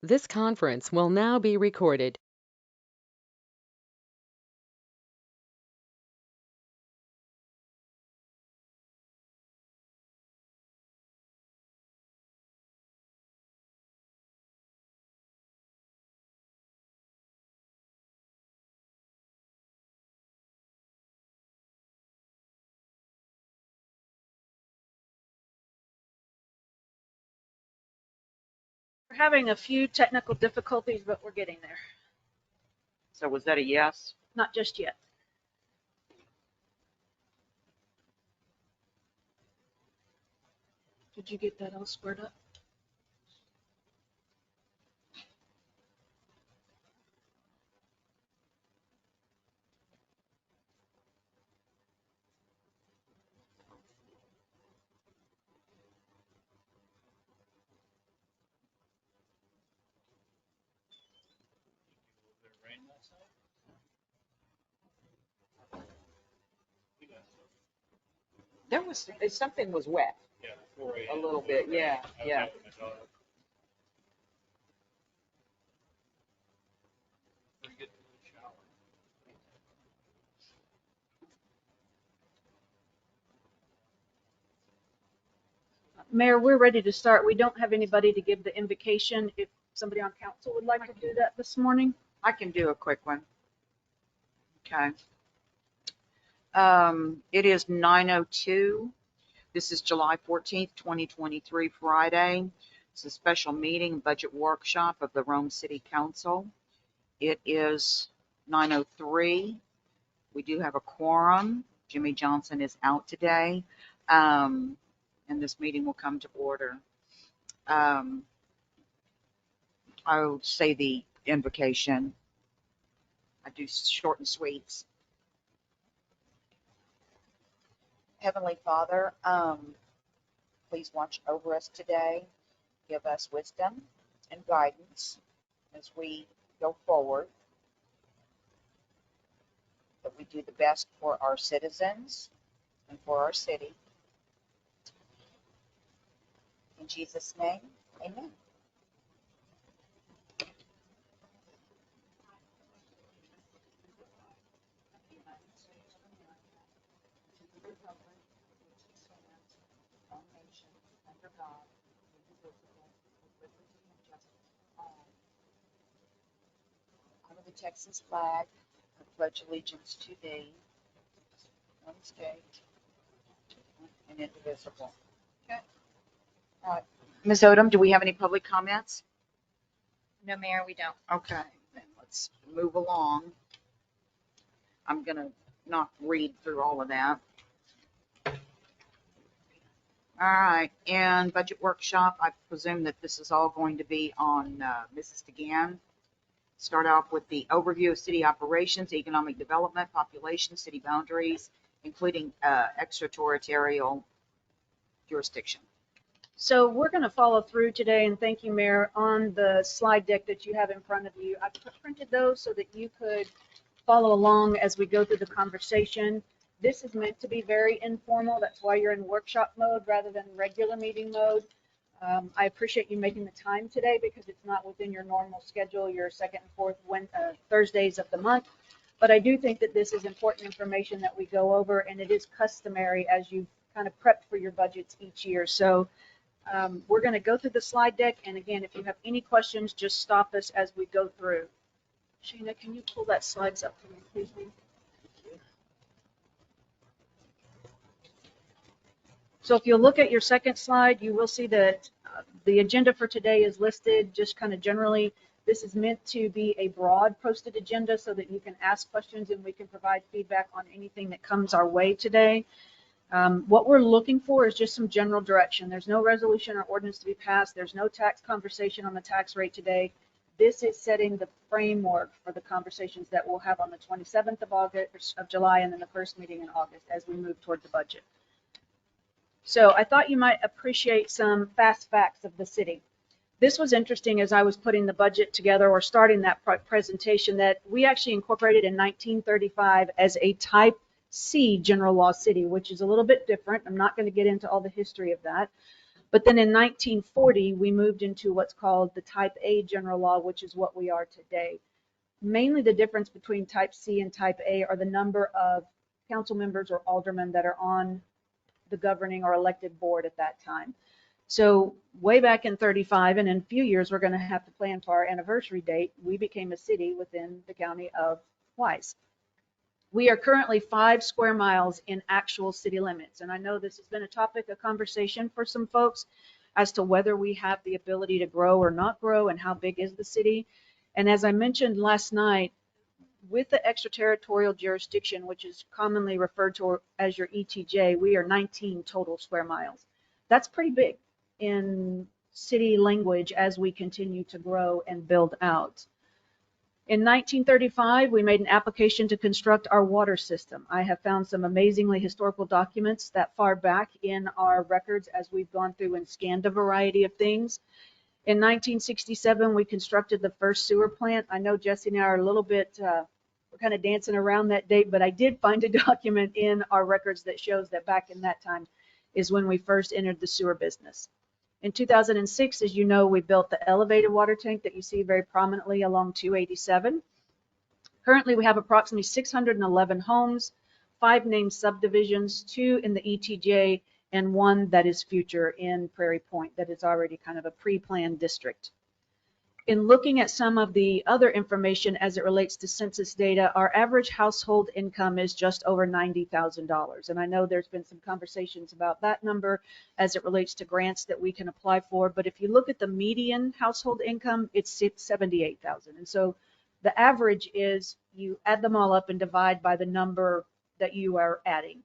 This conference will now be recorded. We're having a few technical difficulties, but we're getting there. So was that a yes? Not just yet. Did you get that all squared up? There was something was wet. A little bit, yeah, yeah. Mayor, we're ready to start. We don't have anybody to give the invocation. If somebody on council would like to do that this morning. I can do a quick one. Okay. It is 9:02. This is July 14th, 2023, Friday. It's a special meeting, budget workshop of the Rome City Council. It is 9:03. We do have a quorum. Jimmy Johnson is out today. And this meeting will come to order. I'll say the invocation. I do short and sweet. Heavenly Father, please watch over us today. Give us wisdom and guidance as we go forward. That we do the best for our citizens and for our city. In Jesus' name, amen. Under the Texas flag, I pledge allegiance to thee, one state, and indivisible. Okay. All right. Ms. Odom, do we have any public comments? No, Mayor, we don't. Okay, then let's move along. I'm gonna not read through all of that. All right, and budget workshop, I presume that this is all going to be on Mrs. DeGan. Start off with the overview of city operations, economic development, population, city boundaries, including extraterritorial jurisdiction. So we're going to follow through today, and thank you, Mayor, on the slide deck that you have in front of you. I printed those so that you could follow along as we go through the conversation. This is meant to be very informal. That's why you're in workshop mode rather than regular meeting mode. I appreciate you making the time today because it's not within your normal schedule, your second and fourth Thursdays of the month. But I do think that this is important information that we go over, and it is customary as you kind of prep for your budgets each year. So we're going to go through the slide deck. And again, if you have any questions, just stop us as we go through. Shayna, can you pull that slides up for me, please? So if you look at your second slide, you will see that the agenda for today is listed just kind of generally. This is meant to be a broad posted agenda so that you can ask questions and we can provide feedback on anything that comes our way today. What we're looking for is just some general direction. There's no resolution or ordinance to be passed. There's no tax conversation on the tax rate today. This is setting the framework for the conversations that we'll have on the 27th of July and then the first meeting in August as we move toward the budget. So I thought you might appreciate some fast facts of the city. This was interesting as I was putting the budget together or starting that presentation that we actually incorporated in 1935 as a type C general law city, which is a little bit different. I'm not going to get into all the history of that. But then in 1940, we moved into what's called the Type A general law, which is what we are today. Mainly the difference between Type C and Type A are the number of council members or aldermen that are on the governing or elected board at that time. So way back in 35, and in a few years, we're going to have to plan for our anniversary date, we became a city within the county of Wise. We are currently 5 square miles in actual city limits. And I know this has been a topic of conversation for some folks as to whether we have the ability to grow or not grow and how big is the city. And as I mentioned last night, with the extraterritorial jurisdiction, which is commonly referred to as your ETJ, we are 19 total square miles. That's pretty big in city language as we continue to grow and build out. In 1935, we made an application to construct our water system. I have found some amazingly historical documents that far back in our records as we've gone through and scanned a variety of things. In 1967, we constructed the first sewer plant. I know Jesse and I are a little bit, we're kind of dancing around that date, but I did find a document in our records that shows that back in that time is when we first entered the sewer business. In 2006, as you know, we built the elevated water tank that you see very prominently along 287. Currently, we have approximately 611 homes, 5 named subdivisions, 2 in the ETJ, and 1 that is future in Prairie Point that is already kind of a pre-planned district. In looking at some of the other information as it relates to census data, our average household income is just over $90,000. And I know there's been some conversations about that number as it relates to grants that we can apply for. But if you look at the median household income, it's $78,000. And so the average is you add them all up and divide by the number that you are adding.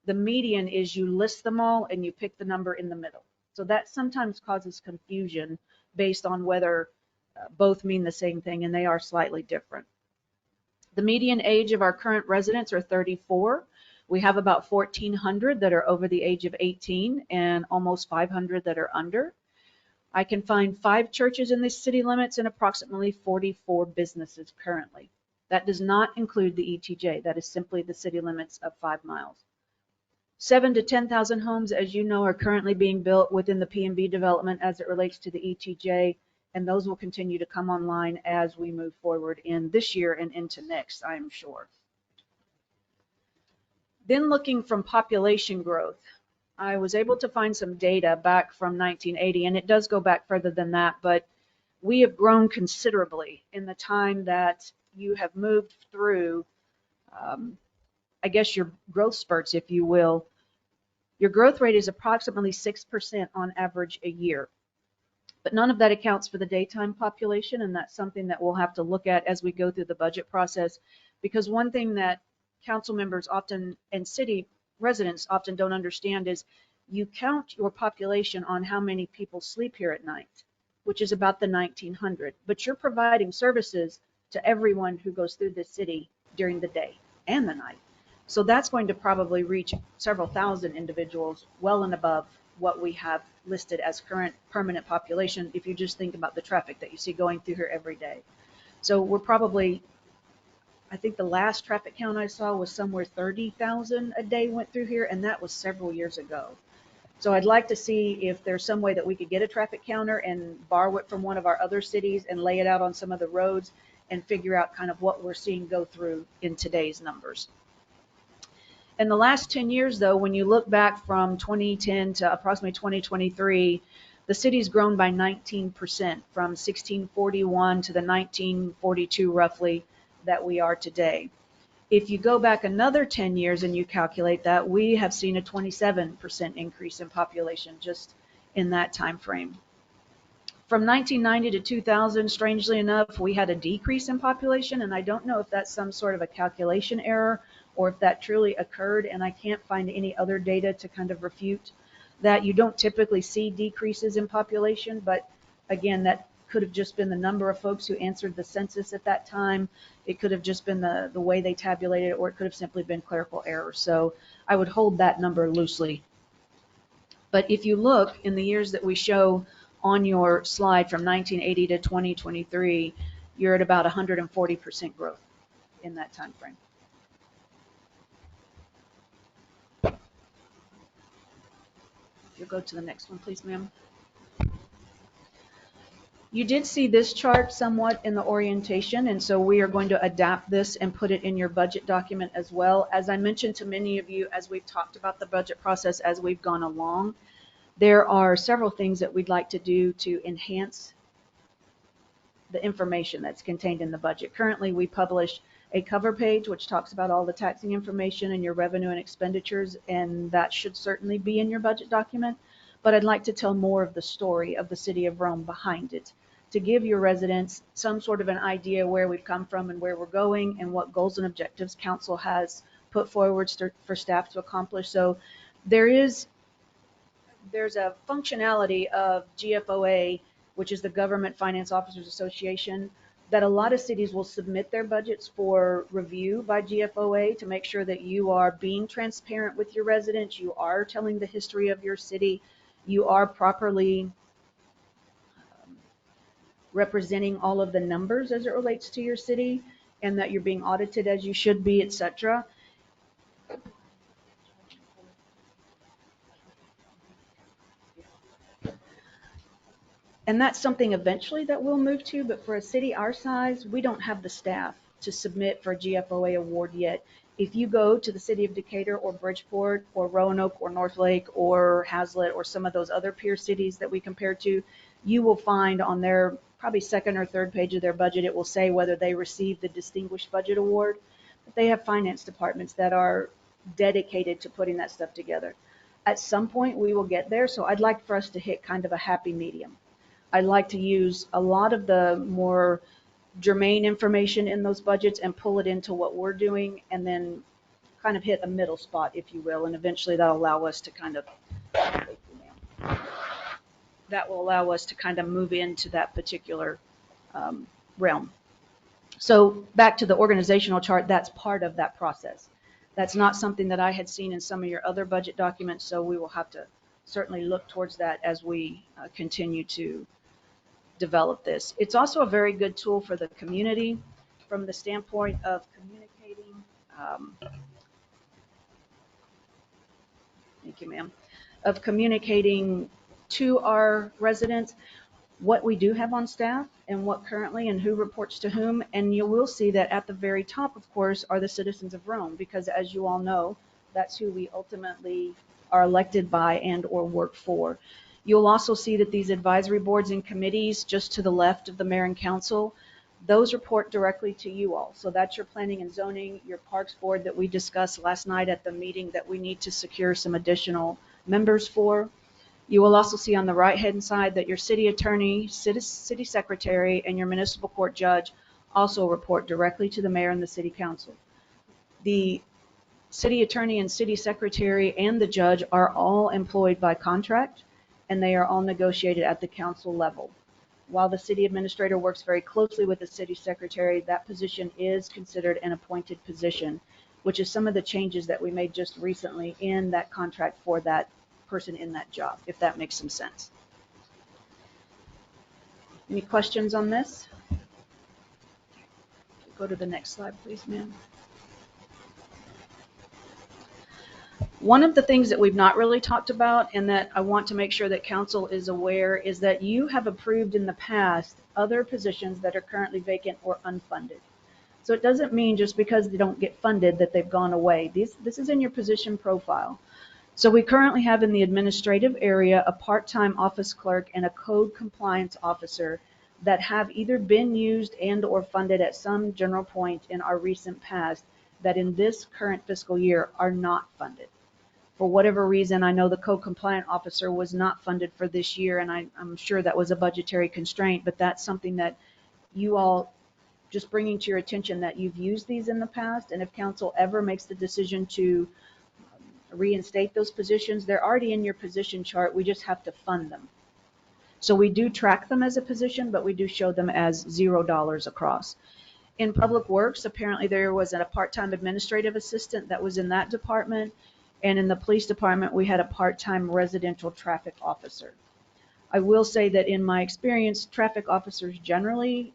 The median is you list them all and you pick the number in the middle. So that sometimes causes confusion based on whether both mean the same thing, and they are slightly different. The median age of our current residents are 34. We have about 1,400 that are over the age of 18 and almost 500 that are under. I can find 5 churches in the city limits and approximately 44 businesses currently. That does not include the ETJ. That is simply the city limits of 5 miles. 7 to 10,000 homes, as you know, are currently being built within the P&B development as it relates to the ETJ. And those will continue to come online as we move forward in this year and into next, I am sure. Then looking from population growth, I was able to find some data back from 1980, and it does go back further than that, but we have grown considerably in the time that you have moved through, I guess, your growth spurts, if you will. Your growth rate is approximately 6% on average a year. But none of that accounts for the daytime population, and that's something that we'll have to look at as we go through the budget process, because one thing that council members often and city residents often don't understand is you count your population on how many people sleep here at night, which is about the 1,900, but you're providing services to everyone who goes through this city during the day and the night. So that's going to probably reach several thousand individuals, well and above what we have listed as current permanent population if you just think about the traffic that you see going through here every day. So we're probably, I think the last traffic count I saw was somewhere 30,000 a day went through here, and that was several years ago. So I'd like to see if there's some way that we could get a traffic counter and borrow it from one of our other cities and lay it out on some of the roads and figure out kind of what we're seeing go through in today's numbers. In the last 10 years, though, when you look back from 2010 to approximately 2023, the city's grown by 19% from 1641 to the 1942 roughly that we are today. If you go back another 10 years and you calculate that, we have seen a 27% increase in population just in that time frame. From 1990 to 2000, strangely enough, we had a decrease in population, and I don't know if that's some sort of a calculation error or if that truly occurred, and I can't find any other data to kind of refute that. You don't typically see decreases in population, but again, that could have just been the number of folks who answered the census at that time. It could have just been the way they tabulated it, or it could have simply been clerical error. So I would hold that number loosely. But if you look in the years that we show on your slide from 1980 to 2023, you're at about 140% growth in that time frame. You'll go to the next one, please, ma'am. You did see this chart somewhat in the orientation, and so we are going to adapt this and put it in your budget document as well. As I mentioned to many of you, as we've talked about the budget process as we've gone along, there are several things that we'd like to do to enhance the information that's contained in the budget. Currently, we publish a cover page which talks about all the taxing information and your revenue and expenditures, and that should certainly be in your budget document. But I'd like to tell more of the story of the city of Rome behind it, to give your residents some sort of an idea where we've come from and where we're going and what goals and objectives council has put forward for staff to accomplish. So there's a functionality of GFOA, which is the Government Finance Officers Association, that a lot of cities will submit their budgets for review by GFOA to make sure that you are being transparent with your residents, you are telling the history of your city, you are properly representing all of the numbers as it relates to your city, and that you're being audited as you should be, etc. And that's something eventually that we'll move to, but for a city our size, we don't have the staff to submit for a GFOA award yet. If you go to the city of Decatur or Bridgeport or Roanoke or Northlake or Hazlet or some of those other peer cities that we compare to, you will find on their probably second or third page of their budget, it will say whether they received the Distinguished Budget Award. But they have finance departments that are dedicated to putting that stuff together. At some point, we will get there, so I'd like for us to hit kind of a happy medium. I'd like to use a lot of the more germane information in those budgets and pull it into what we're doing, and then kind of hit a middle spot, if you will, and eventually that'll allow us to kind of move into that particular realm. So back to the organizational chart, that's part of that process. That's not something that I had seen in some of your other budget documents, so we will have to certainly look towards that as we continue to develop this. It's also a very good tool for the community from the standpoint of communicating. Thank you, ma'am. Of communicating to our residents what we do have on staff and what currently and who reports to whom. And you will see that at the very top, of course, are the citizens of Rome, because as you all know, that's who we ultimately are elected by and or work for. You'll also see that these advisory boards and committees just to the left of the mayor and council, those report directly to you all. So that's your planning and zoning, your parks board that we discussed last night at the meeting that we need to secure some additional members for. You will also see on the right-hand side that your city attorney, city secretary, and your municipal court judge also report directly to the mayor and the city council. The city attorney and city secretary and the judge are all employed by contract, and they are all negotiated at the council level. While the city administrator works very closely with the city secretary, that position is considered an appointed position, which is some of the changes that we made just recently in that contract for that person in that job, if that makes some sense. Any questions on this? Go to the next slide, please, ma'am. One of the things that we've not really talked about and that I want to make sure that council is aware is that you have approved in the past other positions that are currently vacant or unfunded. So it doesn't mean just because they don't get funded that they've gone away. This is in your position profile. So we currently have in the administrative area a part-time office clerk and a code compliance officer that have either been used and or funded at some general point in our recent past that in this current fiscal year are not funded. For whatever reason, I know the code compliant officer was not funded for this year, and I'm sure that was a budgetary constraint, but that's something that you all just bringing to your attention that you've used these in the past, and if council ever makes the decision to reinstate those positions, they're already in your position chart. We just have to fund them. So we do track them as a position, but we do show them as $0 across. In Public Works, apparently there was a part-time administrative assistant that was in that department. And in the police department, we had a part-time residential traffic officer. I will say that in my experience, traffic officers generally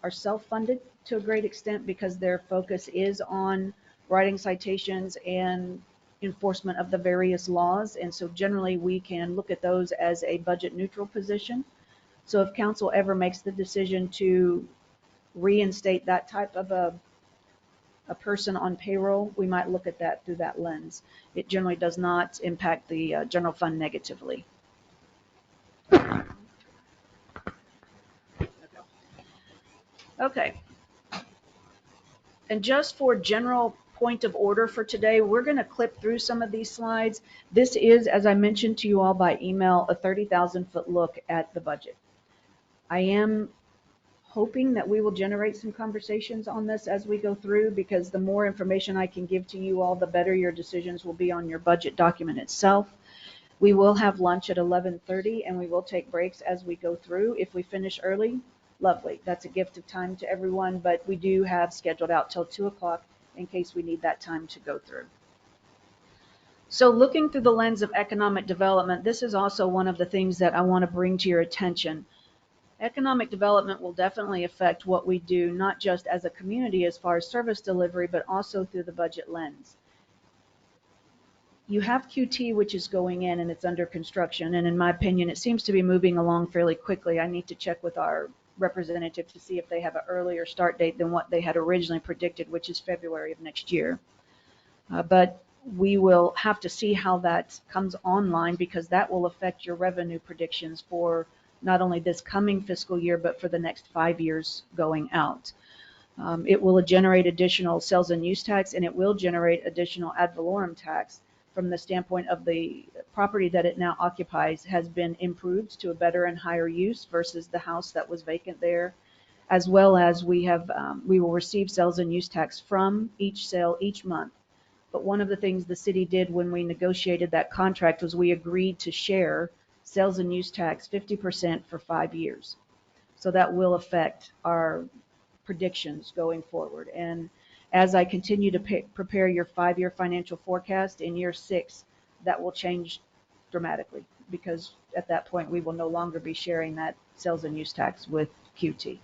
are self-funded to a great extent because their focus is on writing citations and enforcement of the various laws. And so generally we can look at those as a budget neutral position. So if council ever makes the decision to reinstate that type of a person on payroll, we might look at that through that lens. It generally does not impact the general fund negatively. Okay. And just for general point of order for today, we're going to clip through some of these slides. This is, as I mentioned to you all by email, a 30,000-foot look at the budget. I am hoping that we will generate some conversations on this as we go through, because the more information I can give to you all, the better your decisions will be on your budget document itself. We will have lunch at 11:30 and we will take breaks as we go through. If we finish early, lovely. That's a gift of time to everyone, but we do have scheduled out till 2 o'clock in case we need that time to go through. So looking through the lens of economic development, this is also one of the things that I want to bring to your attention. Economic development will definitely affect what we do, not just as a community as far as service delivery, but also through the budget lens. You have QT, which is going in and it's under construction. And in my opinion, it seems to be moving along fairly quickly. I need to check with our representative to see if they have an earlier start date than what they had originally predicted, which is February of next year. But we will have to see how that comes online, because that will affect your revenue predictions for not only this coming fiscal year, but for the next 5 years going out. It will generate additional sales and use tax, and it will generate additional ad valorem tax from the standpoint of the property that it now occupies has been improved to a better and higher use versus the house that was vacant there, as well as we will receive sales and use tax from each sale each month. But one of the things the city did when we negotiated that contract was we agreed to share sales and use tax 50% for 5 years. So that will affect our predictions going forward. And as I continue to prepare your 5-year financial forecast in year 6, that will change dramatically, because at that point we will no longer be sharing that sales and use tax with QT.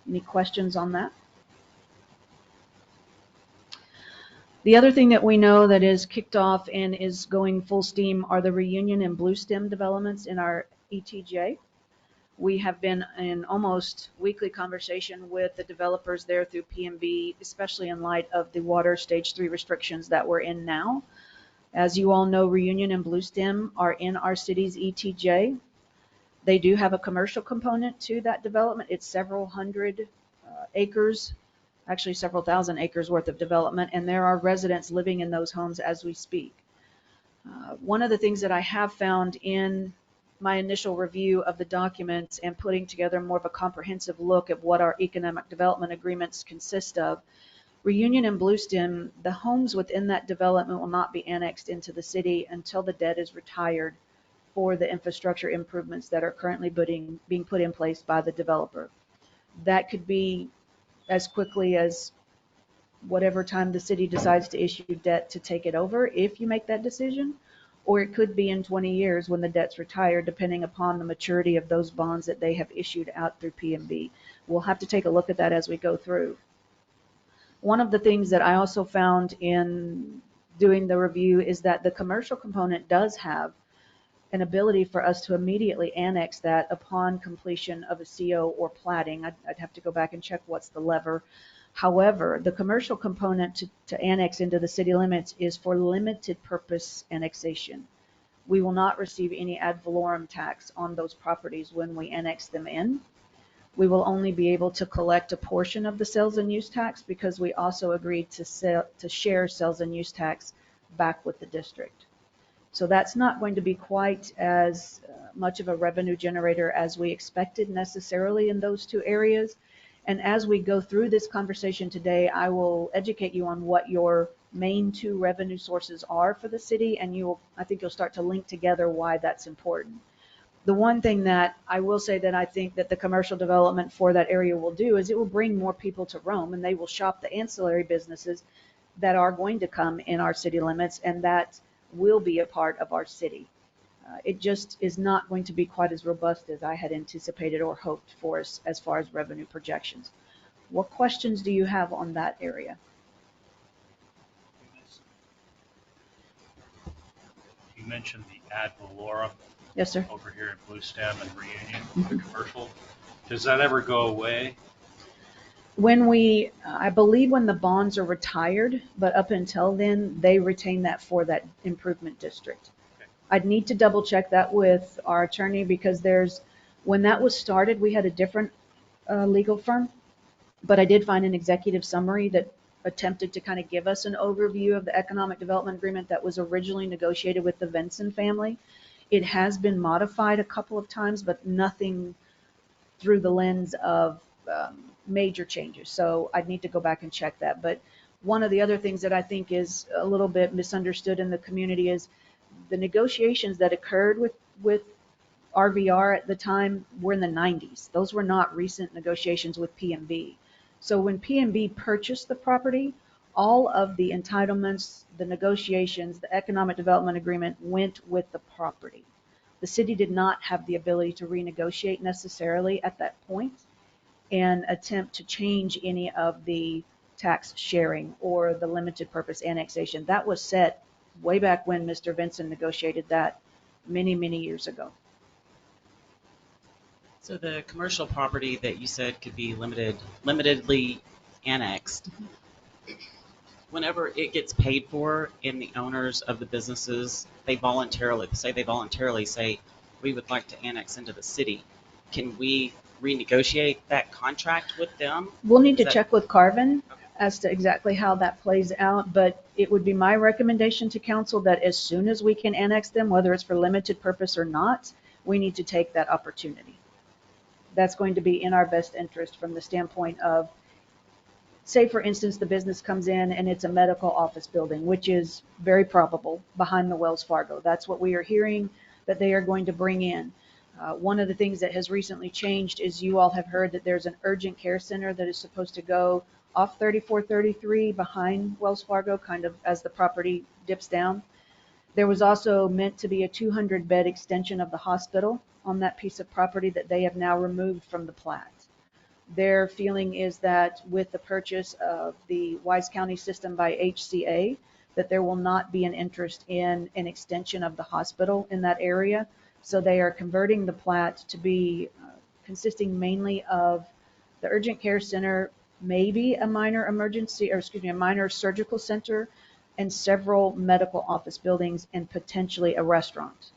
Any questions on that? The other thing that we know that is kicked off and is going full steam are the Reunion and Blue Stem developments in our ETJ. We have been in almost weekly conversation with the developers there through PMB, especially in light of the water stage 3 restrictions that we're in now. As you all know, Reunion and Blue Stem are in our city's ETJ. They do have a commercial component to that development. It's several hundred acres, actually several thousand acres worth of development, and there are residents living in those homes as we speak. One of the things that I have found in my initial review of the documents and putting together more of a comprehensive look at what our economic development agreements consist of, Reunion and Blue Stem, the homes within that development will not be annexed into the city until the debt is retired for the infrastructure improvements that are currently being put in place by the developer. That could be as quickly as whatever time the city decides to issue debt to take it over, if you make that decision, or it could be in 20 years when the debt's retired, depending upon the maturity of those bonds that they have issued out through PMB. We'll have to take a look at that as we go through. One of the things that I also found in doing the review is that the commercial component does have an ability for us to immediately annex that upon completion of a CO or platting. I'd have to go back and check what's the lever. However, the commercial component to annex into the city limits is for limited purpose annexation. We will not receive any ad valorem tax on those properties when we annex them in. We will only be able to collect a portion of the sales and use tax, because we also agreed to share sales and use tax back with the district. So that's not going to be quite as much of a revenue generator as we expected necessarily in those two areas. And as we go through this conversation today, I will educate you on what your main two revenue sources are for the city, and I think you'll start to link together why that's important. The one thing that I will say that I think that the commercial development for that area will do is it will bring more people to Rome, and they will shop the ancillary businesses that are going to come in our city limits, and that will be a part of our city. It just is not going to be quite as robust as I had anticipated or hoped for us as far as revenue projections. What questions do you have on that area? mentioned the ad valorem Yes, sir. over here in Blue Stem and Reunion, the commercial. Does that ever go away? I believe when the bonds are retired, but up until then, they retain that for that improvement district. Okay. I'd need to double check that with our attorney because when that was started, we had a different legal firm, but I did find an executive summary that attempted to kind of give us an overview of the economic development agreement that was originally negotiated with the Vinson family. It has been modified a couple of times, but nothing through the lens of major changes. So I'd need to go back and check that. But one of the other things that I think is a little bit misunderstood in the community is the negotiations that occurred with RVR at the time were in the 90s. Those were not recent negotiations with PMB. So when PMB purchased the property, all of the entitlements, the negotiations, the economic development agreement went with the property. The city did not have the ability to renegotiate necessarily at that point and attempt to change any of the tax sharing or the limited purpose annexation. That was set way back when Mr. Vinson negotiated that many, many years ago. So the commercial property that you said could be limitedly annexed, whenever it gets paid for and the owners of the businesses, they voluntarily say, we would like to annex into the city. Can we renegotiate that contract with them? We'll need to check with Carvin as to exactly how that plays out, but it would be my recommendation to council that as soon as we can annex them, whether it's for limited purpose or not, we need to take that opportunity. That's going to be in our best interest from the standpoint of, say for instance, the business comes in and it's a medical office building, which is very probable behind the Wells Fargo. That's what we are hearing that they are going to bring in. One of the things that has recently changed is you all have heard that there's an urgent care center that is supposed to go off 3433 behind Wells Fargo, kind of as the property dips down. There was also meant to be a 200-bed extension of the hospital on that piece of property that they have now removed from the plat. Their feeling is that with the purchase of the Wise County system by HCA, that there will not be an interest in an extension of the hospital in that area. So they are converting the plat to be consisting mainly of the urgent care center, maybe a minor a minor surgical center, and several medical office buildings, and potentially a restaurant.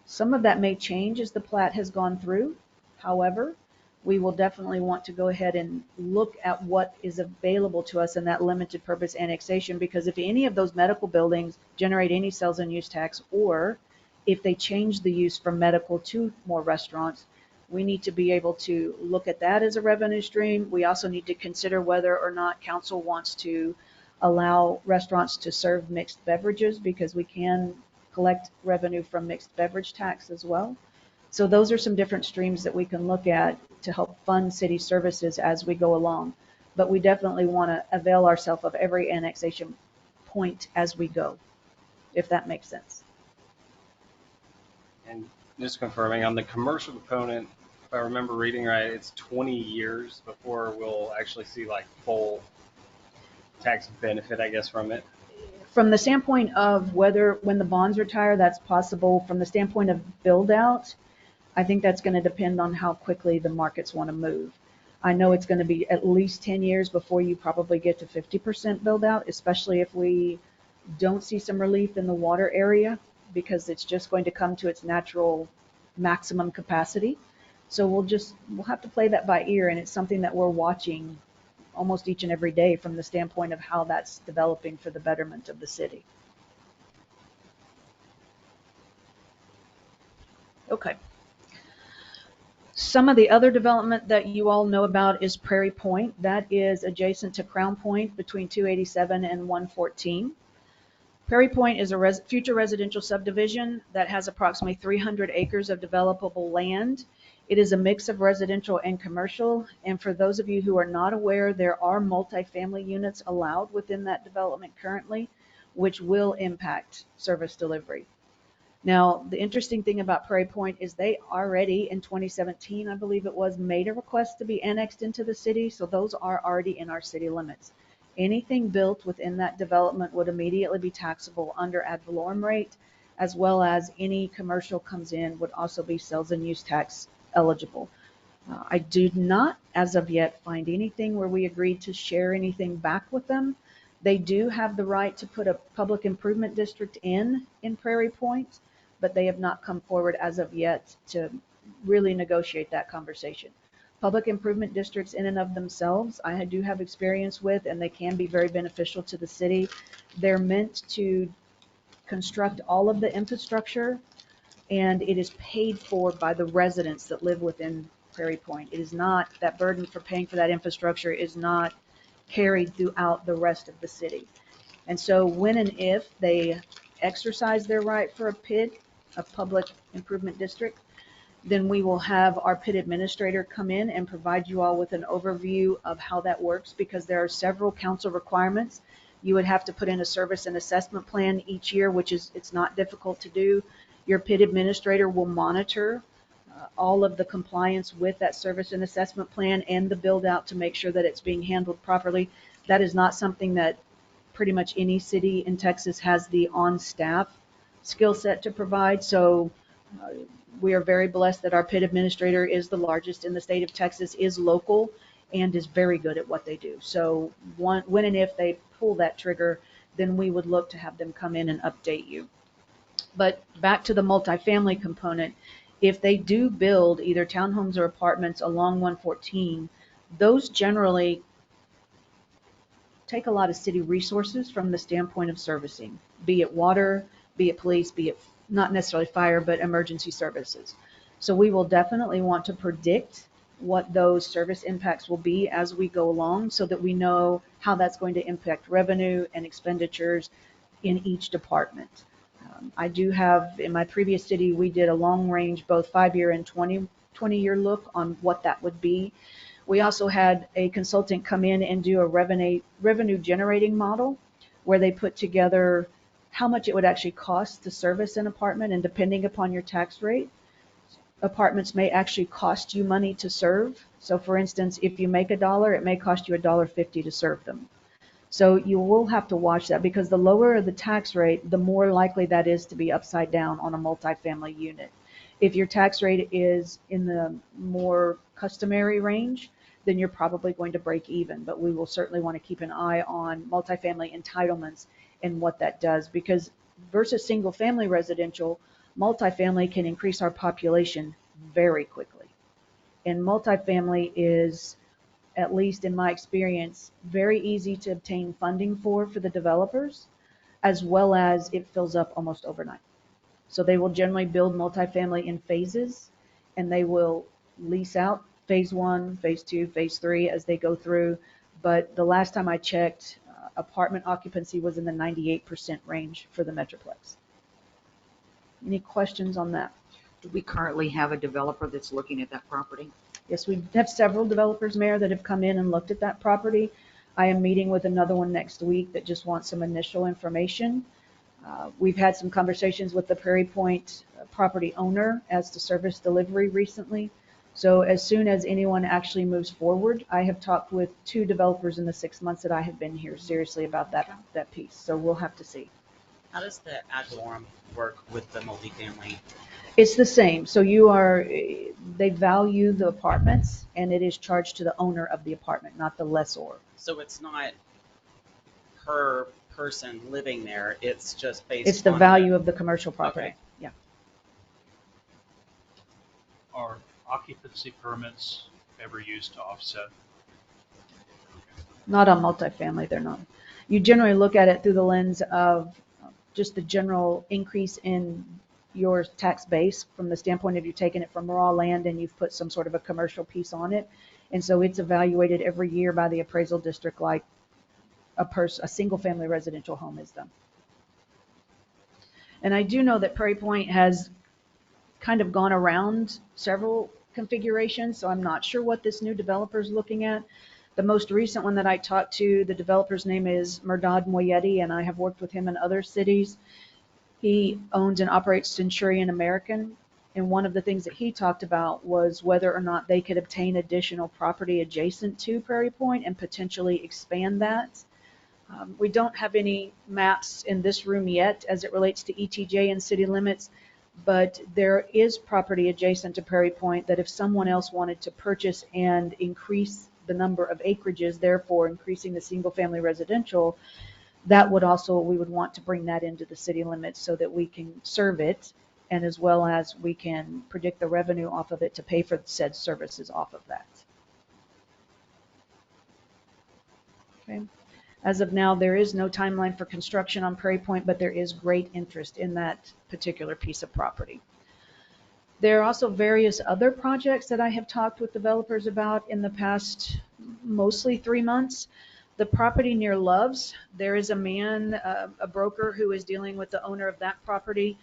Some of that may change as the plat has gone through. However, we will definitely want to go ahead and look at what is available to us in that limited purpose annexation, because if any of those medical buildings generate any sales and use tax, or if they change the use from medical to more restaurants, we need to be able to look at that as a revenue stream. We also need to consider whether or not council wants to allow restaurants to serve mixed beverages, because we can collect revenue from mixed beverage tax as well. So those are some different streams that we can look at to help fund city services as we go along. But we definitely want to avail ourselves of every annexation point as we go, if that makes sense. And just confirming on the commercial component, if I remember reading right, it's 20 years before we'll actually see like full tax benefit, I guess, from it. From the standpoint of whether when the bonds retire, that's possible. From the standpoint of build out, I think that's going to depend on how quickly the markets want to move. I know it's going to be at least 10 years before you probably get to 50% build out, especially if we don't see some relief in the water area, because it's just going to come to its natural maximum capacity. So we'll have to play that by ear, and it's something that we're watching almost each and every day from the standpoint of how that's developing for the betterment of the city. Okay. Some of the other development that you all know about is Prairie Point. That is adjacent to Crown Point between 287 and 114. Prairie Point is a future residential subdivision that has approximately 300 acres of developable land. It is a mix of residential and commercial. And for those of you who are not aware, there are multifamily units allowed within that development currently, which will impact service delivery. Now, the interesting thing about Prairie Point is they already in 2017, I believe it was, made a request to be annexed into the city. So those are already in our city limits. Anything built within that development would immediately be taxable under ad valorem rate. as well as any commercial comes in would also be sales and use tax eligible. I do not, as of yet, find anything where we agreed to share anything back with them. They do have the right to put a public improvement district in Prairie Point, but they have not come forward as of yet to really negotiate that conversation. Public improvement districts in and of themselves, I do have experience with, and they can be very beneficial to the city. They're meant to construct all of the infrastructure, and it is paid for by the residents that live within Prairie Point. It is not, that burden for paying for that infrastructure is not carried throughout the rest of the city. And so when and if they exercise their right for a PID, a public improvement district, then we will have our PID administrator come in and provide you all with an overview of how that works, because there are several council requirements. You would have to put in a service and assessment plan each year, which is, it's not difficult to do. Your PID administrator will monitor all of the compliance with that service and assessment plan and the build out to make sure that it's being handled properly. That is not something that pretty much any city in Texas has the on staff skill set to provide. So we are very blessed that our PID administrator is the largest in the state of Texas, is local, and is very good at what they do. So when and if they pull that trigger, then we would look to have them come in and update you. But back to the multifamily component, if they do build either townhomes or apartments along 114, those generally take a lot of city resources from the standpoint of servicing, be it water, be it police, be it not necessarily fire, but emergency services. So we will definitely want to predict what those service impacts will be as we go along, so that we know how that's going to impact revenue and expenditures in each department. I do have, in my previous city, we did a long range, both 5-year and 20-year look on what that would be. We also had a consultant come in and do a revenue generating model where they put together how much it would actually cost to service an apartment, and depending upon your tax rate, apartments may actually cost you money to serve. So for instance, if you make $1, it may cost you $1.50 to serve them. So you will have to watch that, because the lower the tax rate, the more likely that is to be upside down on a multifamily unit. If your tax rate is in the more customary range, then you're probably going to break even. But we will certainly want to keep an eye on multifamily entitlements and what that does, because versus single family residential, multifamily can increase our population very quickly. And multifamily is, at least in my experience, very easy to obtain funding for the developers, as well as it fills up almost overnight. So they will generally build multifamily in phases, and they will lease out phase 1, phase 2, phase 3 as they go through. But the last time I checked, apartment occupancy was in the 98% range for the Metroplex. Any questions on that? Do we currently have a developer that's looking at that property? Yes, we have several developers, Mayor, that have come in and looked at that property. I am meeting with another one next week that just wants some initial information. We've had some conversations with the Prairie Point property owner as to service delivery recently. So as soon as anyone actually moves forward, I have talked with 2 developers in the 6 months that I have been here seriously about that piece. So we'll have to see. How does the ad valorem work with the multifamily? It's the same. So they value the apartments, and it is charged to the owner of the apartment, not the lessor. So it's not per person living there, it's just based on. It's the value of the commercial property. Okay. Yeah. Are occupancy permits ever used to offset? Not on multifamily, they're not. You generally look at it through the lens of just the general increase in your tax base from the standpoint of you've taken it from raw land and you've put some sort of a commercial piece on it. And so it's evaluated every year by the appraisal district like a single family residential home is done. And I do know that Prairie Point has kind of gone around several configurations, so I'm not sure what this new developer is looking at. The most recent one that I talked to, the developer's name is Merdad Moyetti, and I have worked with him in other cities. He owns and operates Centurion American, and one of the things that he talked about was whether or not they could obtain additional property adjacent to Prairie Point and potentially expand that. We don't have any maps in this room yet as it relates to ETJ and city limits, but there is property adjacent to Prairie Point that if someone else wanted to purchase and increase the number of acreages, therefore increasing the single family residential, that would also, we would want to bring that into the city limits so that we can serve it, and as well as we can predict the revenue off of it to pay for said services off of that. Okay. As of now, there is no timeline for construction on Prairie Point, but there is great interest in that particular piece of property. There are also various other projects that I have talked with developers about in the past mostly 3 months. The property near Love's, there is a man, a broker who is dealing with the owner of that property,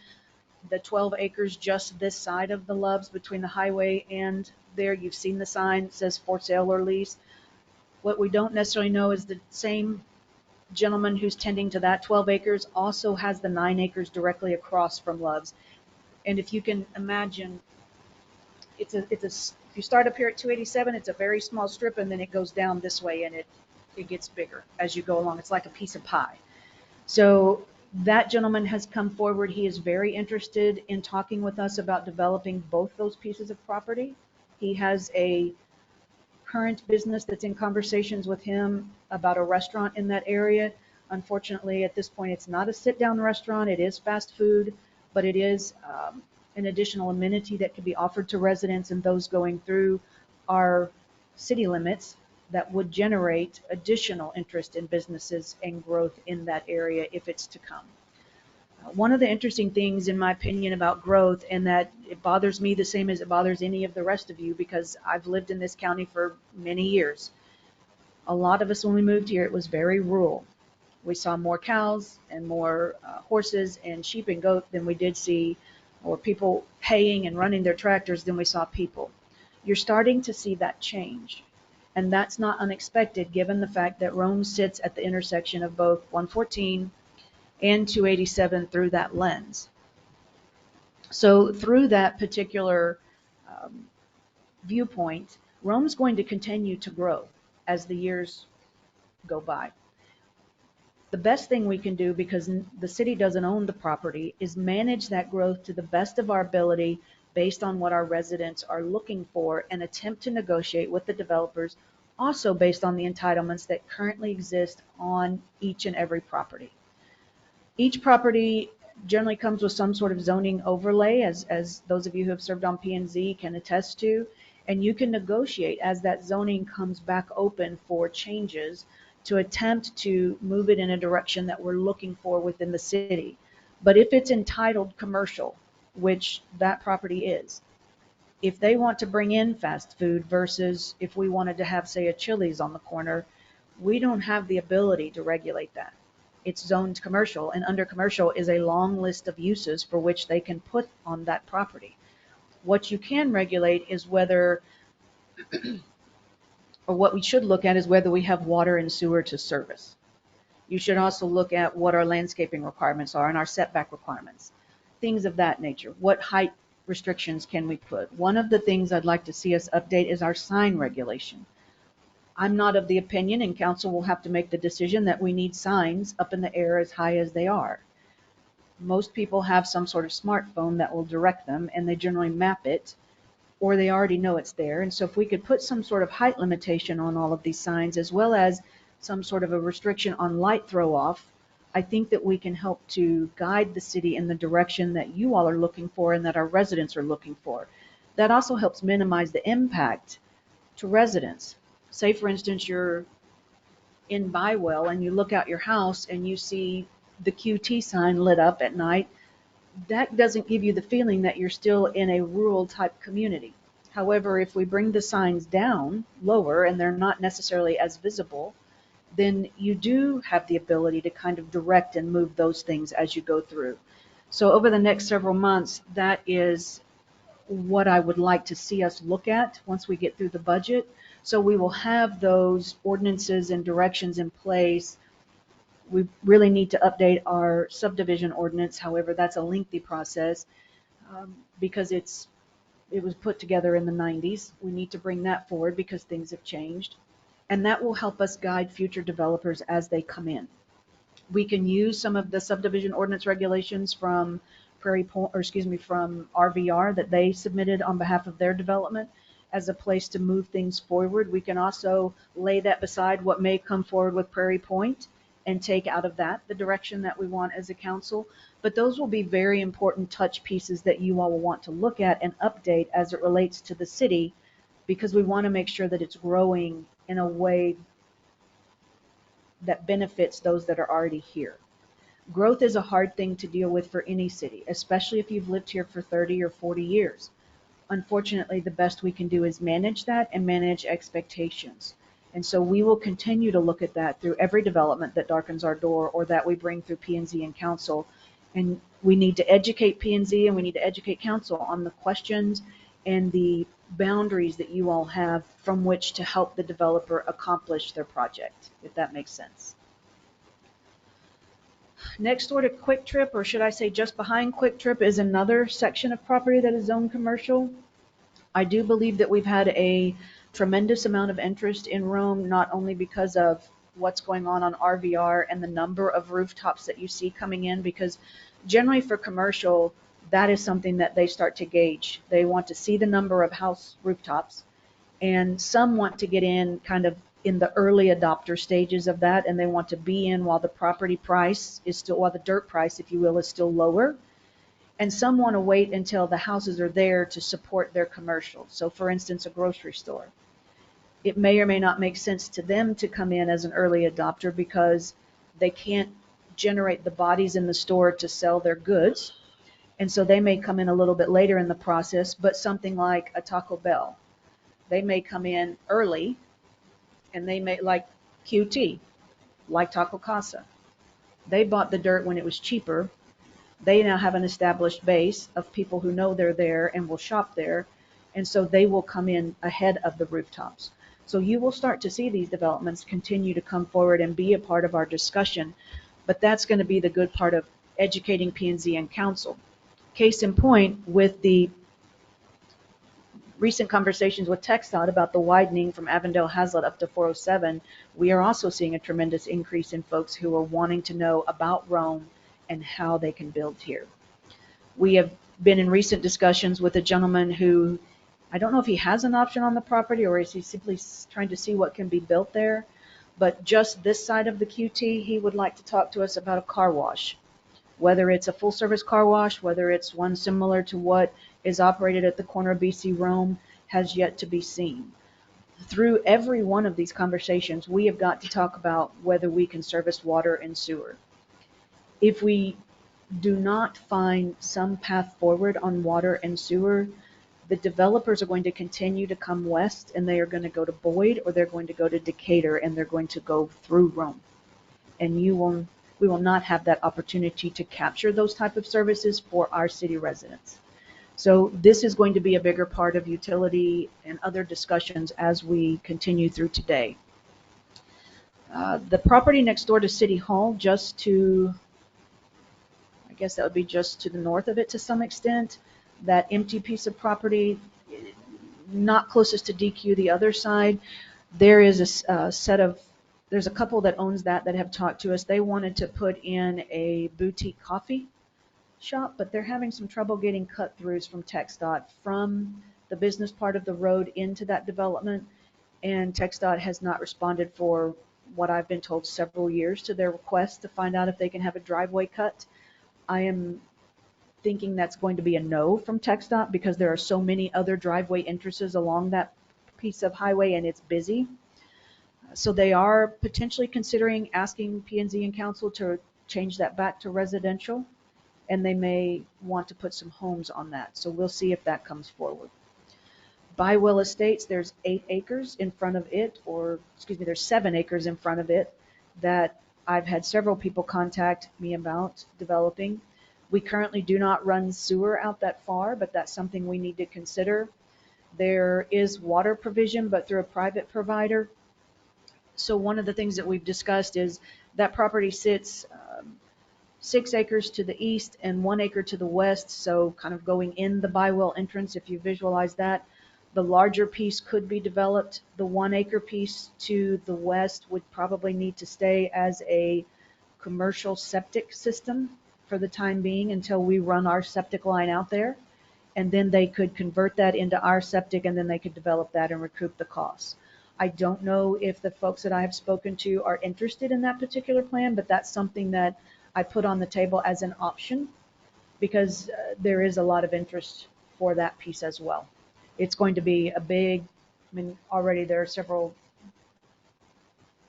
the 12 acres just this side of the Love's between the highway and there. You've seen the sign, it says for sale or lease. What we don't necessarily know is the same gentleman who's tending to that 12 acres also has the 9 acres directly across from Love's. And if you can imagine, if you start up here at 287, it's a very small strip, and then it goes down this way, and it gets bigger as you go along. It's like a piece of pie. So that gentleman has come forward. He is very interested in talking with us about developing both those pieces of property. He has a current business that's in conversations with him about a restaurant in that area. Unfortunately, at this point, it's not a sit-down restaurant. It is fast food, but it is an additional amenity that could be offered to residents and those going through our city limits that would generate additional interest in businesses and growth in that area if it's to come. One of the interesting things, in my opinion, about growth, and that it bothers me the same as it bothers any of the rest of you, because I've lived in this county for many years. A lot of us, when we moved here, it was very rural. We saw more cows and more horses and sheep and goat than we did see, or people haying and running their tractors than we saw people. You're starting to see that change. And that's not unexpected given the fact that Rome sits at the intersection of both 114 and 287 through that lens. So through that particular viewpoint, Rome's going to continue to grow as the years go by. The best thing we can do, because the city doesn't own the property, is manage that growth to the best of our ability based on what our residents are looking for and attempt to negotiate with the developers, also based on the entitlements that currently exist on each and every property. Each property generally comes with some sort of zoning overlay, as those of you who have served on P&Z can attest to, and you can negotiate as that zoning comes back open for changes to attempt to move it in a direction that we're looking for within the city. But if it's entitled commercial, which that property is, if they want to bring in fast food versus if we wanted to have, say, a Chili's on the corner, we don't have the ability to regulate that. It's zoned commercial, and under commercial is a long list of uses for which they can put on that property. What you can regulate is whether, or what we should look at is whether we have water and sewer to service. You should also look at what our landscaping requirements are and our setback requirements, things of that nature. What height restrictions can we put? One of the things I'd like to see us update is our sign regulation. I'm not of the opinion, and council will have to make the decision, that we need signs up in the air as high as they are. Most people have some sort of smartphone that will direct them, and they generally map it, or they already know it's there. And so if we could put some sort of height limitation on all of these signs, as well as some sort of a restriction on light throw off, I think that we can help to guide the city in the direction that you all are looking for and that our residents are looking for. That also helps minimize the impact to residents. Say, for instance, you're in Bywell and you look out your house and you see the QT sign lit up at night. That doesn't give you the feeling that you're still in a rural type community. However, if we bring the signs down lower and they're not necessarily as visible, then you do have the ability to kind of direct and move those things as you go through. So over the next several months, that is what I would like to see us look at once we get through the budget. So we will have those ordinances and directions in place. We really need to update our subdivision ordinance. However, that's a lengthy process because it was put together in the 90s. We need to bring that forward because things have changed. and that will help us guide future developers as they come in. We can use some of the subdivision ordinance regulations from from RVR that they submitted on behalf of their development as a place to move things forward. We can also lay that beside what may come forward with Prairie Point and take out of that the direction that we want as a council. But those will be very important touch pieces that you all will want to look at and update as it relates to the city, because we want to make sure that it's growing in a way that benefits those that are already here. Growth is a hard thing to deal with for any city, especially if you've lived here for 30 or 40 years. Unfortunately, the best we can do is manage that and manage expectations. And so we will continue to look at that through every development that darkens our door or that we bring through P&Z and council. And we need to educate P&Z and we need to educate council on the questions and the boundaries that you all have from which to help the developer accomplish their project, if that makes sense. Next door to Quick Trip, or should I say just behind Quick Trip, is another section of property that is zoned commercial. I do believe that we've had a tremendous amount of interest in Rhome, not only because of what's going on RVR and the number of rooftops that you see coming in, because generally for commercial, that is something that they start to gauge. They want to see the number of house rooftops, and some want to get in kind of in the early adopter stages of that, and they want to be in while the property price is still, while the dirt price, if you will, is still lower. And some want to wait until the houses are there to support their commercial. So for instance, a grocery store. It may or may not make sense to them to come in as an early adopter because they can't generate the bodies in the store to sell their goods. And so they may come in a little bit later in the process, but something like a Taco Bell, they may come in early, and they may, like QT, like Taco Casa. They bought the dirt when it was cheaper. They now have an established base of people who know they're there and will shop there, and so they will come in ahead of the rooftops. So you will start to see these developments continue to come forward and be a part of our discussion, but that's going to be the good part of educating P&Z and council. Case in point, with the recent conversations with TxDOT about the widening from Avondale Hazlet up to 407, we are also seeing a tremendous increase in folks who are wanting to know about Rhome and how they can build here. We have been in recent discussions with a gentleman who, I don't know if he has an option on the property or is he simply trying to see what can be built there, but just this side of the QT, he would like to talk to us about a car wash. Whether it's a full service car wash, whether it's one similar to what is operated at the corner of BC Rome, has yet to be seen. Through every one of these conversations, we have got to talk about whether we can service water and sewer. If we do not find some path forward on water and sewer, the developers are going to continue to come west, and they are going to go to Boyd, or they're going to go to Decatur, and they're going to go through Rome. And we will not have that opportunity to capture those type of services for our city residents. So this is going to be a bigger part of utility and other discussions as we continue through today. The property next door to City Hall, just to, I guess that would be just to the north of it to some extent, that empty piece of property, not closest to DQ, the other side, there is a set of, there's a couple that owns that have talked to us. They wanted to put in a boutique coffee shop, but they're having some trouble getting cut-throughs from TxDOT from the business part of the road into that development, and TxDOT has not responded for what I've been told several years to their request to find out if they can have a driveway cut. I am thinking that's going to be a no from TxDOT because there are so many other driveway entrances along that piece of highway and it's busy. So they are potentially considering asking P&Z and council to change that back to residential, and they may want to put some homes on that. So we'll see if that comes forward. Bywell Estates, there's 8 acres in front of it, or excuse me, there's 7 acres in front of it that I've had several people contact me about developing. We currently do not run sewer out that far, but that's something we need to consider. There is water provision, but through a private provider. So one of the things that we've discussed is that property sits 6 acres to the east and 1 acre to the west, so kind of going in the Bywell entrance, if you visualize that. The larger piece could be developed. The 1 acre piece to the west would probably need to stay as a commercial septic system for the time being until we run our septic line out there. And then they could convert that into our septic, and then they could develop that and recoup the costs. I don't know if the folks that I have spoken to are interested in that particular plan, but that's something that I put on the table as an option because there is a lot of interest for that piece as well. It's going to be a big, I mean, already there are several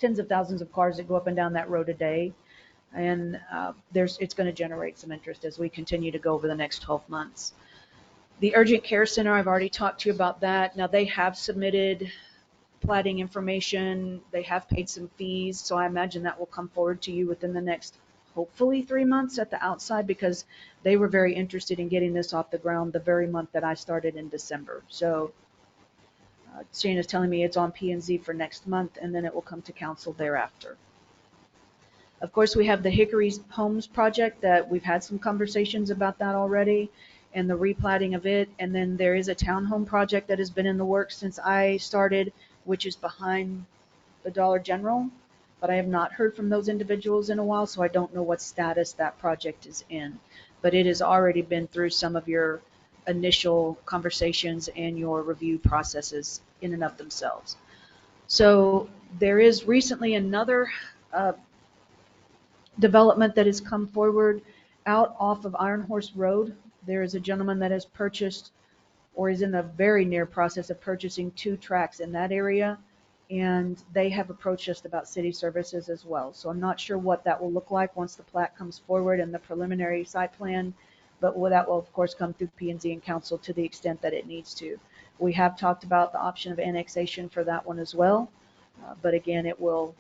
tens of thousands of cars that go up and down that road a day. And it's going to generate some interest as we continue to go over the next 12 months. The urgent care center, I've already talked to you about that. Now they have submitted plating information. They have paid some fees. So I imagine that will come forward to you within the next, hopefully 3 months at the outside, because they were very interested in getting this off the ground the very month that I started in December. So Shane is telling me it's on P&Z for next month, and then it will come to council thereafter. Of course, we have the Hickory Homes project that we've had some conversations about that already, and the replatting of it. And then there is a townhome project that has been in the works since I started, which is behind the Dollar General. But I have not heard from those individuals in a while, so I don't know what status that project is in. But it has already been through some of your initial conversations and your review processes in and of themselves. So there is recently another development that has come forward out off of Iron Horse Road. There is a gentleman that has purchased or is in the very near process of purchasing 2 tracts in that area, and they have approached us about city services as well. So I'm not sure what that will look like once the plat comes forward and the preliminary site plan, but that will of course come through P&Z and council to the extent that it needs to. We have talked about the option of annexation for that one as well, but again, it will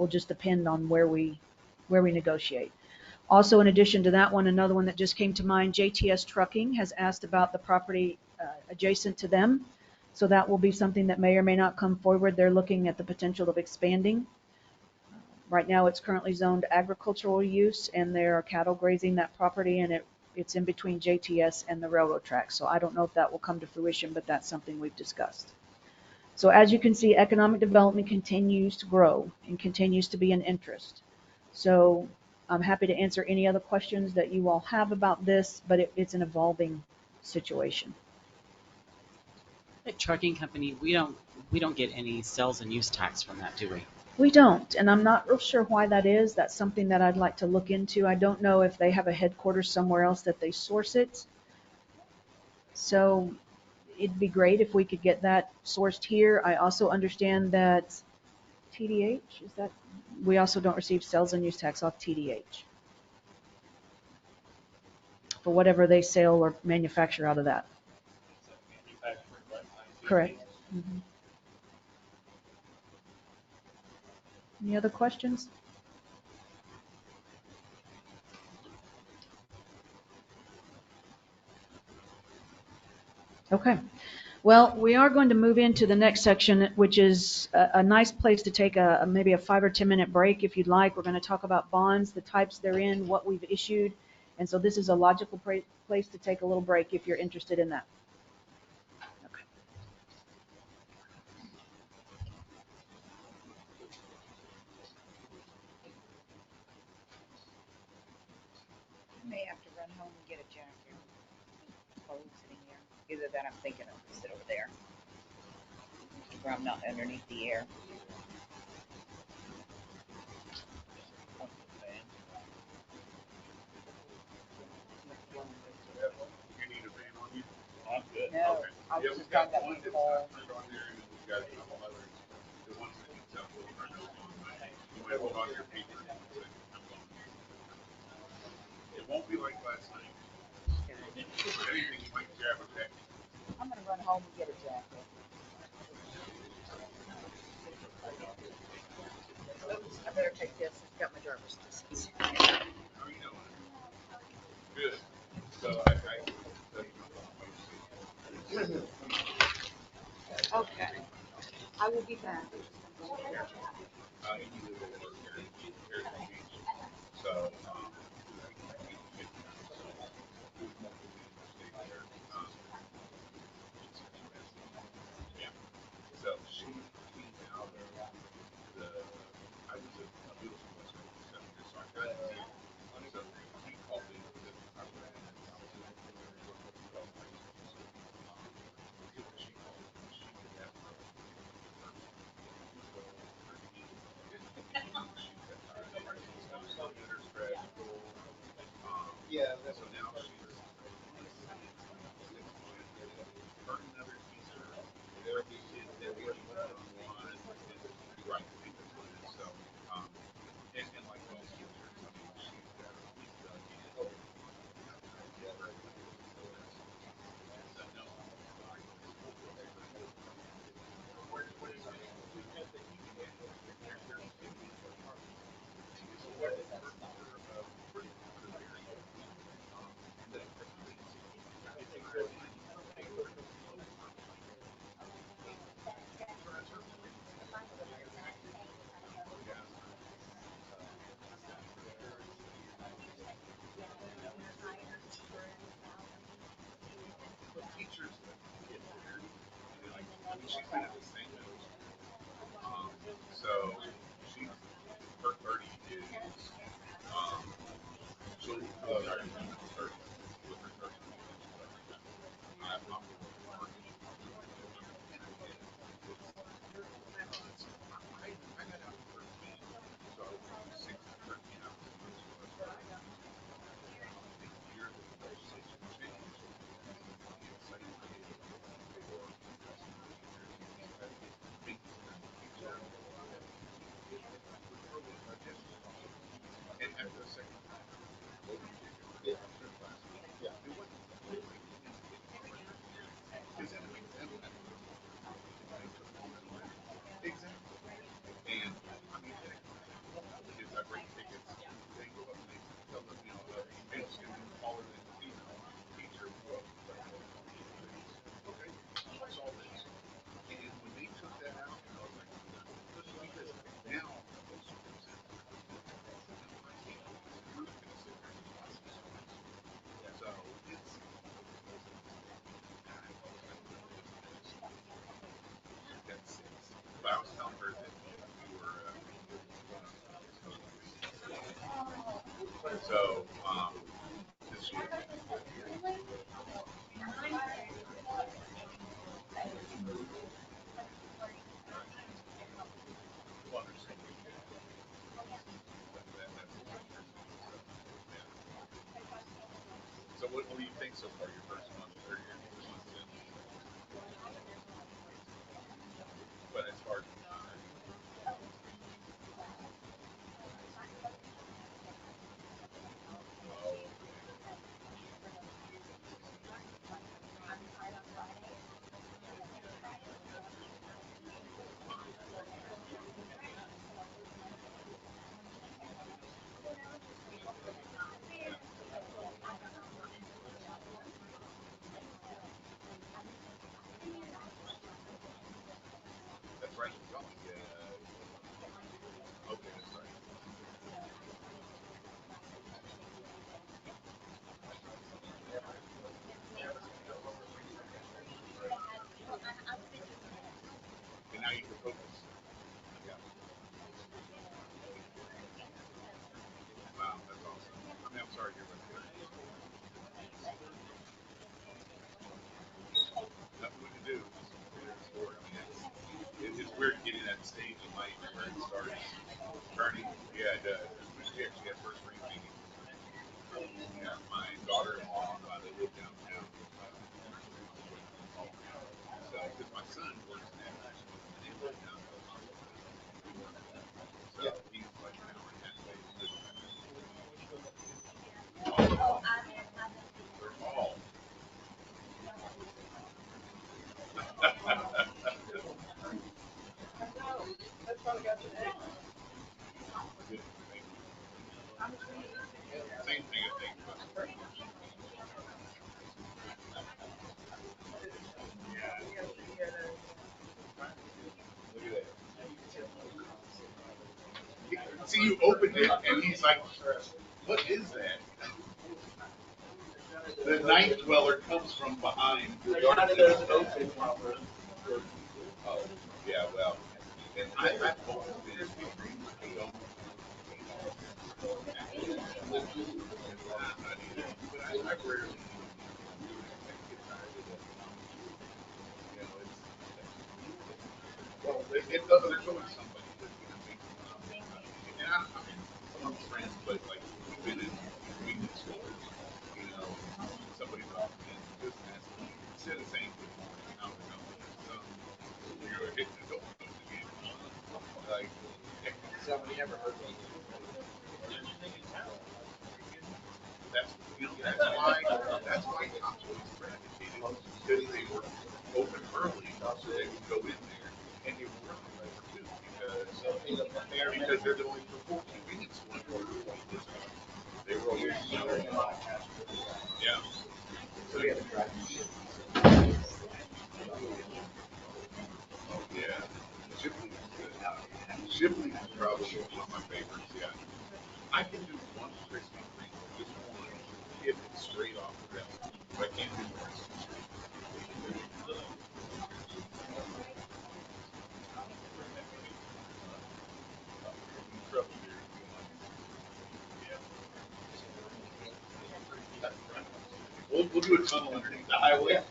just depend on where we negotiate. Also, in addition to that one, another one that just came to mind, JTS Trucking has asked about the property adjacent to them. So that will be something that may or may not come forward. They're looking at the potential of expanding. Right now, it's currently zoned agricultural use, and there are cattle grazing that property, and it's in between JTS and the railroad tracks. So I don't know if that will come to fruition, but that's something we've discussed. So as you can see, economic development continues to grow and continues to be an interest. So I'm happy to answer any other questions that you all have about this, but it's an evolving situation. The trucking company, we don't get any sales and use tax from that, do we? We don't, and I'm not real sure why that is. That's something that I'd like to look into. I don't know if they have a headquarters somewhere else that they source it. So it'd be great if we could get that sourced here. I also understand that TDH, we also don't receive sales and use tax off TDH for whatever they sell or manufacture out of that. Correct. Mm-hmm. Any other questions? Okay. Well, we are going to move into the next section, which is a nice place to take maybe a 5 or 10 minute break if you'd like. We're going to talk about bonds, the types they're in, what we've issued. And so this is a logical place to take a little break if you're interested in that. Okay. You may have to run home and get a jacket. Cold sitting here. Either that I'm thinking of, sit over there. Where I'm not underneath the air. I'm good. No, I was just talking about being cold. It won't be like last night. For anything, you might grab a pack. I'm gonna run home and get a jacket. Oops, I better take this. I've got my driver's license. How are you doing? Good. So I Okay. I will be back. you need to work here. So, so now she's 6 months. Her and another teacher, they're the kids that we do one-on-one and do right things with. So, um, and like most teachers, I mean, she's got her teeth dug in. Get her. So, no. What is it? But teachers get weird. Like, I mean, she's been at the same middle school. So she's her 30 is she'll start in the 30 with her 30. I'm not working. And I get it. I got out at 13, so I was 6 to 13. I was in middle school. The year that the legislation changed, the second grade for things that teacher and after the second time, it wasn't because it makes them exactly. And I mean, kids that bring tickets, they go up and they tell them, male student taller than the female teacher will go up and say, okay, what's all this? And when they took that out, I was like, because now most schools have I can't do this. We're not going to sit there and watch this. So it's that's six. But I was telling her that we were so this year. Well, understand. So what do you think so far? Your first month or your 2 months in? But as far as that's right. You told me. Okay, that's right. And now you can focus. Yeah. Wow, that's awesome. I mean, I'm sorry to hear about that. Nothing we can do. Just forward. I mean, it's weird getting that stage in life where it starts turning. Yeah, it does. We actually had first grade meeting. Yeah, my daughter-in-law, they live downtown. So, because my son works in that, and they live downtown. So he's like an hour and a half away. He lives they're all. Same thing, I think. But, yeah. Look at that. See, you opened it, and he's like, "What is that?" The night dweller comes from behind. The darkness open. Oh, yeah, well, and I've always been I don't. But I rarely do it. I get tired of it. It's well, there's always somebody that's going to make and I mean, amongst friends, but like we've been in schools, said the same this morning. I was telling my son, you're hitting the donuts again. Like, somebody ever heard of it? That's, you know, that's why cops always gravitated, because they were open early, so they would go in there, and they were running over too, because they're only for 14 minutes when we're going this way. They were always, you know, yeah. So yeah. Oh yeah. Shipley is good. Shipley is probably one of my favorites. Yeah. I can do one Krispy Kreme, just one, if it's straight off the belly. But I can't do the rest. Trouble here. We'll do a tunnel underneath the highway.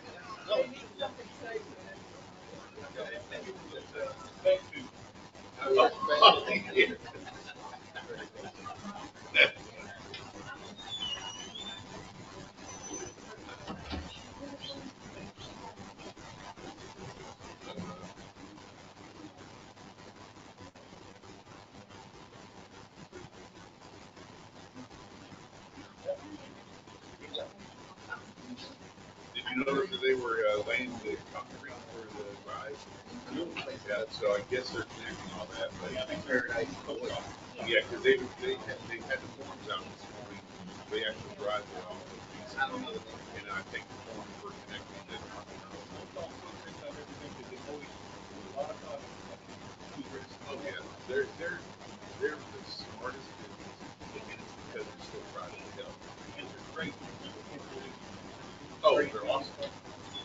Did you notice that they were laying the concrete for the drive? Yeah, so I guess they're connecting all that. But yeah, because they had the forms out this morning. They actually drive it off of these, and I think the forms were connecting the Oh yeah, they're the smartest business, and it's because they're still privately held. And they're great. Oh, they're awesome.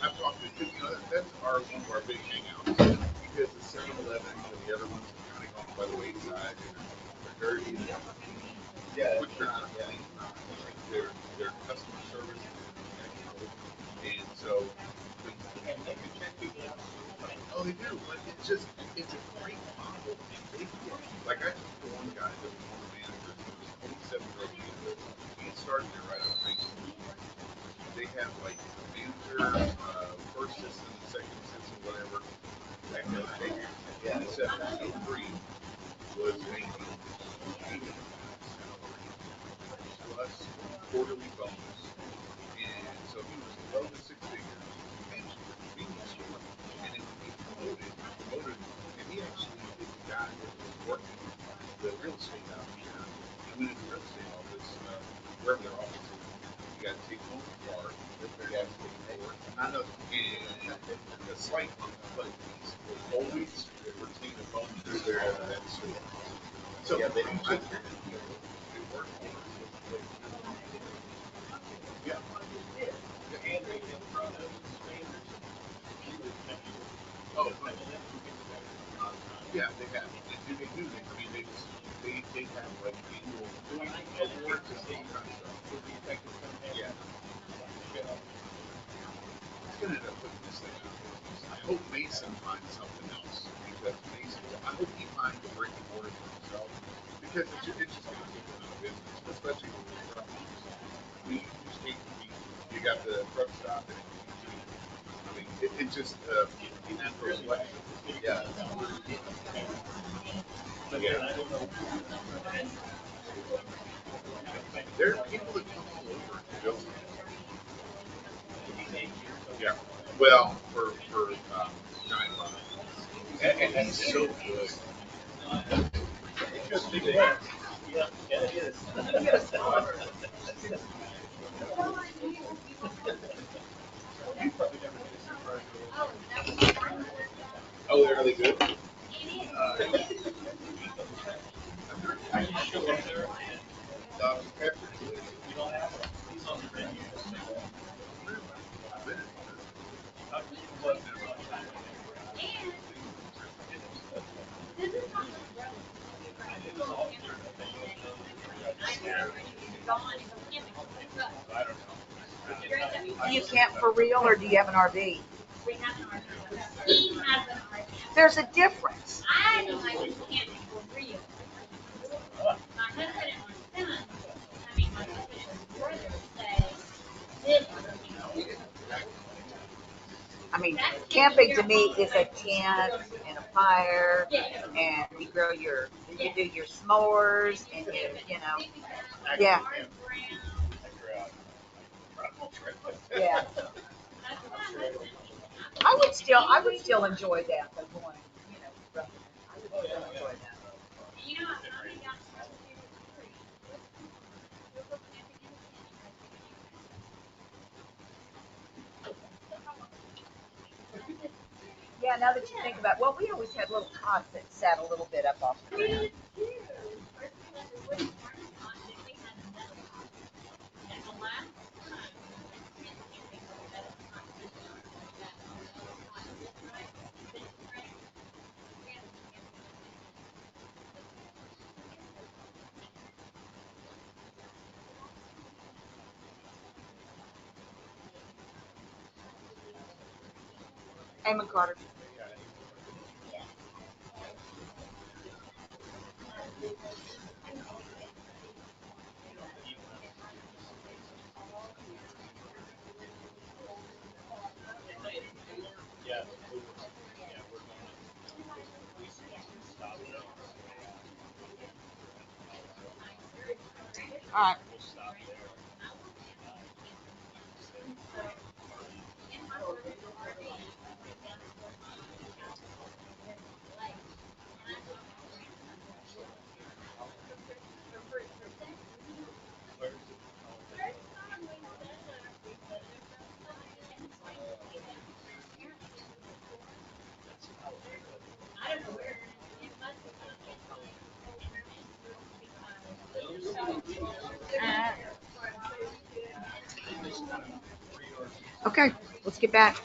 I've talked to, because you know that's one of our big hangouts, because the 7-Elevens and the other ones are kind of gone by the wayside. They're dirty, which they're not clean. Their customer service is excellent, and so oh, they do. But it's a great model. They get, like I talked to one guy that was one of the managers. He was 27 years old. He started there right out of high school. They have like a manager, first assistant, second assistant, whatever. Back in the day, 703 was making 80 plus quarterly bonus, and so he was above the six figures. He managed a convenience store, and then when he promoted, and he actually is the guy that was working the real estate out here. He went into the real estate office, wherever their office is. You got to take home a car, their gas station for it. I know, and a slight bump, but he's always retained a bonus there at that store. So yeah, they work for us. Yeah. Oh, yeah, they have. They do. I mean, they have like annual awards and all kinds of stuff. Yeah. Yeah. He's gonna end up putting this thing out. I hope Mason finds something else, because Mason. I hope he finds a brick and mortar for himself, because it's just gonna take him out of business, especially with the truck. We just hate to be. You got the truck stop and I mean, it just natural selection. Yeah. Yeah. There are people that come all over to go. Yeah. Well, for Giant Bomb. And he's so good. Oh, they're really good. Dr. Pepper. You camp for real, or do you have an RV? We have an RV. He has an RV. There's a difference. I know I was camping for real. My husband and my son, I mean, my husband and his brother say, this is camping. camping to me is a tent and a fire, and you do your s'mores, and you know, yeah, yeah. I would still enjoy that, but going, you know, I would still enjoy that. You know, I mean, got to do three. We'll go camping in the Yeah, now that you think about, well, we always had little cots that sat a little bit up off the ground. Amon Carter. All right. Okay, let's get back.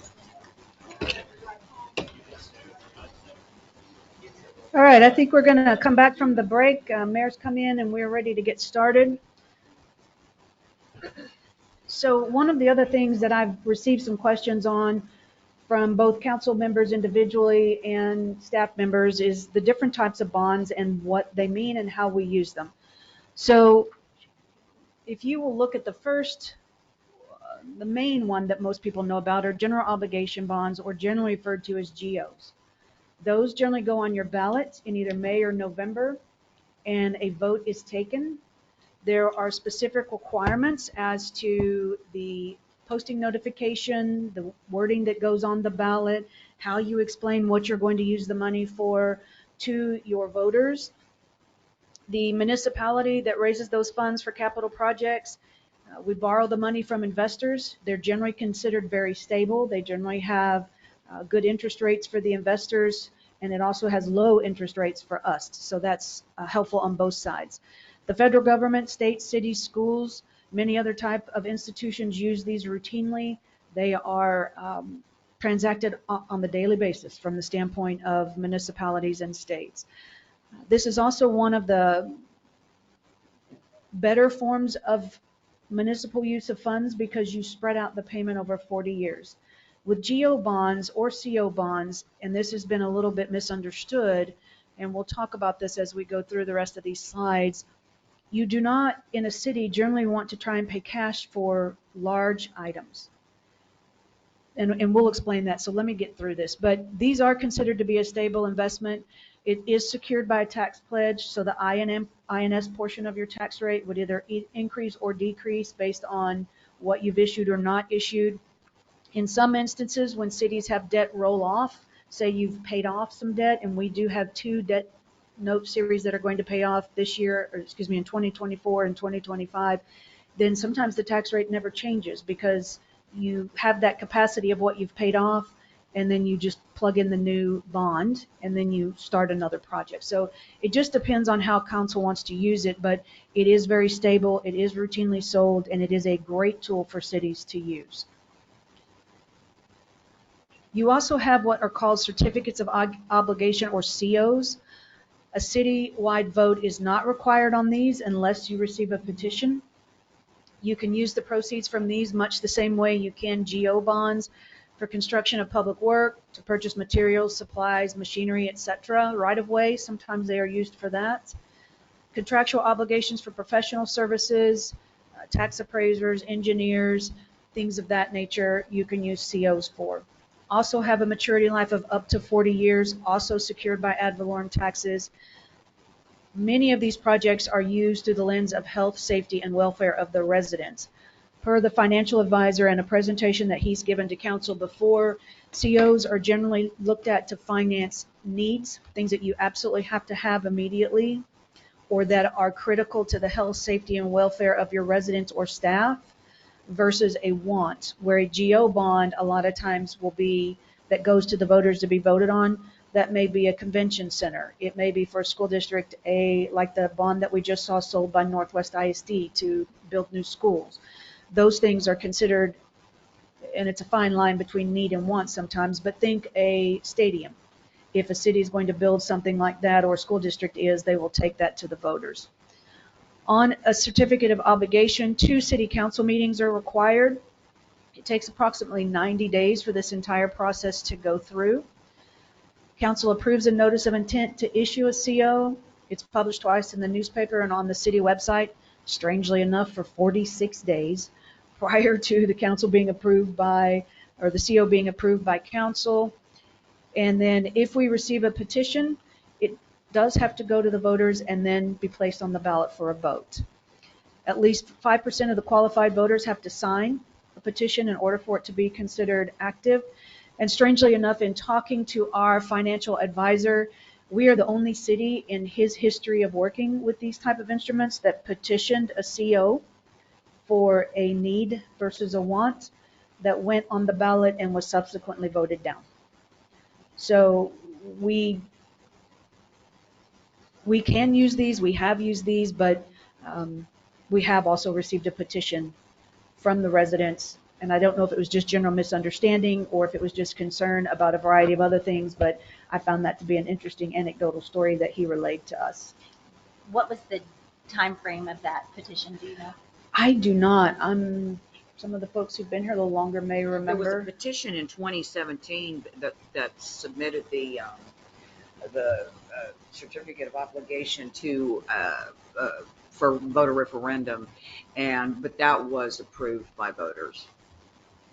All right, I think we're going to come back from the break. Mayor's come in and we're ready to get started. So one of the other things that I've received some questions on from both council members individually and staff members is the different types of bonds and what they mean and how we use them. So if you will look at the first, the main one that most people know about are general obligation bonds, or generally referred to as GOs. Those generally go on your ballot in either May or November, and a vote is taken. There are specific requirements as to the posting notification, the wording that goes on the ballot, how you explain what you're going to use the money for to your voters. The municipality that raises those funds for capital projects, we borrow the money from investors. They're generally considered very stable. They generally have good interest rates for the investors, and it also has low interest rates for us. So that's helpful on both sides. The federal government, states, cities, schools, many other type of institutions use these routinely. They are transacted on the daily basis from the standpoint of municipalities and states. This is also one of the better forms of municipal use of funds because you spread out the payment over 40 years. With GO bonds or CO bonds, and this has been a little bit misunderstood, and we'll talk about this as we go through the rest of these slides, you do not in a city generally want to try and pay cash for large items. And we'll explain that. So let me get through this. But these are considered to be a stable investment. It is secured by a tax pledge, so the INS portion of your tax rate would either increase or decrease based on what you've issued or not issued. In some instances, when cities have debt roll off, say you've paid off some debt, and we do have 2 debt note series that are going to pay off this year, or excuse me, in 2024 and 2025, then sometimes the tax rate never changes because you have that capacity of what you've paid off, and then you just plug in the new bond, and then you start another project. So it just depends on how council wants to use it, but it is very stable, it is routinely sold, and it is a great tool for cities to use. You also have what are called certificates of obligation, or COs. A city-wide vote is not required on these unless you receive a petition. You can use the proceeds from these much the same way you can GO bonds for construction of public work, to purchase materials, supplies, machinery, etc. Right of way, sometimes they are used for that. Contractual obligations for professional services, tax appraisers, engineers, things of that nature, you can use COs for. also have a maturity life of up to 40 years, also secured by ad valorem taxes. Many of these projects are used through the lens of health, safety, and welfare of the residents. Per the financial advisor and a presentation that he's given to council before, COs are generally looked at to finance needs, things that you absolutely have to have immediately, or that are critical to the health, safety, and welfare of your residents or staff, versus a want, where a GO bond a lot of times will be that goes to the voters to be voted on. That may be a convention center. It may be for school district A, like the bond that we just saw sold by Northwest ISD to build new schools. Those things are considered, and it's a fine line between need and want sometimes, but think a stadium. If a city is going to build something like that, or a school district is, they will take that to the voters. On a certificate of obligation, 2 city council meetings are required. It takes approximately 90 days for this entire process to go through. Council approves a notice of intent to issue a CO. It's published twice in the newspaper and on the city website, strangely enough, for 46 days prior to the council being approved by, or the CO being approved by council. And then if we receive a petition, it does have to go to the voters and then be placed on the ballot for a vote. At least 5% of the qualified voters have to sign a petition in order for it to be considered active. And strangely enough, in talking to our financial advisor, we are the only city in his history of working with these type of instruments that petitioned a CO for a need versus a want that went on the ballot and was subsequently voted down. So we can use these, we have used these, but we have also received a petition from the residents. And I don't know if it was just general misunderstanding or if it was just concern about a variety of other things, but I found that to be an interesting anecdotal story that he relayed to us. What was the time frame of that petition, do you know? I do not. Some of the folks who've been here a little longer may There was a remember. petition in 2017 that submitted the certificate of obligation to for voter referendum, but that was approved by voters.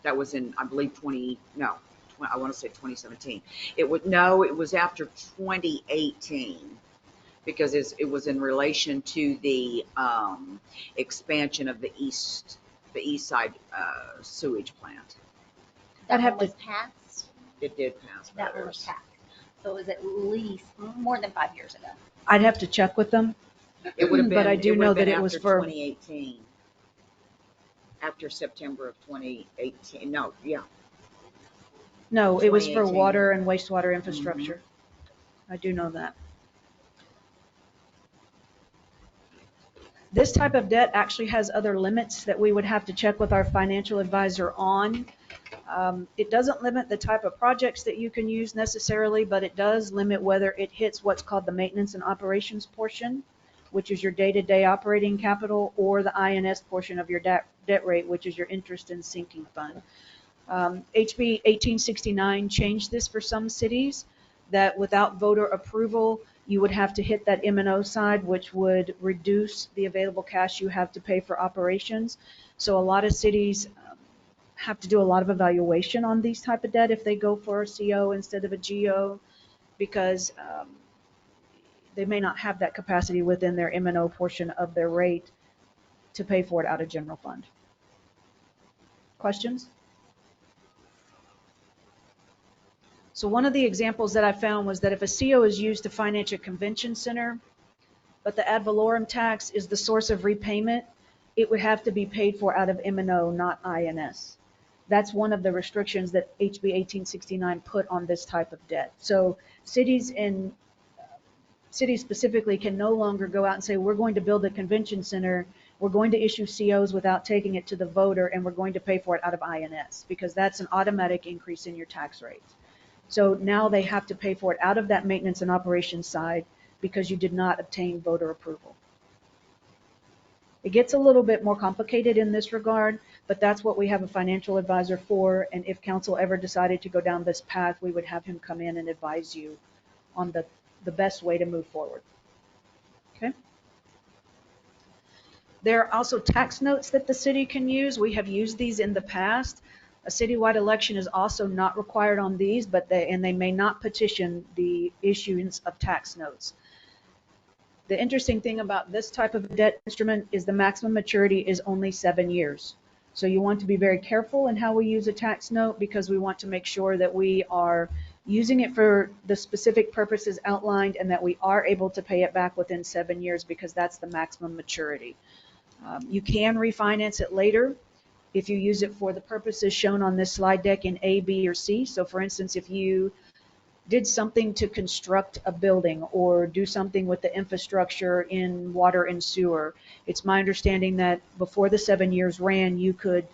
That was in, I believe, I want to say 2017. It was after 2018 because it was in relation to the expansion of the east side sewage plant. That have one was to- passed? It did pass That one was voters. passed. So it was at least more than 5 years ago. I'd have to check with them. It would have been, But I do would know have been that it was after for- 2018. After September of 2018. No, yeah. No, it was for 2018. water and wastewater infrastructure. I do know that. This type of debt actually has other limits that we would have to check with our financial advisor on. It doesn't limit the type of projects that you can use necessarily, but it does limit whether it hits what's called the maintenance and operations portion, which is your day-to-day operating capital, or the INS portion of your debt rate, which is your interest and sinking fund. HB 1869 changed this for some cities, that without voter approval, you would have to hit that M&O side, which would reduce the available cash you have to pay for operations. So a lot of cities have to do a lot of evaluation on these type of debt if they go for a CO instead of a GO, because they may not have that capacity within their M&O portion of their rate to pay for it out of general fund. Questions? So one of the examples that I found was that if a CO is used to finance a convention center, but the ad valorem tax is the source of repayment, it would have to be paid for out of M&O, not INS. That's one of the restrictions that HB 1869 put on this type of debt. So cities specifically can no longer go out and say, we're going to build a convention center, we're going to issue COs without taking it to the voter, and we're going to pay for it out of INS, because that's an automatic increase in your tax rate. So now they have to pay for it out of that maintenance and operations side because you did not obtain voter approval. It gets a little bit more complicated in this regard, but that's what we have a financial advisor for. And if council ever decided to go down this path, we would have him come in and advise you on the best way to move forward. Okay. There are also tax notes that the city can use. We have used these in the past. A citywide election is also not required on these, but they may not petition the issuance of tax notes. The interesting thing about this type of debt instrument is the maximum maturity is only 7 years. So you want to be very careful in how we use a tax note, because we want to make sure that we are using it for the specific purposes outlined and that we are able to pay it back within 7 years, because that's the maximum maturity. You can refinance it later if you use it for the purposes shown on this slide deck in A, B, or C. So for instance, if you did something to construct a building or do something with the infrastructure in water and sewer, it's my understanding that before the 7 years ran, you could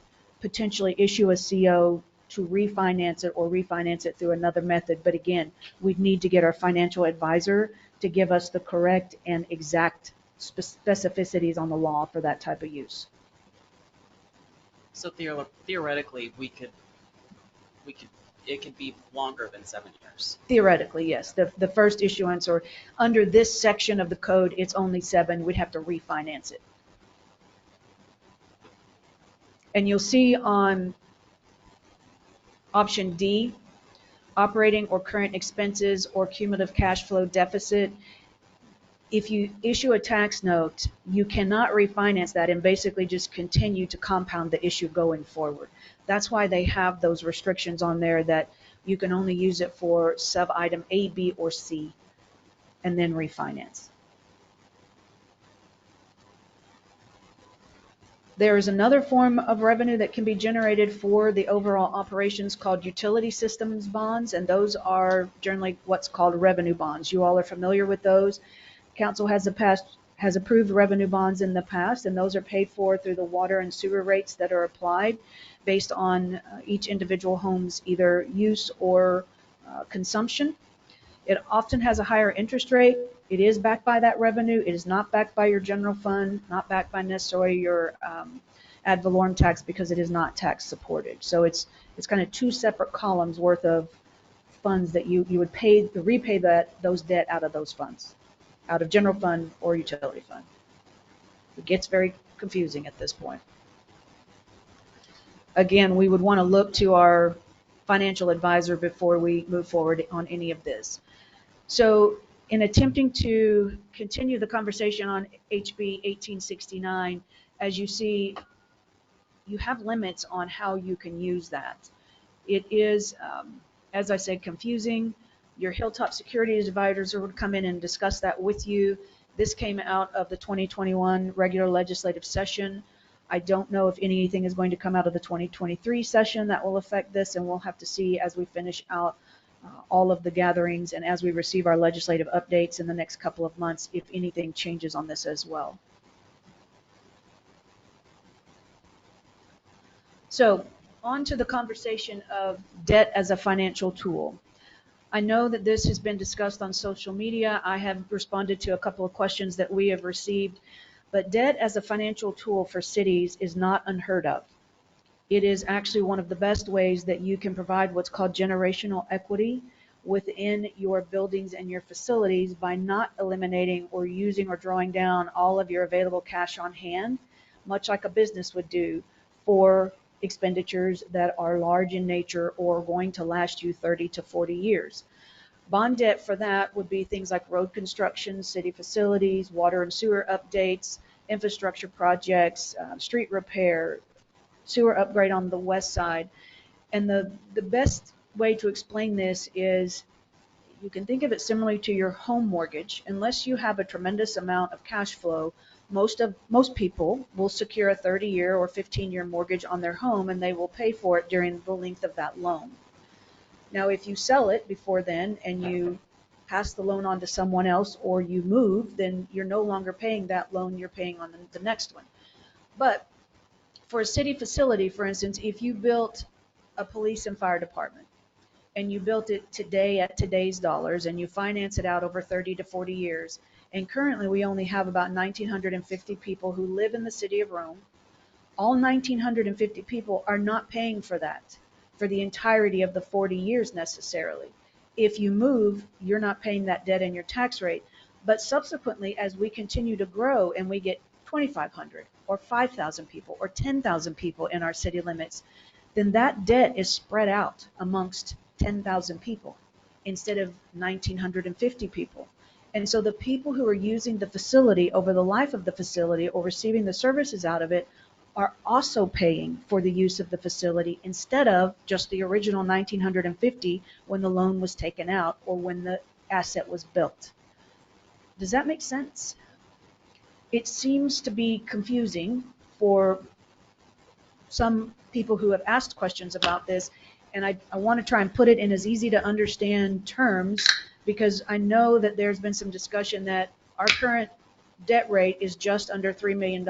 potentially issue a CO to refinance it or refinance it through another method. But again, we'd need to get our financial advisor to give us the correct and exact specificities on the law for that type of use. So theoretically, it could be longer than 7 years. Theoretically, yes. The first issuance, or under this section of the code, it's only 7. We'd have to refinance it. And you'll see on option D, operating or current expenses or cumulative cash flow deficit. If you issue a tax note, you cannot refinance that and basically just continue to compound the issue going forward. That's why they have those restrictions on there that you can only use it for sub-item A, B, or C, and then refinance. There is another form of revenue that can be generated for the overall operations called utility systems bonds, and those are generally what's called revenue bonds. You all are familiar with those. Council has approved revenue bonds in the past, and those are paid for through the water and sewer rates that are applied based on each individual home's either use or consumption. It often has a higher interest rate. It is backed by that revenue. It is not backed by your general fund, not backed by necessarily your ad valorem tax, because it is not tax supported. So it's kind of 2 separate columns worth of funds that you would repay those debt out of those funds, out of general fund or utility fund. It gets very confusing at this point. Again, we would want to look to our financial advisor before we move forward on any of this. So in attempting to continue the conversation on HB 1869, as you see, you have limits on how you can use that. It is, as I said, confusing. Your Hilltop Security Advisor would come in and discuss that with you. This came out of the 2021 regular legislative session. I don't know if anything is going to come out of the 2023 session that will affect this, and we'll have to see as we finish out all of the gatherings and as we receive our legislative updates in the next couple of months, if anything changes on this as well. So on to the conversation of debt as a financial tool. I know that this has been discussed on social media. I have responded to a couple of questions that we have received, but debt as a financial tool for cities is not unheard of. It is actually one of the best ways that you can provide what's called generational equity within your buildings and your facilities by not eliminating or using or drawing down all of your available cash on hand, much like a business would do for expenditures that are large in nature or going to last you 30 to 40 years. Bond debt for that would be things like road construction, city facilities, water and sewer updates, infrastructure projects, street repair, sewer upgrade on the west side. And the best way to explain this is you can think of it similarly to your home mortgage. Unless you have a tremendous amount of cash flow, most people will secure a 30-year or 15-year mortgage on their home, and they will pay for it during the length of that loan. Now, if you sell it before then and you pass the loan on to someone else or you move, then you're no longer paying that loan, you're paying on the next one. But for a city facility, for instance, if you built a police and fire department and you built it today at today's dollars and you finance it out over 30 to 40 years, and currently we only have about 1,950 people who live in the city of Rome, all 1,950 people are not paying for that for the entirety of the 40 years necessarily. If you move, you're not paying that debt in your tax rate. But subsequently, as we continue to grow and we get 2,500 or 5,000 people or 10,000 people in our city limits, then that debt is spread out amongst 10,000 people instead of 1,950 people. And so the people who are using the facility over the life of the facility or receiving the services out of it are also paying for the use of the facility instead of just the original 1,950 when the loan was taken out or when the asset was built. Does that make sense? It seems to be confusing for some people who have asked questions about this, and I want to try and put it in as easy to understand terms because I know that there's been some discussion that our current debt rate is just under $3 million.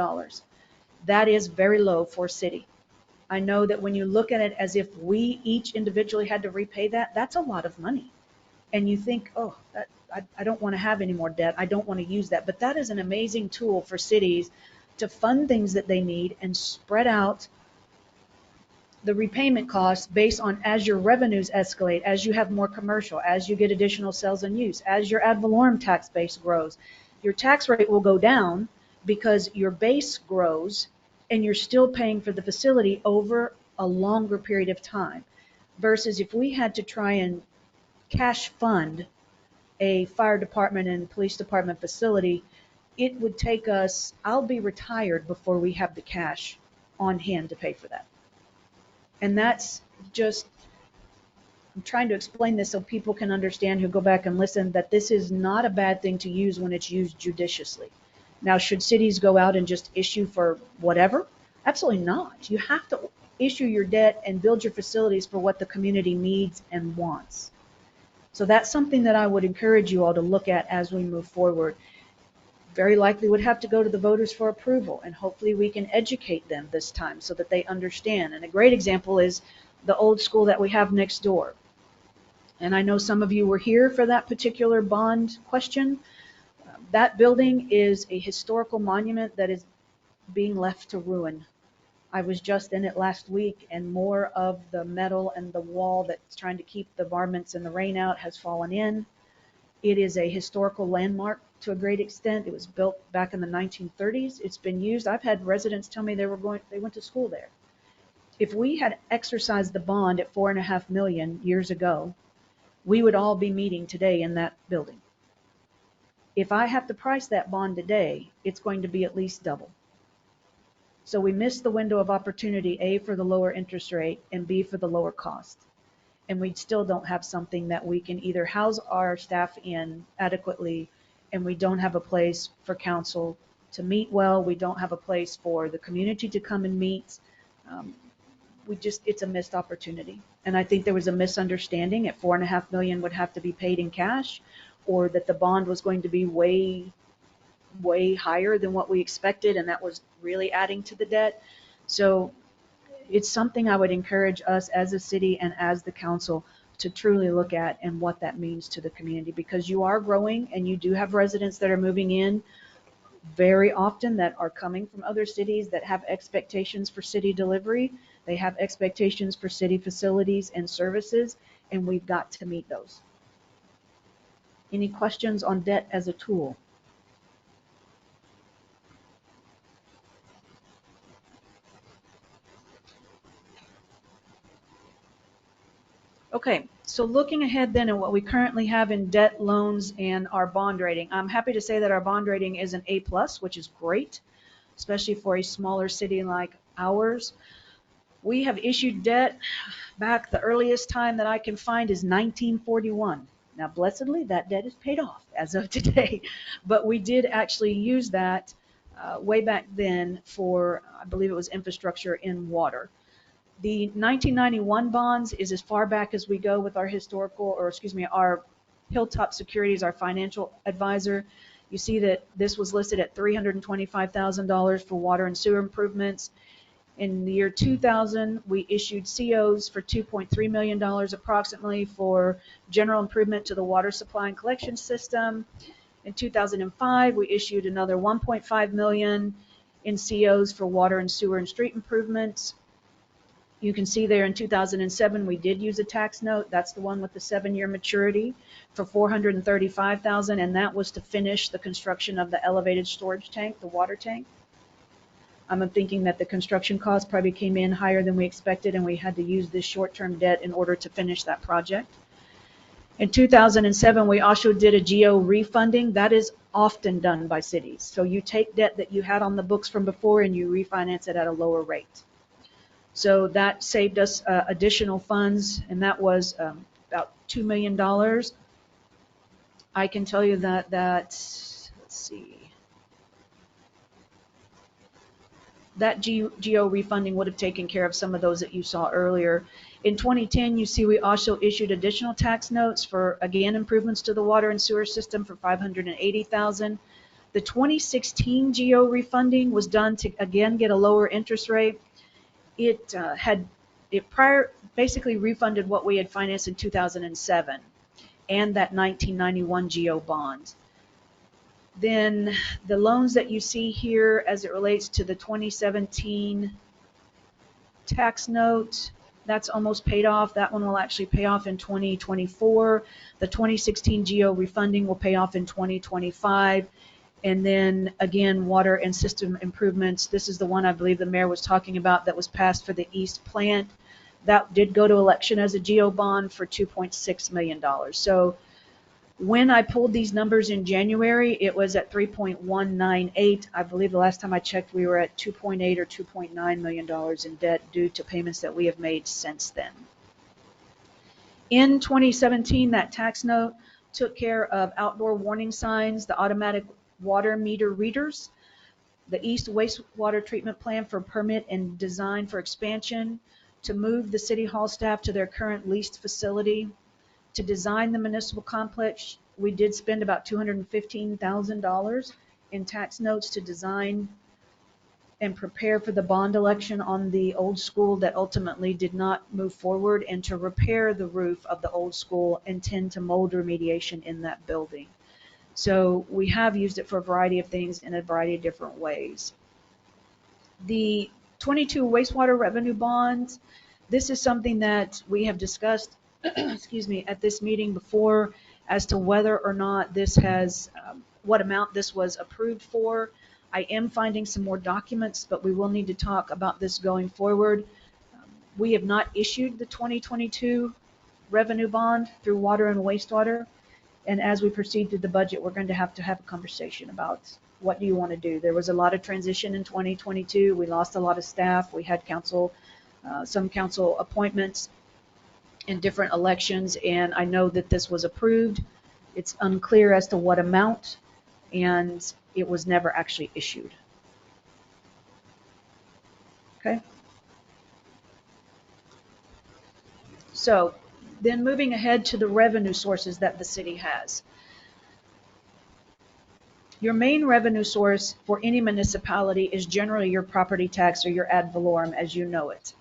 That is very low for a city. I know that when you look at it as if we each individually had to repay that, that's a lot of money. And you think, oh, I don't want to have any more debt. I don't want to use that. But that is an amazing tool for cities to fund things that they need and spread out the repayment costs based on as your revenues escalate, as you have more commercial, as you get additional sales and use, as your ad valorem tax base grows. Your tax rate will go down because your base grows and you're still paying for the facility over a longer period of time. Versus if we had to try and cash fund a fire department and police department facility, it would take us, I'll be retired before we have the cash on hand to pay for that. And that's just, I'm trying to explain this so people can understand who go back and listen that this is not a bad thing to use when it's used judiciously. Now, should cities go out and just issue for whatever? Absolutely not. You have to issue your debt and build your facilities for what the community needs and wants. So that's something that I would encourage you all to look at as we move forward. Very likely would have to go to the voters for approval, and hopefully we can educate them this time so that they understand. And a great example is the old school that we have next door. And I know some of you were here for that particular bond question. That building is a historical monument that is being left to ruin. I was just in it last week, and more of the metal and the wall that's trying to keep the varmints and the rain out has fallen in. It is a historical landmark to a great extent. It was built back in the 1930s. It's been used. I've had residents tell me they went to school there. If we had exercised the bond at $4.5 million years ago, we would all be meeting today in that building. If I have to price that bond today, it's going to be at least double. So we missed the window of opportunity, A, for the lower interest rate, and B, for the lower cost. And we still don't have something that we can either house our staff in adequately, and we don't have a place for council to meet well. We don't have a place for the community to come and meet. It's a missed opportunity. And I think there was a misunderstanding at $4.5 million would have to be paid in cash, or that the bond was going to be way higher than what we expected, and that was really adding to the debt. So it's something I would encourage us as a city and as the council to truly look at and what that means to the community, because you are growing and you do have residents that are moving in very often that are coming from other cities that have expectations for city delivery. They have expectations for city facilities and services, and we've got to meet those. Any questions on debt as a tool? Okay, so looking ahead then at what we currently have in debt, loans, and our bond rating, I'm happy to say that our bond rating is an A+, which is great, especially for a smaller city like ours. We have issued debt back, the earliest time that I can find is 1941. Now, blessedly, that debt is paid off as of today, but we did actually use that way back then for, I believe it was infrastructure in water. The 1991 bonds is as far back as we go with our our Hilltop Securities, our financial advisor. You see that this was listed at $325,000 for water and sewer improvements. In the year 2000, we issued COs for $2.3 million approximately for general improvement to the water supply and collection system. In 2005, we issued another $1.5 million in COs for water and sewer and street improvements. You can see there in 2007, we did use a tax note. That's the one with the 7-year maturity for $435,000, and that was to finish the construction of the elevated storage tank, the water tank. I'm thinking that the construction cost probably came in higher than we expected, and we had to use this short-term debt in order to finish that project. In 2007, we also did a GO refunding. That is often done by cities. So you take debt that you had on the books from before and you refinance it at a lower rate. So that saved us additional funds, and that was about $2 million. I can tell you that, let's see, that GO refunding would have taken care of some of those that you saw earlier. In 2010, you see we also issued additional tax notes for, again, improvements to the water and sewer system for $580,000. The 2016 GO refunding was done to, again, get a lower interest rate. It basically refunded what we had financed in 2007 and that 1991 GO bond. Then the loans that you see here as it relates to the 2017 tax note, that's almost paid off. That one will actually pay off in 2024. The 2016 GO refunding will pay off in 2025. And then again, water and system improvements. This is the one I believe the mayor was talking about that was passed for the East plant. That did go to election as a GO bond for $2.6 million. So when I pulled these numbers in January, it was at 3.198. I believe the last time I checked, we were at 2.8 or $2.9 million in debt due to payments that we have made since then. In 2017, that tax note took care of outdoor warning signs, the automatic water meter readers, the East wastewater treatment plan for permit and design for expansion, to move the city hall staff to their current leased facility, to design the municipal complex. We did spend about $215,000 in tax notes to design and prepare for the bond election on the old school that ultimately did not move forward, and to repair the roof of the old school and tend to mold remediation in that building. So we have used it for a variety of things in a variety of different ways. The 22 wastewater revenue bonds, this is something that we have discussed excuse me, at this meeting before as to whether or not this has, what amount this was approved for. I am finding some more documents, but we will need to talk about this going forward. We have not issued the 2022 revenue bond through water and wastewater. And as we proceed through the budget, we're going to have a conversation about what do you want to do. There was a lot of transition in 2022. We lost a lot of staff. We had some council appointments in different elections, and I know that this was approved. It's unclear as to what amount, and it was never actually issued. Okay. So then moving ahead to the revenue sources that the city has. Your main revenue source for any municipality is generally your property tax or your ad valorem as you know it.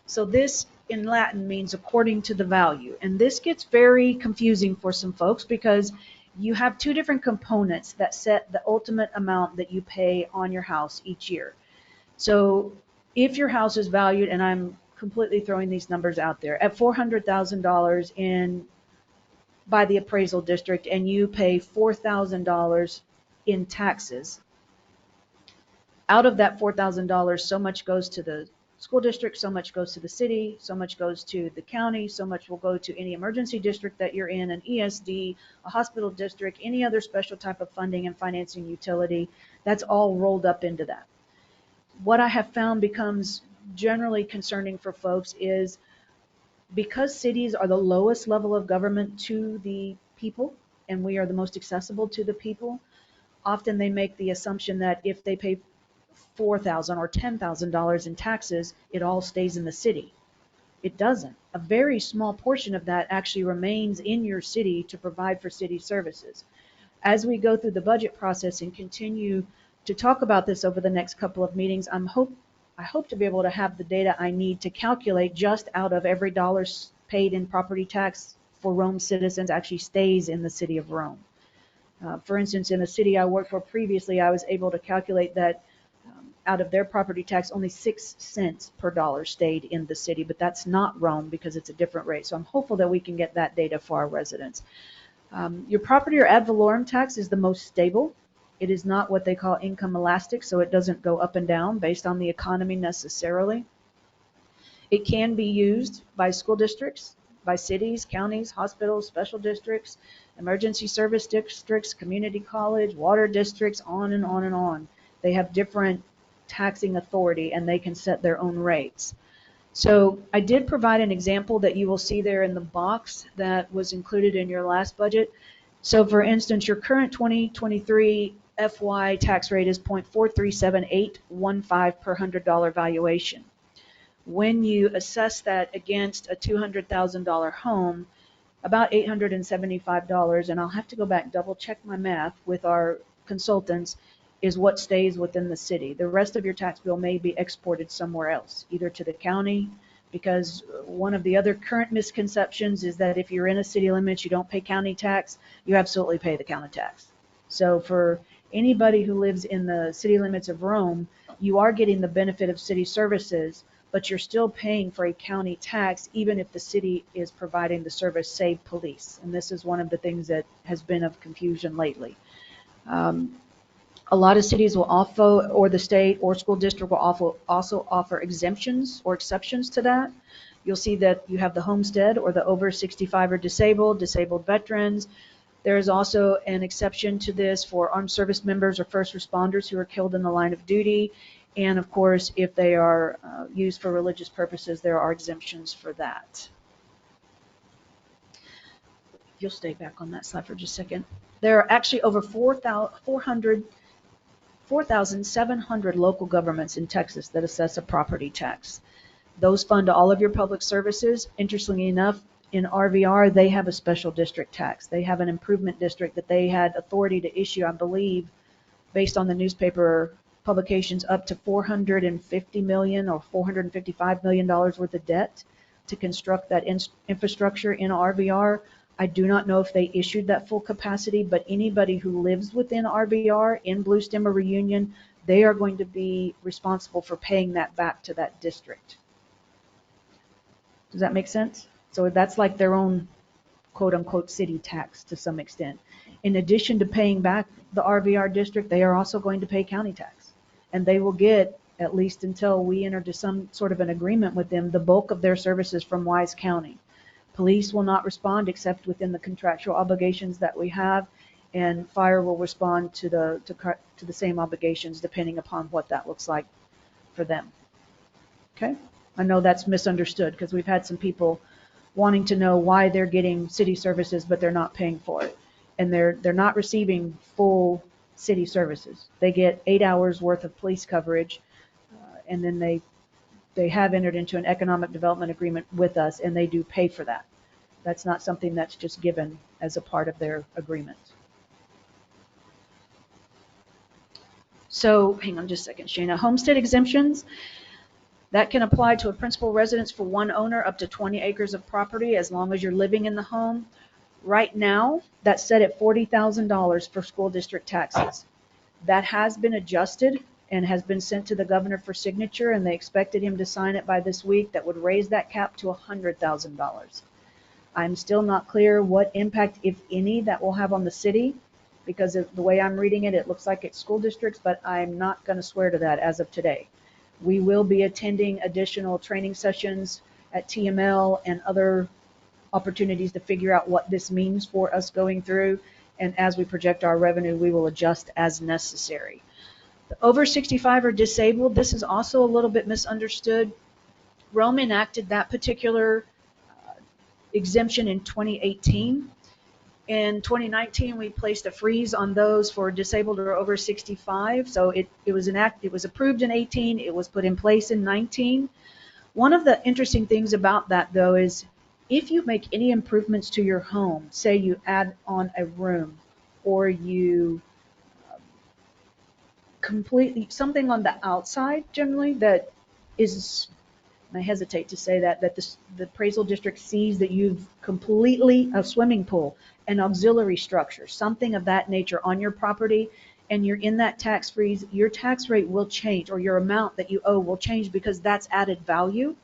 So this in Latin means according to the value. And this gets very confusing for some folks because you have two different components that set the ultimate amount that you pay on your house each year. So if your house is valued, and I'm completely throwing these numbers out there, at $400,000 by the appraisal district, and you pay $4,000 in taxes, out of that $4,000, so much goes to the school district, so much goes to the city, so much goes to the county, so much will go to any emergency district that you're in, an ESD, a hospital district, any other special type of funding and financing utility. That's all rolled up into that. What I have found becomes generally concerning for folks is because cities are the lowest level of government to the people, and we are the most accessible to the people, often they make the assumption that if they pay $4,000 or $10,000 in taxes, it all stays in the city. It doesn't. A very small portion of that actually remains in your city to provide for city services. As we go through the budget process and continue to talk about this over the next couple of meetings, I hope to be able to have the data I need to calculate just out of every dollar paid in property tax for Rome citizens actually stays in the city of Rome. For instance, in the city I worked for previously, I was able to calculate that out of their property tax, only 6 cents per dollar stayed in the city, but that's not Rome because it's a different rate. So I'm hopeful that we can get that data for our residents. Your property or ad valorem tax is the most stable. It is not what they call income elastic, so it doesn't go up and down based on the economy necessarily. It can be used by school districts, by cities, counties, hospitals, special districts, emergency service districts, community college, water districts, on and on and on. They have different taxing authority and they can set their own rates. So I did provide an example that you will see there in the box that was included in your last budget. So for instance, your current 2023 FY tax rate is 0.437815 per $100 valuation. When you assess that against a $200,000 home, about $875, and I'll have to go back, double check my math with our consultants, is what stays within the city. The rest of your tax bill may be exported somewhere else, either to the county, because one of the other current misconceptions is that if you're in a city limits, you don't pay county tax. You absolutely pay the county tax. So for anybody who lives in the city limits of Rome, you are getting the benefit of city services, but you're still paying for a county tax even if the city is providing the service, say police. And this is one of the things that has been of confusion lately. A lot of cities will offer, or the state or school district will also offer exemptions or exceptions to that. You'll see that you have the homestead or the over 65 or disabled veterans. There is also an exception to this for armed service members or first responders who are killed in the line of duty. And of course, if they are used for religious purposes, there are exemptions for that. You'll stay back on that slide for just a second. There are actually over 4,700 local governments in Texas that assess a property tax. Those fund all of your public services. Interestingly enough, in RVR, they have a special district tax. They have an improvement district that they had authority to issue, I believe, based on the newspaper publications, up to $450 million or $455 million worth of debt to construct that infrastructure in RVR. I do not know if they issued that full capacity, but anybody who lives within RVR in Bluestem or Reunion, they are going to be responsible for paying that back to that district. Does that make sense? So that's like their own quote unquote city tax to some extent. In addition to paying back the RVR district, they are also going to pay county tax. And they will get, at least until we enter into some sort of an agreement with them, the bulk of their services from Wise County. Police will not respond except within the contractual obligations that we have, and fire will respond to the same obligations depending upon what that looks like for them. Okay? I know that's misunderstood because we've had some people wanting to know why they're getting city services but they're not paying for it. And they're not receiving full city services. They get 8 hours worth of police coverage, and then they have entered into an economic development agreement with us, and they do pay for that. That's not something that's just given as a part of their agreement. So hang on just a second, Shana. Homestead exemptions, that can apply to a principal residence for one owner up to 20 acres of property as long as you're living in the home. Right now, that's set at $40,000 for school district taxes. That has been adjusted and has been sent to the governor for signature, and they expected him to sign it by this week. That would raise that cap to $100,000. I'm still not clear what impact, if any, that will have on the city, because of the way I'm reading it, it looks like it's school districts, but I'm not going to swear to that as of today. We will be attending additional training sessions at TML and other opportunities to figure out what this means for us going through, and as we project our revenue, we will adjust as necessary. The over 65 or disabled, this is also a little bit misunderstood. Rome enacted that particular exemption in 2018. In 2019, we placed a freeze on those for disabled or over 65. So it was approved in 18. It was put in place in 19. One of the interesting things about that, though, is if you make any improvements to your home, say you add on a room or you completely something on the outside generally that is, and I hesitate to say that the appraisal district sees that you've completely a swimming pool, an auxiliary structure, something of that nature on your property, and you're in that tax freeze, your tax rate will change, or your amount that you owe will change, because that's added value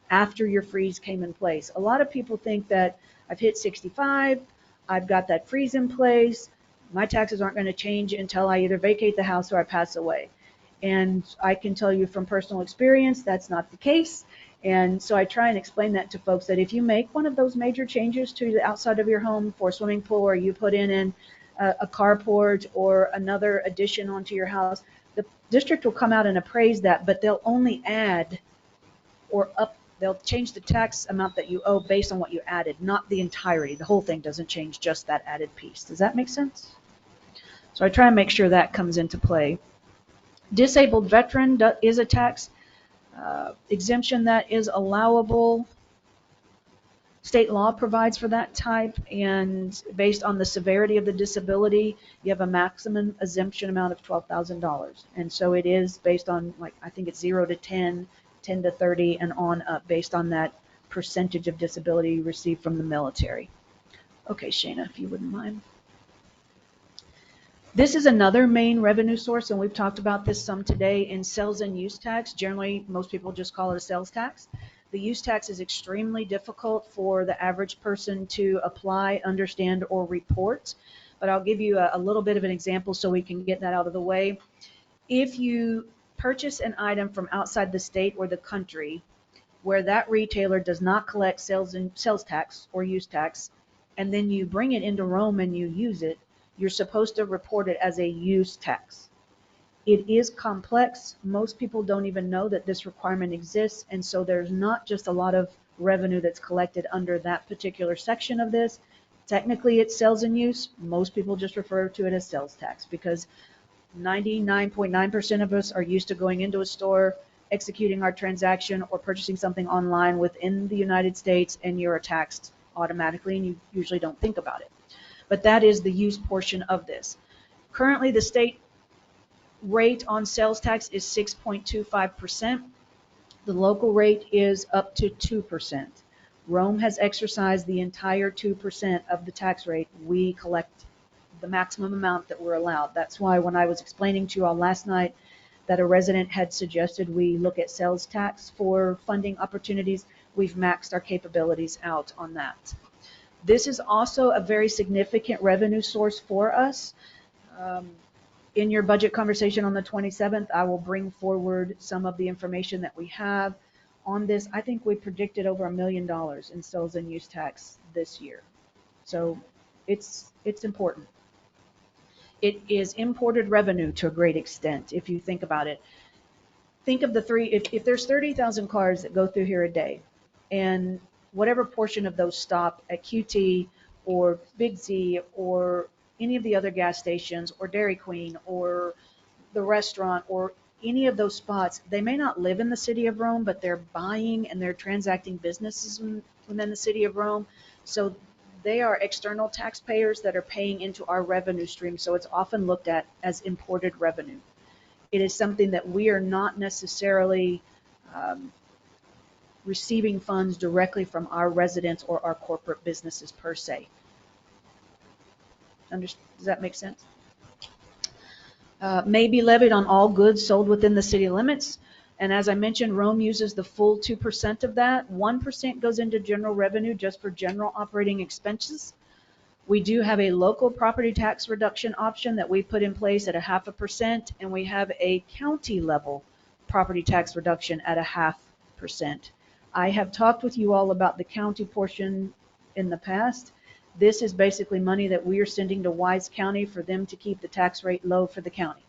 after your freeze came in place. A lot of people think that I've hit 65, I've got that freeze in place, My taxes aren't going to change until I either vacate the house or I pass away. And I can tell you from personal experience, that's not the case. And so I try and explain that to folks, that if you make one of those major changes to the outside of your home for a swimming pool, or you put in a carport or another addition onto your house, the district will come out and appraise that, but they'll only add or up, they'll change the tax amount that you owe based on what you added, not the entirety. The whole thing doesn't change, just that added piece. Does that make sense? So I try and make sure that comes into play. Disabled veteran is a tax exemption that is allowable. State law provides for that type, and based on the severity of the disability, you have a maximum exemption amount of $12,000. And so it is based on, like, I think it's 0 to 10, 10 to 30, and on up, based on that percentage of disability you receive from the military. Okay, Shayna, if you wouldn't mind. This is another main revenue source, and we've talked about this some today, in sales and use tax. Generally, most people just call it a sales tax. The use tax is extremely difficult for the average person to apply, understand, or report. But I'll give you a little bit of an example so we can get that out of the way. If you purchase an item from outside the state or the country where that retailer does not collect sales tax or use tax, and then you bring it into Rome and you use it, you're supposed to report it as a use tax. It is complex. Most people don't even know that this requirement exists, and so there's not just a lot of revenue that's collected under that particular section of this. Technically, it's sales and use. Most people just refer to it as sales tax because 99.9% of us are used to going into a store, executing our transaction, or purchasing something online within the United States, and you're taxed automatically, and you usually don't think about it. But that is the use portion of this. Currently, the state rate on sales tax is 6.25%. The local rate is up to 2%. Rome has exercised the entire 2% of the tax rate. We collect the maximum amount that we're allowed. That's why when I was explaining to you all last night that a resident had suggested we look at sales tax for funding opportunities, we've maxed our capabilities out on that. This is also a very significant revenue source for us. In your budget conversation on the 27th, I will bring forward some of the information that we have on this. I think we predicted over $1 million in sales and use tax this year. So it's important. It is imported revenue to a great extent, if you think about it. Think of the if there's 30,000 cars that go through here a day, and whatever portion of those stop at QT or Big Z or any of the other gas stations or Dairy Queen or the restaurant or any of those spots, they may not live in the city of Rome, but they're buying and they're transacting businesses within the city of Rome. So they are external taxpayers that are paying into our revenue stream. So it's often looked at as imported revenue. It is something that we are not necessarily receiving funds directly from our residents or our corporate businesses per se. Does that make sense? May be levied on all goods sold within the city limits. And as I mentioned, Rome uses the full 2% of that. 1% goes into general revenue just for general operating expenses. We do have a local property tax reduction option that we put in place at 0.5%, and we have a county level property tax reduction at 0.5%. I have talked with you all about the county portion in the past. This is basically money that we are sending to Wise County for them to keep the tax rate low for the county.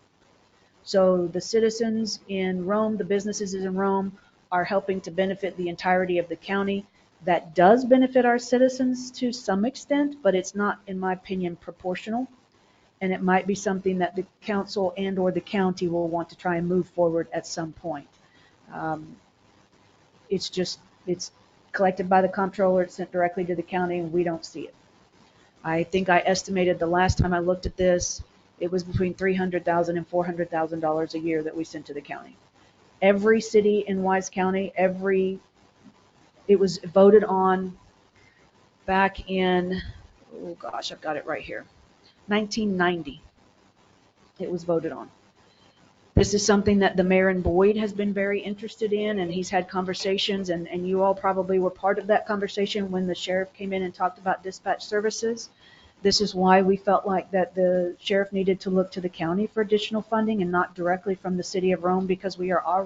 So the citizens in Rome, the businesses in Rome, are helping to benefit the entirety of the county. That does benefit our citizens to some extent, but it's not, in my opinion, proportional. And it might be something that the council and or the county will want to try and move forward at some point. It's collected by the comptroller, it's sent directly to the county, and we don't see it. I think I estimated the last time I looked at this, it was between $300,000 and $400,000 a year that we sent to the county. Every city in Wise County, it was voted on back in, oh gosh, I've got it right here, 1990. It was voted on. This is something that the mayor in Boyd has been very interested in, and he's had conversations, and you all probably were part of that conversation when the sheriff came in and talked about dispatch services. This is why we felt like that the sheriff needed to look to the county for additional funding and not directly from the city of Rome, because our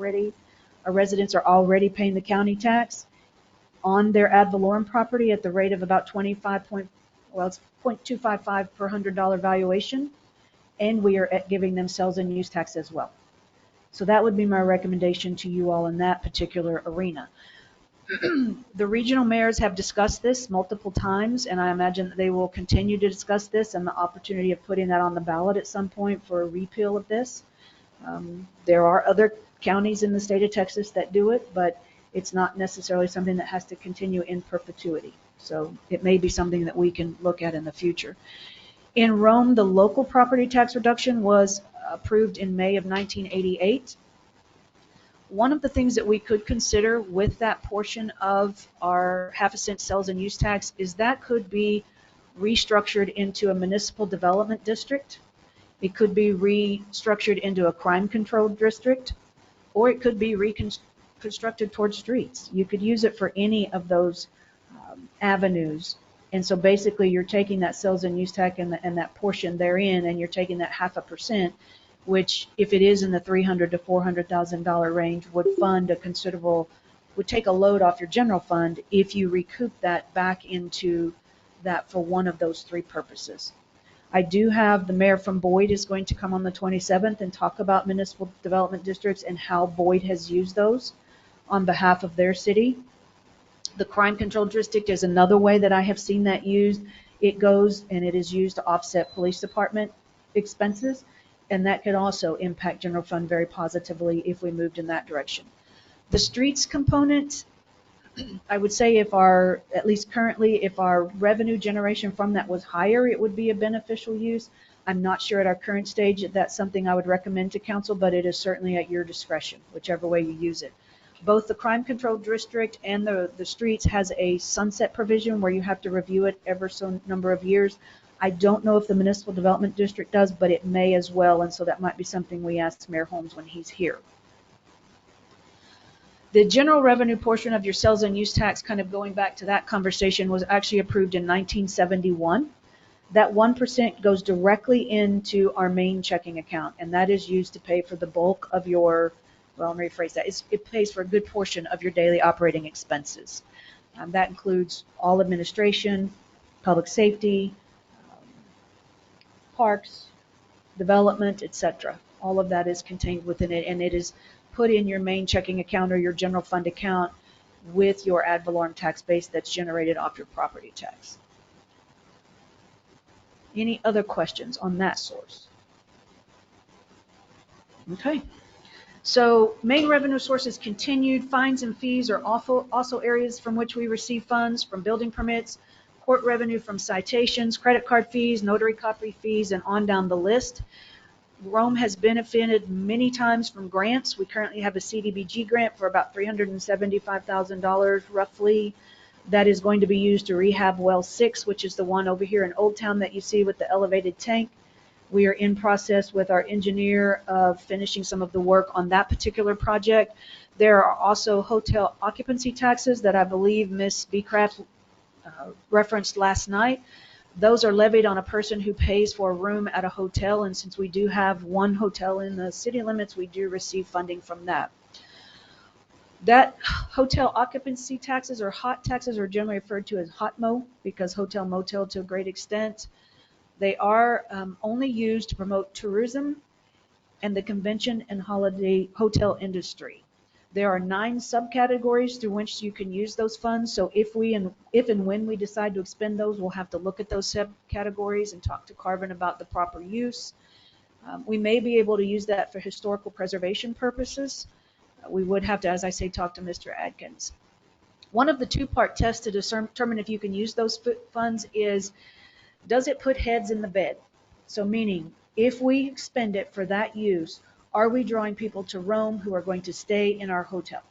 residents are already paying the county tax on their ad valorem property at the rate of about 0.255 per $100 valuation, and we are giving them sales and use tax as well. So that would be my recommendation to you all in that particular arena. The regional mayors have discussed this multiple times, and I imagine that they will continue to discuss this and the opportunity of putting that on the ballot at some point for a repeal of this. There are other counties in the state of Texas that do it, but it's not necessarily something that has to continue in perpetuity. So it may be something that we can look at in the future. In Rome, the local property tax reduction was approved in May of 1988. One of the things that we could consider with that portion of our half a cent sales and use tax is that could be restructured into a municipal development district. It could be restructured into a crime control district, or it could be reconstructed towards streets. You could use it for any of those avenues. And so basically you're taking that sales and use tax and that portion therein, and you're taking that 0.5%, which if it is in the $300,000 to $400,000 range would take a load off your general fund if you recoup that back into that for one of those three purposes. I do have the mayor from Boyd is going to come on the 27th and talk about municipal development districts and how Boyd has used those on behalf of their city. The crime control district is another way that I have seen that used. It goes and it is used to offset police department expenses, and that could also impact general fund very positively if we moved in that direction. The streets component, I would say at least currently, if our revenue generation from that was higher, it would be a beneficial use. I'm not sure at our current stage that that's something I would recommend to council, but it is certainly at your discretion, whichever way you use it. Both the crime control district and the streets has a sunset provision where you have to review it every so number of years. I don't know if the municipal development district does, but it may as well, and so that might be something we ask Mayor Holmes when he's here. The general revenue portion of your sales and use tax, kind of going back to that conversation, was actually approved in 1971. That 1% goes directly into our main checking account, and that is used to pay for the bulk of your, well, let me rephrase that. It pays for a good portion of your daily operating expenses. That includes all administration, public safety, parks, development, etc. All of that is contained within it, and it is put in your main checking account or your general fund account with your ad valorem tax base that's generated off your property tax. Any other questions on that source? Okay. So main revenue sources continued. Fines and fees are also areas from which we receive funds, from building permits, court revenue from citations, credit card fees, notary copy fees, and on down the list. Rome has benefited many times from grants. We currently have a CDBG grant for about $375,000 roughly. That is going to be used to rehab well 6, which is the one over here in Old Town that you see with the elevated tank. We are in process with our engineer of finishing some of the work on that particular project. There are also hotel occupancy taxes that I believe Ms. Becraft referenced last night. Those are levied on a person who pays for a room at a hotel, and since we do have one hotel in the city limits, we do receive funding from that. That hotel occupancy taxes or hot taxes are generally referred to as HOTMO because hotel motel to a great extent. They are only used to promote tourism and the convention and holiday hotel industry. There are 9 subcategories through which you can use those funds. So if and when we decide to expend those, we'll have to look at those subcategories and talk to Carvin about the proper use. We may be able to use that for historical preservation purposes. We would have to, as I say, talk to Mr. Adkins. One of the 2-part tests to determine if you can use those funds is, does it put heads in the bed? So meaning, if we expend it for that use, are we drawing people to Rome who are going to stay in our hotel?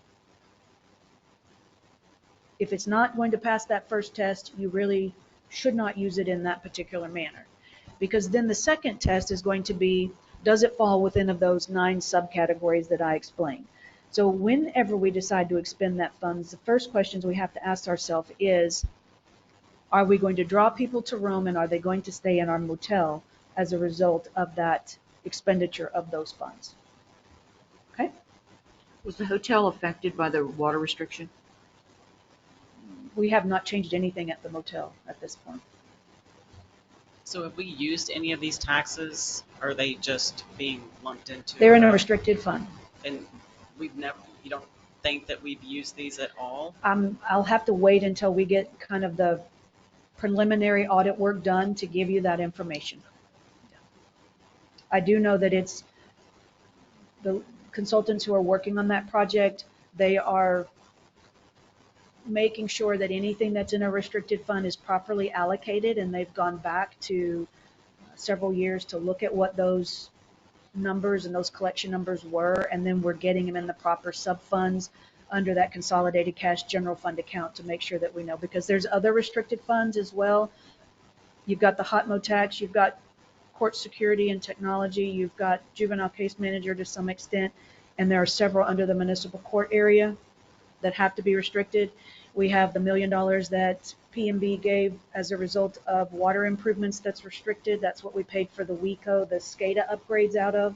If it's not going to pass that first test, you really should not use it in that particular manner. Because then the second test is going to be, does it fall within of those 9 subcategories that I explained? So whenever we decide to expend that funds, the first questions we have to ask ourselves is, Are we going to draw people to Rome, and are they going to stay in our motel as a result of that expenditure of those funds? Okay? Was the hotel affected by the water restriction? We have not changed anything at the motel at this point. So have we used any of these taxes? Are they just being lumped into? They're in a restricted fund. And we've never, you don't think that we've used these at all? I'll have to wait until we get kind of the preliminary audit work done to give you that information. I do know that it's the consultants who are working on that project, they are making sure that anything that's in a restricted fund is properly allocated, and they've gone back to several years to look at what those numbers and those collection numbers were, and then we're getting them in the proper sub-funds under that consolidated cash general fund account to make sure that we know, because there's other restricted funds as well. You've got the HOTMO tax, you've got court security and technology, you've got juvenile case manager to some extent, and there are several under the municipal court area that have to be restricted. We have the $1 million that PMB gave as a result of water improvements that's restricted. That's what we paid for the WECO, the SCADA upgrades out of.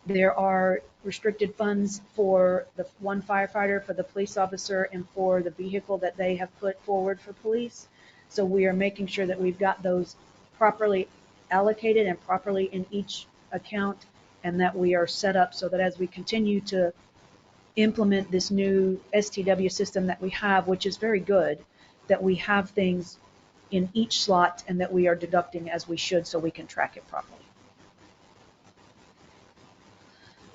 There are restricted funds for the one firefighter, for the police officer, and for the vehicle that they have put forward for police. So we are making sure that we've got those properly allocated and properly in each account, and that we are set up so that as we continue to implement this new STW system that we have, which is very good, that we have things in each slot and that we are deducting as we should so we can track it properly.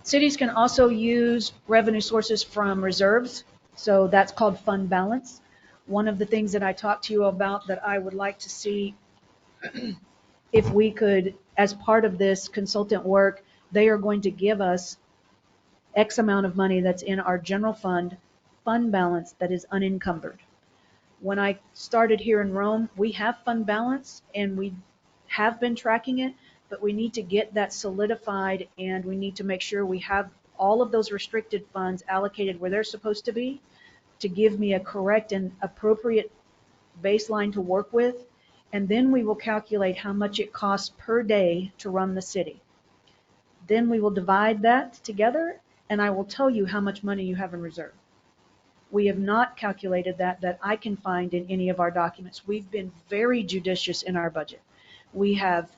Cities can also use revenue sources from reserves, so that's called fund balance. One of the things that I talked to you about that I would like to see if we could, as part of this consultant work, they are going to give us X amount of money that's in our general fund balance that is unencumbered. When I started here in Rome, we have fund balance and we have been tracking it, but we need to get that solidified, and we need to make sure we have all of those restricted funds allocated where they're supposed to be to give me a correct and appropriate baseline to work with. And then we will calculate how much it costs per day to run the city. Then we will divide that together, and I will tell you how much money you have in reserve. We have not calculated that I can find in any of our documents. We've been very judicious in our budget. We have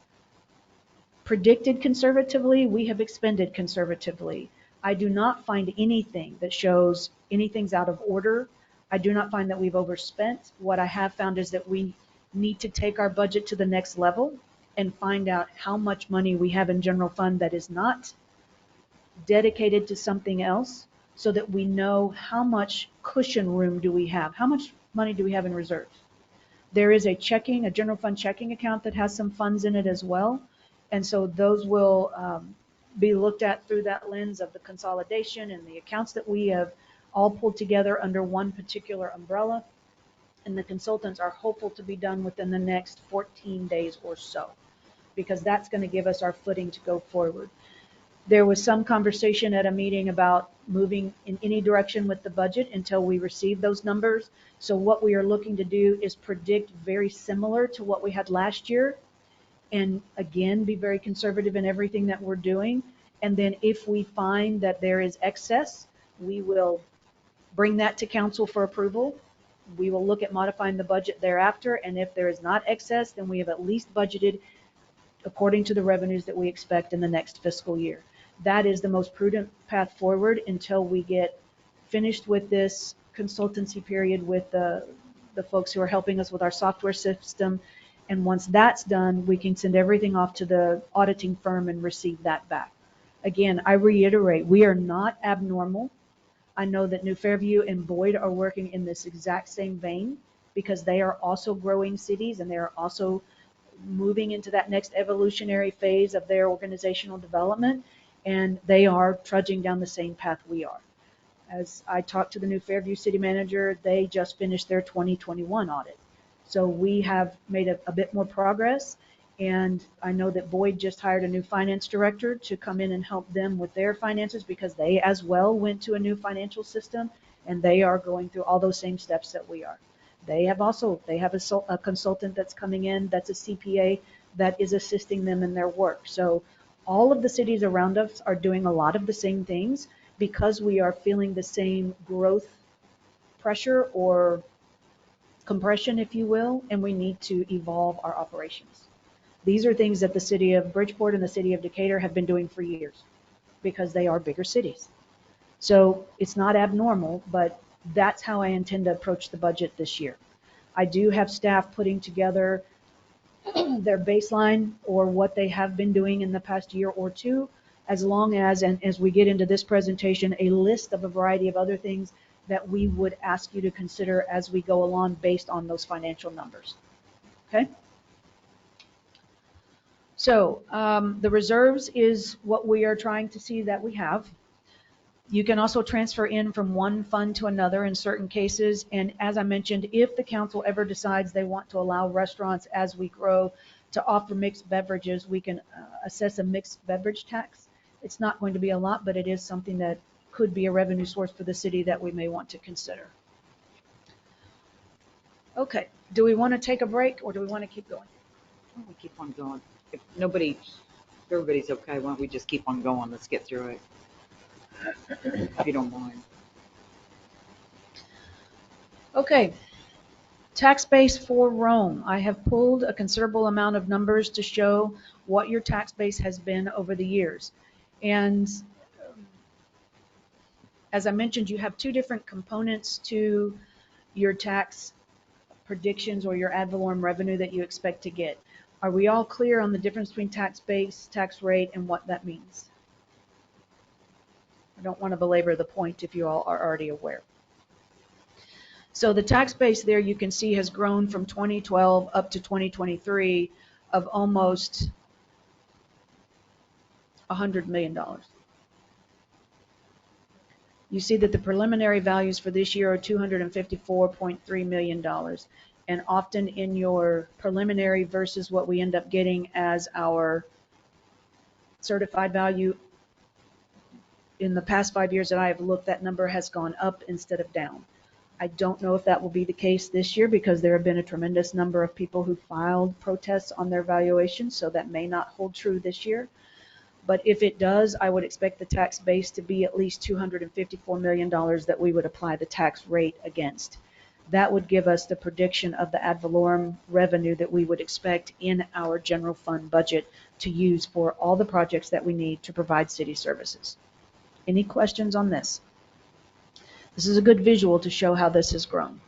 predicted conservatively, we have expended conservatively. I do not find anything that shows anything's out of order. I do not find that we've overspent. What I have found is that we need to take our budget to the next level and find out how much money we have in general fund that is not dedicated to something else, so that we know how much cushion room do we have, how much money do we have in reserves. There is a general fund checking account that has some funds in it as well. And so those will be looked at through that lens of the consolidation and the accounts that we have all pulled together under one particular umbrella. And the consultants are hopeful to be done within the next 14 days or so, because that's going to give us our footing to go forward. There was some conversation at a meeting about moving in any direction with the budget until we receive those numbers. So what we are looking to do is predict very similar to what we had last year, and again, be very conservative in everything that we're doing. And then if we find that there is excess, we will bring that to council for approval. We will look at modifying the budget thereafter. And if there is not excess, then we have at least budgeted according to the revenues that we expect in the next fiscal year. That is the most prudent path forward until we get finished with this consultancy period with the folks who are helping us with our software system. And once that's done, we can send everything off to the auditing firm and receive that back. Again, I reiterate, we are not abnormal. I know that New Fairview and Boyd are working in this exact same vein, because they are also growing cities and they are also moving into that next evolutionary phase of their organizational development, and they are trudging down the same path we are. As I talked to the New Fairview city manager, they just finished their 2021 audit. So we have made a bit more progress, and I know that Boyd just hired a new finance director to come in and help them with their finances, because they as well went to a new financial system, and they are going through all those same steps that we are. They have a consultant that's coming in, that's a CPA that is assisting them in their work. So all of the cities around us are doing a lot of the same things because we are feeling the same growth pressure or compression, if you will, and we need to evolve our operations. These are things that the city of Bridgeport and the city of Decatur have been doing for years because they are bigger cities. So it's not abnormal, but that's how I intend to approach the budget this year. I do have staff putting together their baseline or what they have been doing in the past year or two, as long as, and as we get into this presentation, a list of a variety of other things that we would ask you to consider as we go along based on those financial numbers. Okay? So the reserves is what we are trying to see that we have. You can also transfer in from one fund to another in certain cases. And as I mentioned, if the council ever decides they want to allow restaurants as we grow to offer mixed beverages, we can assess a mixed beverage tax. It's not going to be a lot, but it is something that could be a revenue source for the city that we may want to consider. Okay, do we want to take a break or do we want to keep going? Why don't we keep on going? If everybody's okay, why don't we just keep on going? Let's get through it. If you don't mind. Okay, tax base for Rome. I have pulled a considerable amount of numbers to show what your tax base has been over the years. And as I mentioned, you have two different components to your tax predictions or your ad valorem revenue that you expect to get. Are we all clear on the difference between tax base, tax rate, and what that means? I don't want to belabor the point if you all are already aware. So the tax base there you can see has grown from 2012 up to 2023 of almost $100 million. You see that the preliminary values for this year are $254.3 million. And often in your preliminary versus what we end up getting as our certified value, in the past 5 years that I have looked, that number has gone up instead of down. I don't know if that will be the case this year because there have been a tremendous number of people who filed protests on their valuations, so that may not hold true this year. But if it does, I would expect the tax base to be at least $254 million that we would apply the tax rate against. That would give us the prediction of the ad valorem revenue that we would expect in our general fund budget to use for all the projects that we need to provide city services. Any questions on this? This is a good visual to show how this has grown.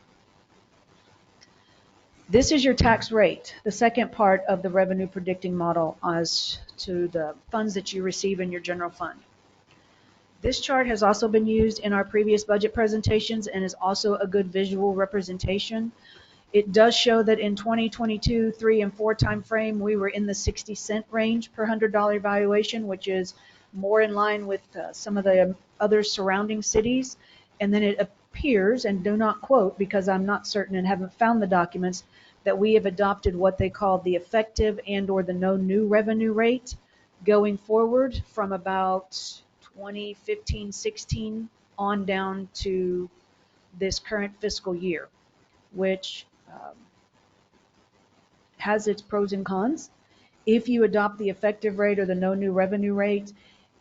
This is your tax rate, the second part of the revenue predicting model as to the funds that you receive in your general fund. This chart has also been used in our previous budget presentations and is also a good visual representation. It does show that in 2022, 3 and 4 time frame, we were in the 60-cent range per $100 valuation, which is more in line with some of the other surrounding cities. And then it appears, and do not quote because I'm not certain and haven't found the documents, that we have adopted what they call the effective and or the no new revenue rate going forward from about 2015-16 on down to this current fiscal year, which has its pros and cons. If you adopt the effective rate or the no new revenue rate,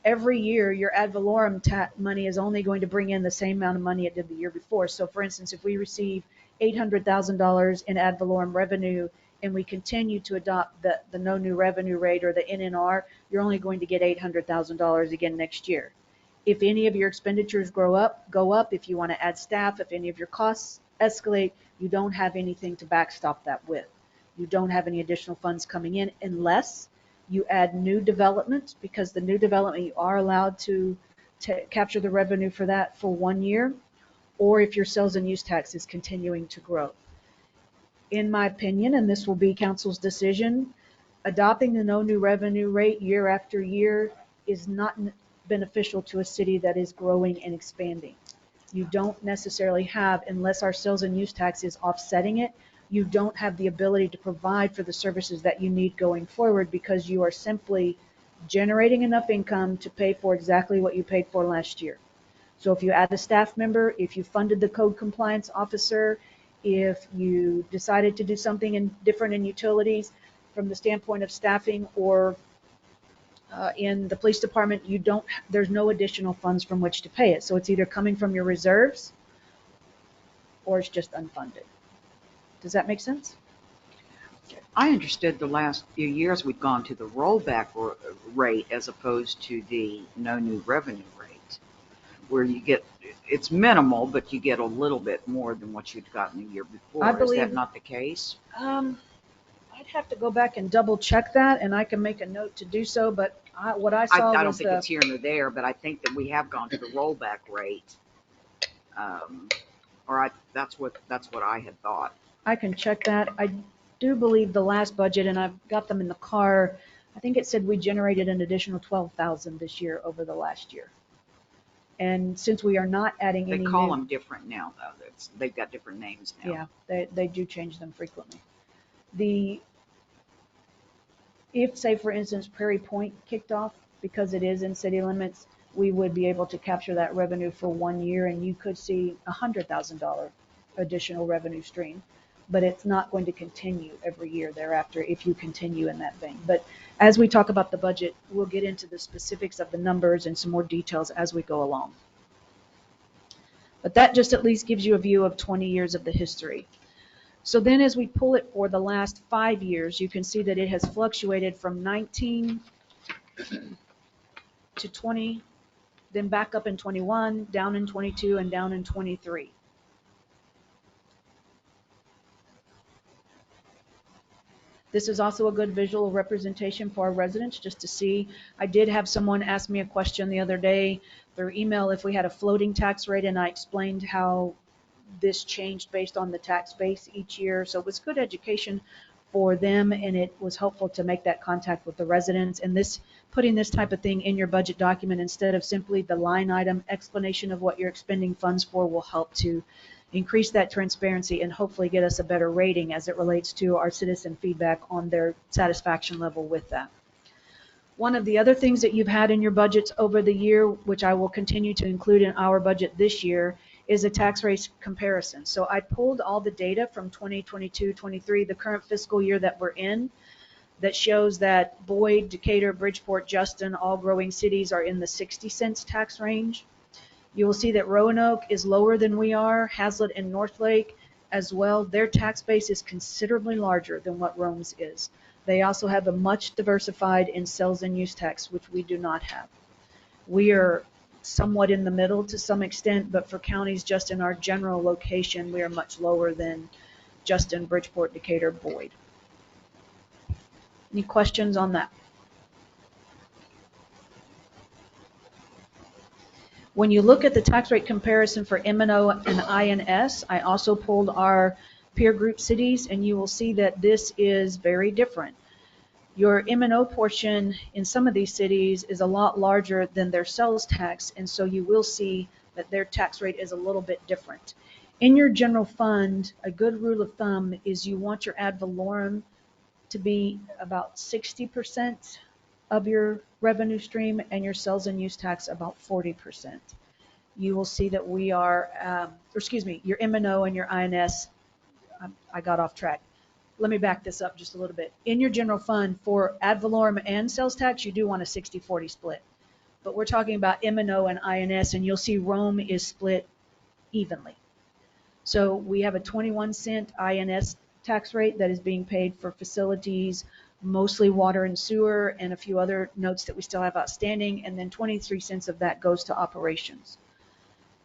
every year your ad valorem money is only going to bring in the same amount of money it did the year before. So for instance, if we receive $800,000 in ad valorem revenue and we continue to adopt the no new revenue rate or the NNR, you're only going to get $800,000 again next year. If any of your expenditures go up, if you want to add staff, if any of your costs escalate, you don't have anything to backstop that with. You don't have any additional funds coming in unless you add new development, because the new development you are allowed to capture the revenue for that for 1 year, or if your sales and use tax is continuing to grow. In my opinion, and this will be council's decision, adopting the no new revenue rate year after year is not beneficial to a city that is growing and expanding. You don't necessarily have, unless our sales and use tax is offsetting it, you don't have the ability to provide for the services that you need going forward because you are simply generating enough income to pay for exactly what you paid for last year. So if you add a staff member, if you funded the code compliance officer, If you decided to do something different in utilities from the standpoint of staffing or in the police department, there's no additional funds from which to pay it. So it's either coming from your reserves or it's just unfunded. Does that make sense? I understood the last few years we've gone to the rollback rate as opposed to the no new revenue rate, where you get, it's minimal, but you get a little bit more than what you'd gotten the year before. I Is believe- that not the case? I'd have to go back and double check that, and I can make a note to do so, but what I saw I don't was think it's here nor there, but I think that we have gone to the rollback rate. That's what I had thought. I can check that. I do believe the last budget, and I've got them in the car, I think it said we generated an additional 12,000 this year over the last year. And since we are not adding They any call new, them different now, though. They've got different names now. yeah, they do change them frequently. If, say, for instance, Prairie Point kicked off, because it is in city limits, we would be able to capture that revenue for 1 year, and you could see $100,000 additional revenue stream. But it's not going to continue every year thereafter if you continue in that vein. But as we talk about the budget, we'll get into the specifics of the numbers and some more details as we go along. But that just at least gives you a view of 20 years of the history. So then as we pull it for the last 5 years, you can see that it has fluctuated from 19 to 20, then back up in 21, down in 22, and down in 23. This is also a good visual representation for our residents just to see. I did have someone ask me a question the other day through email if we had a floating tax rate, and I explained how this changed based on the tax base each year. So it was good education for them, and it was helpful to make that contact with the residents. And putting this type of thing in your budget document instead of simply the line item explanation of what you're expending funds for will help to increase that transparency and hopefully get us a better rating as it relates to our citizen feedback on their satisfaction level with that. One of the other things that you've had in your budgets over the year, which I will continue to include in our budget this year, is a tax rate comparison. So I pulled all the data from 2022, 23, the current fiscal year that we're in, that shows that Boyd, Decatur, Bridgeport, Justin, all growing cities are in the 60 cents tax range. You will see that Roanoke is lower than we are, Hazlet and Northlake as well. Their tax base is considerably larger than what Rhome's is. They also have a much diversified in sales and use tax, which we do not have. We are somewhat in the middle to some extent, but for counties just in our general location, we are much lower than Justin, Bridgeport, Decatur, Boyd. Any questions on that? When you look at the tax rate comparison for M&O and INS, I also pulled our peer group cities, and you will see that this is very different. Your M&O portion in some of these cities is a lot larger than their sales tax, and so you will see that their tax rate is a little bit different. In your general fund, a good rule of thumb is you want your ad valorem to be about 60% of your revenue stream and your sales and use tax about 40%. You will see that we are, your M&O and your INS, I got off track. Let me back this up just a little bit. In your general fund for ad valorem and sales tax, you do want a 60-40 split. But we're talking about M&O and INS, and you'll see Rhome is split evenly. So we have a 21-cent INS tax rate that is being paid for facilities, mostly water and sewer, and a few other notes that we still have outstanding, and then 23 cents of that goes to operations.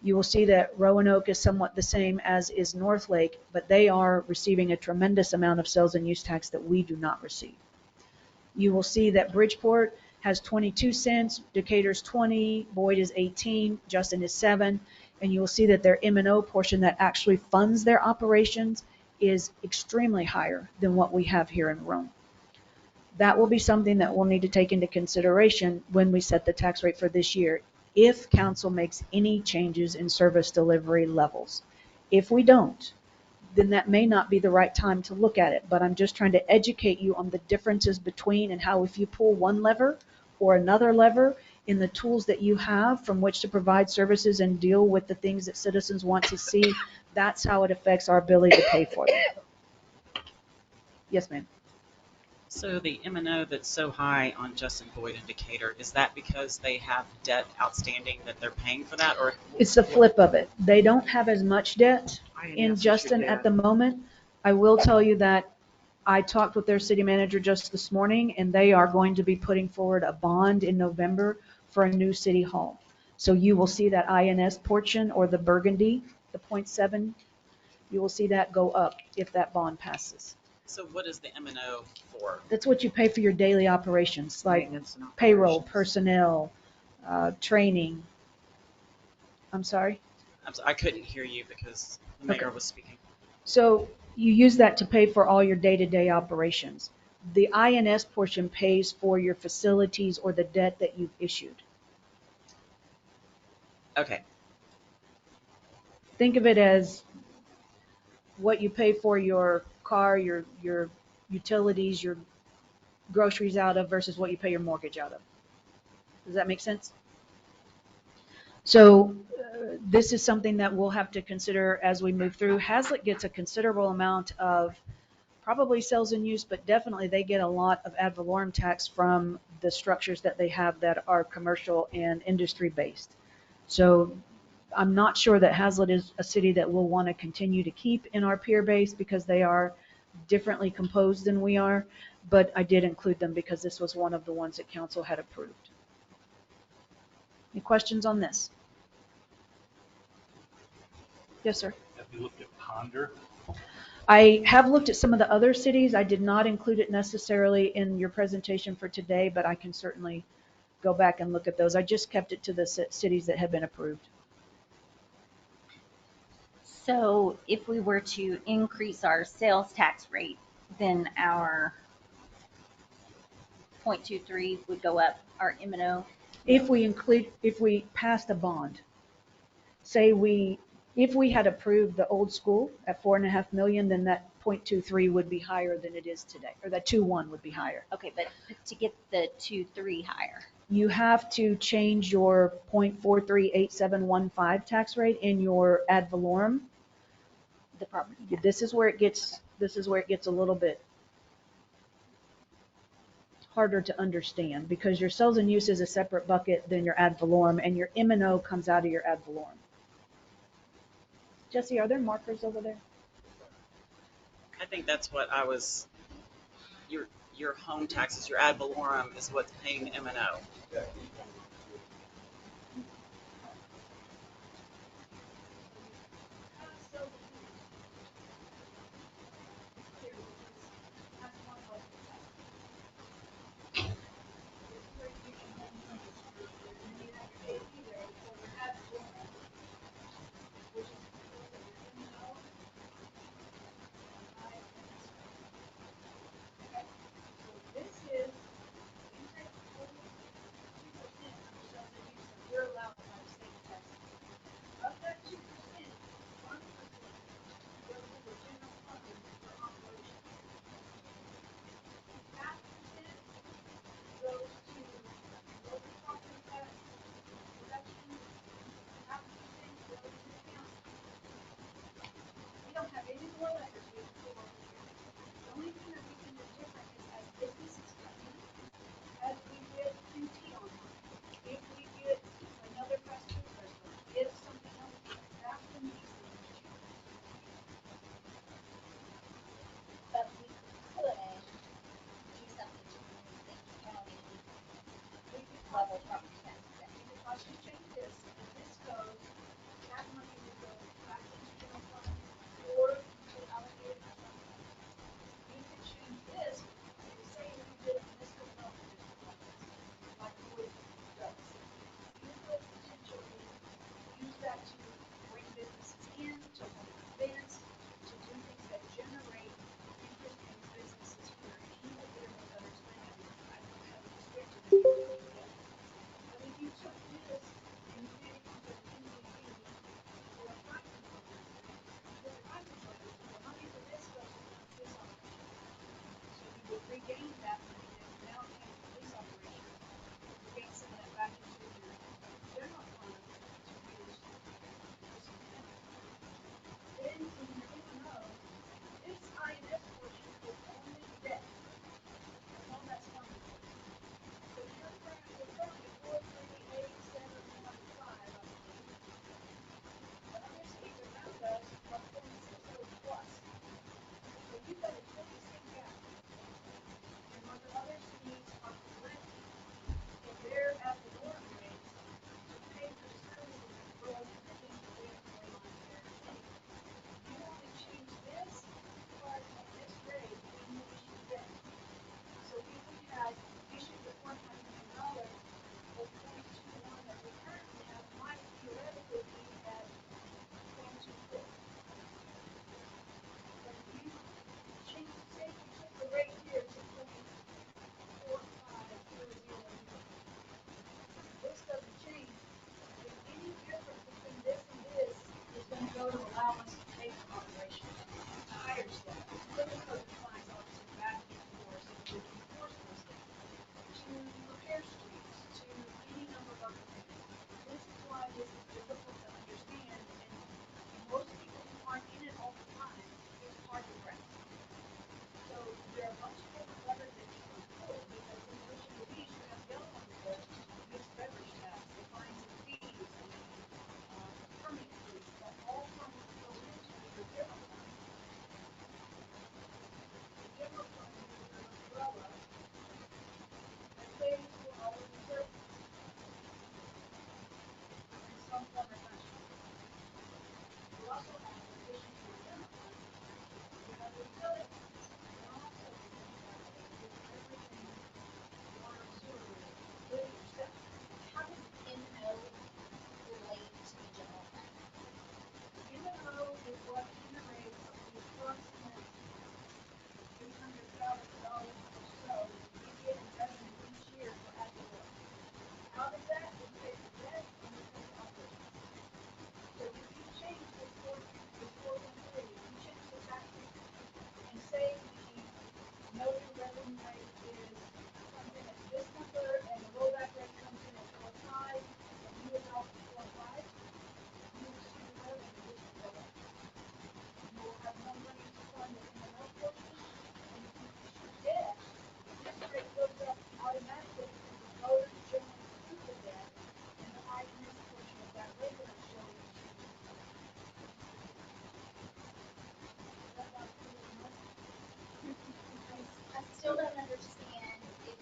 You will see that Roanoke is somewhat the same as is Northlake, but they are receiving a tremendous amount of sales and use tax that we do not receive. You will see that Bridgeport has 22 cents, Decatur's 20, Boyd is 18, Justin is 7, and you will see that their M&O portion that actually funds their operations is extremely higher than what we have here in Rhome. That will be something that we'll need to take into consideration when we set the tax rate for this year, if council makes any changes in service delivery levels. If we don't, then that may not be the right time to look at it, but I'm just trying to educate you on the differences between and how if you pull one lever or another lever in the tools that you have from which to provide services and deal with the things that citizens want to see, That's how it affects our ability to pay for them. Yes, ma'am. So the M&O that's so high on Justin Boyd indicator, is that because they have debt outstanding that they're paying for that, or? It's the flip of it. They don't have as much debt INS in is your Justin at debt. the moment. I will tell you that I talked with their city manager just this morning, and they are going to be putting forward a bond in November for a new city hall. So you will see that INS portion, or the burgundy, the .7, you will see that go up if that bond passes. So what is the M&O for? That's what you pay for your daily operations, like Maintenance and payroll, operations. personnel, training. I'm sorry? I couldn't hear you because the mayor was speaking. So you use that to pay for all your day-to-day operations. The INS portion pays for your facilities or the debt that you've issued. Okay, Think of it as what you pay for your car, your utilities, your groceries out of versus what you pay your mortgage out of. Does that make sense? So this is something that we'll have to consider as we move through. Hazlitt gets a considerable amount of probably sales and use, but definitely they get a lot of ad valorem tax from the structures that they have that are commercial and industry based. So I'm not sure that Hazlitt is a city that we'll want to continue to keep in our peer base because they are differently composed than we are, but I did include them because this was one of the ones that council had approved. Any questions on this? Yes, sir. Have you looked at Ponder? I have looked at some of the other cities. I did not include it necessarily in your presentation for today, but I can certainly go back and look at those. I just kept it to the cities that have been approved. So if we were to increase our sales tax rate, then our 0.23 would go up, our M&O. If we passed a bond, if we had approved the old school at 4.5 million, then that 0.23 would be higher than it is today, or that 2.1 would be higher. Okay, but to get the 2.3 higher. You have to change your 0.438715 tax rate in your ad valorem. The property tax. This is where it gets a little bit harder to understand because your sales and use is a separate bucket than your ad valorem, and your M&O comes out of your ad valorem. Jesse, are there markers over there? I think that's what I was, your home taxes, your ad valorem is what's paying the M&O. almost take operation. Higher step. Look at code compliance officer back and forth, so we can enforce those things. To repair streets, to any number of other things. This is why this is difficult to understand, and most people who aren't in it all the time, it's hard to grasp. So there are a bunch of different levers that you can pull, because in addition to these, you have the other ones there, mixed beverage tax, the fines and fees, permit fees, that all come go into your general fund. The general fund is your umbrella that pays for all of the services in some form or fashion. You also have, in addition to your general fund, you have the utility fund. And also within that is everything water and sewer related, including your septic. How does M&O relate to the general fund? M&O is what generates the approximate $800,000 or so that we get in revenue each year for ad valorem. How does that? We pay for debt and we pay for operations. So if you change this 4.3, if you change the tax rate and say the noted revenue rate comes in at this number and the rollback rate comes in at 4.5 and you adopt 4.5, you will see the revenue which will go up. You will have more money to fund the M&O portion, and if you issue debt, this rate goes up automatically because the voters generally approve the debt, and the highest portion of that rate will show each year. Is that not clear enough? I still don't understand if,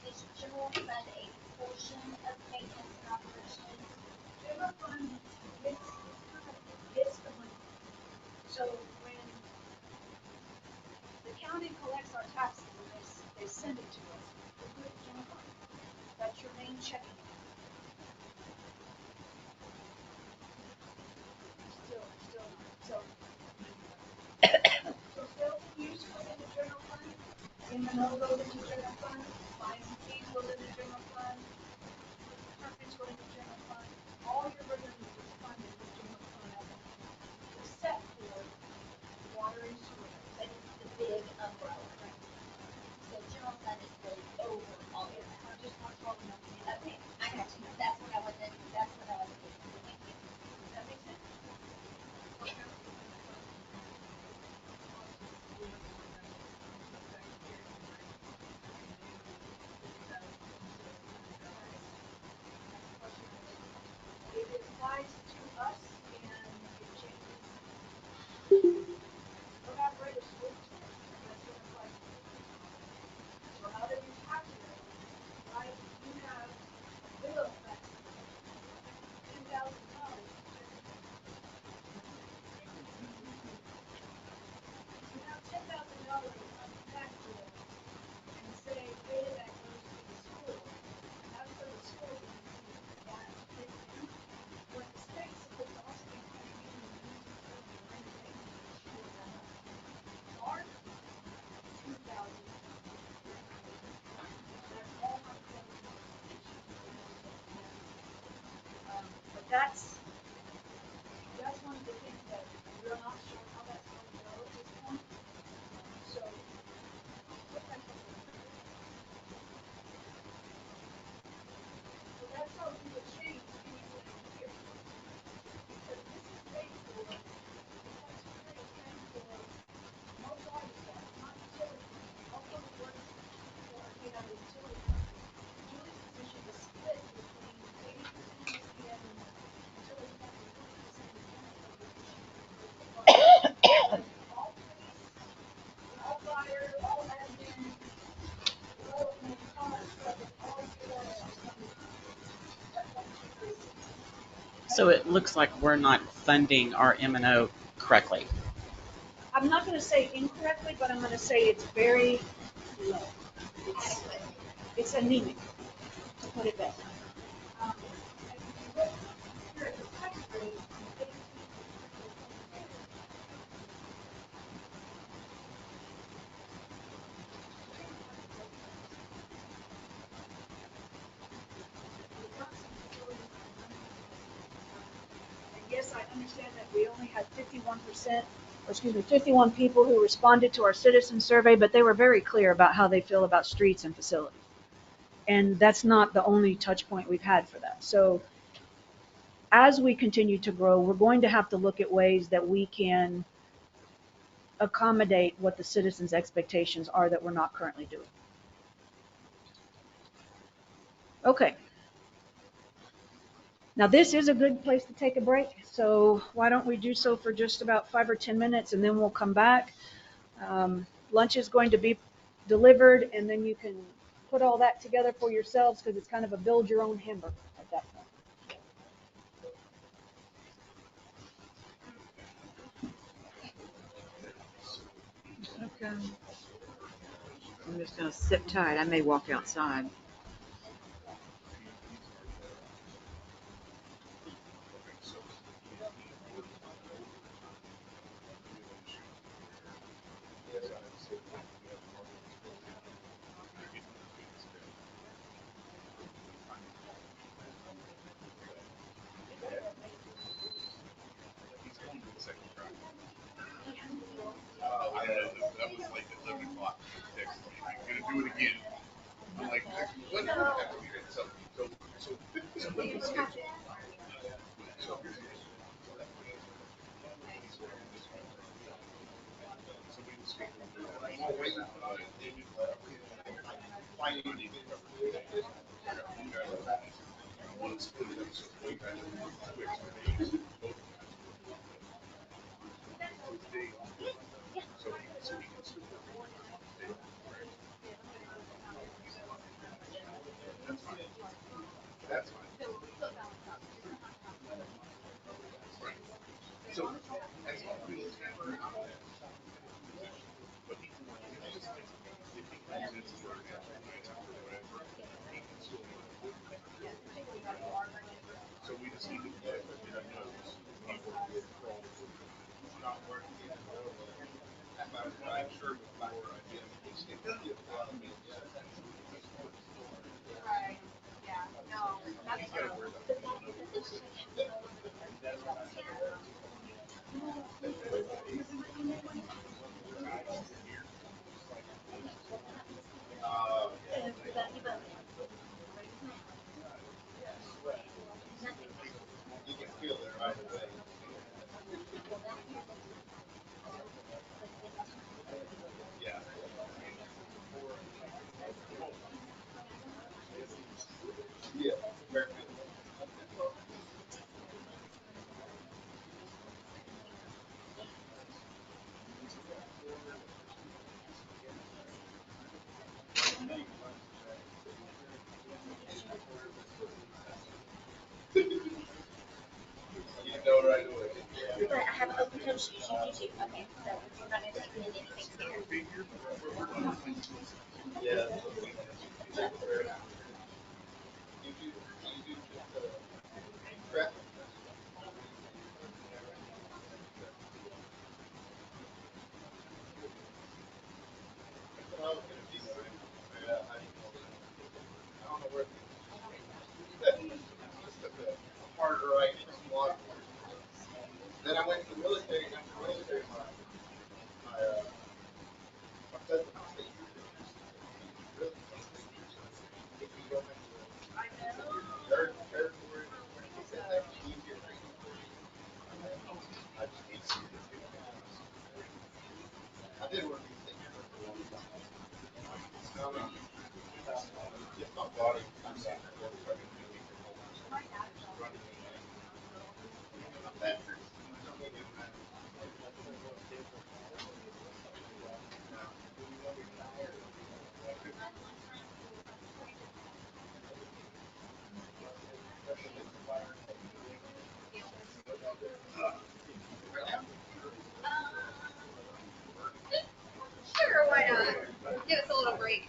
is general fund a portion of maintenance and operations? General fund gets, gets the money. So when the county collects our taxes and they send it to us, we put it in general fund. That's your main checking account. Still not. So sales and use goes in the general fund, M&O goes in the general fund, fines and fees goes in the general fund, permits go in the general fund, all your revenue is funded in the general fund as a whole, except for water and sewer. But it's the big umbrella. Right. So general fund is really over all of It's that. not just what's all the numbers. Okay, I got you. That's what I wasn't getting. Thank you. Does that make sense? It applies to us and it changes. We're not right of school percentage, and that's what applies to you. So how do you calculate it? Right, you have a bill that's $10,000. You have $10,000 on the tax bill and say pay that goes to the school. That's for the school to use. That's fixed income. But the state's supposed to also be paying you when you use the school for rainy day to shore that up. Ours, 2,000. That's all my federal documentation. But that's one of the things that we're not sure how that's going to go at this point. So put that to the So that's how we would change any given year. Because this is paid for, the tax rate is paid for most all the stuff, not utility fund. Most of the works are paid out of the utility fund. Julie's position is split between 80% SDM and utility fund and 20% in general fund because she prefers the fund. All police, all fire, all admin, development, cost, stuff is all paid out of our fund. That's what she does. So it looks like we're not funding our M&O correctly. I'm not going to say incorrectly, but I'm going to say it's very low. It's anemic, to put it best. And if you look here at the tax rate, and yes, this, I understand that we only had 51%, or excuse me, 51 people who responded to our citizen survey, but they were very clear about how they feel about streets and facilities. And that's not the only touch point we've had for that. So as we continue to grow, we're going to have to look at ways that we can accommodate what the citizens' expectations are that we're not currently doing. Okay. Now this is a good place to take a break, so why don't we do so for just about 5 or 10 minutes and then we'll come back. Lunch is going to be delivered and then you can put all that together for yourselves because it's kind of a build your own hamburger at that point. Okay. I'm just gonna sit tight. I may walk outside. He's going to the second track. I don't know. That was like at 11 o'clock. He texted me, "I'm gonna do it again." I'm like, "What?" So when was scheduled? So somebody was scheduled to do it. I'm all waiting on it. Finally, they did cover 2 days. I got one guy left. One split it up, so one guy that worked 2 extra days. Both guys worked 1 day. So it's day off. So he can still work on his day off. Right? That's fine. That's fine. Right. So as long as it's never out of that position, but he can work, just like if he comes in for an extra night out or whatever, he can still work. So we just need to put it in our notes. He worked for all the work. Not working in the world. I'm sure before I did this, it would get a lot of me. Right. Yeah. No. He's got to wear that. You can feel it right away. Yeah. Yeah. Very good. You know right away. But I have open toe shoes, you do too. Okay, so we're not gonna take anything here. Yeah. You do just traffic. I was gonna be there. I don't know where. Just took a harder right from water. Then I went to the military. After the military, my cousin was state trooper. Really, state trooper. He can go into the territory. He said that would be easier training for you. I just can't see it. I did one of these things for a long time. No, no. Just my body. I'm saying that was starting to make it more running. I'm that true. Sure, why not? Give us a little break.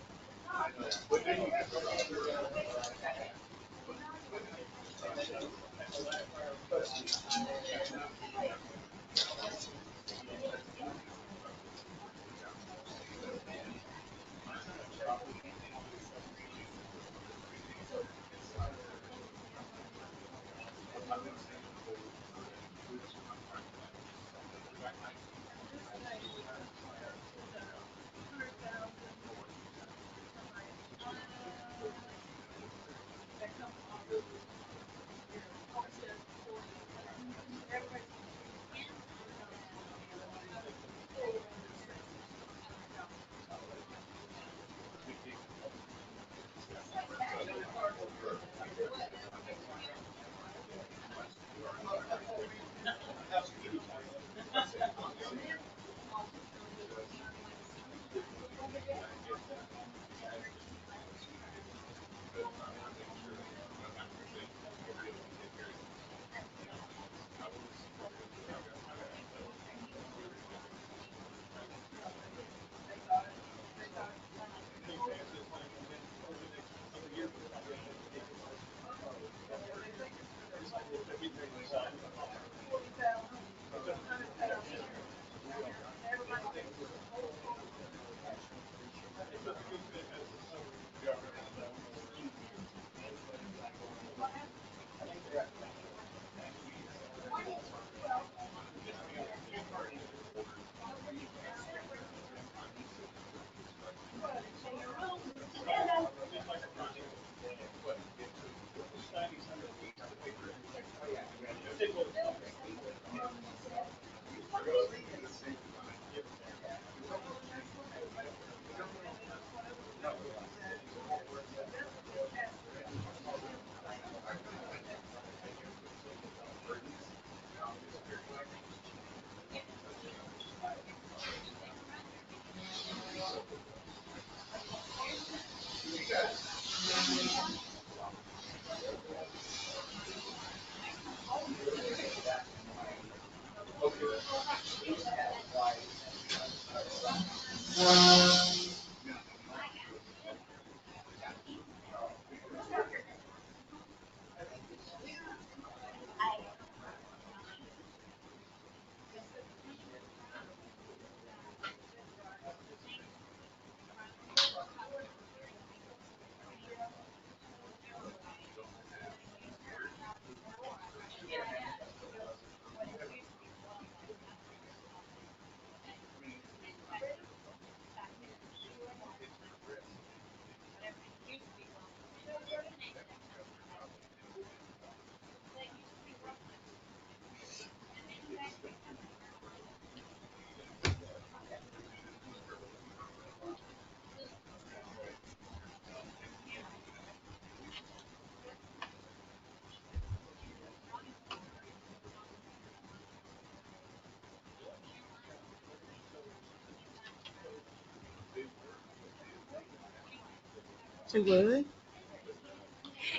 So would.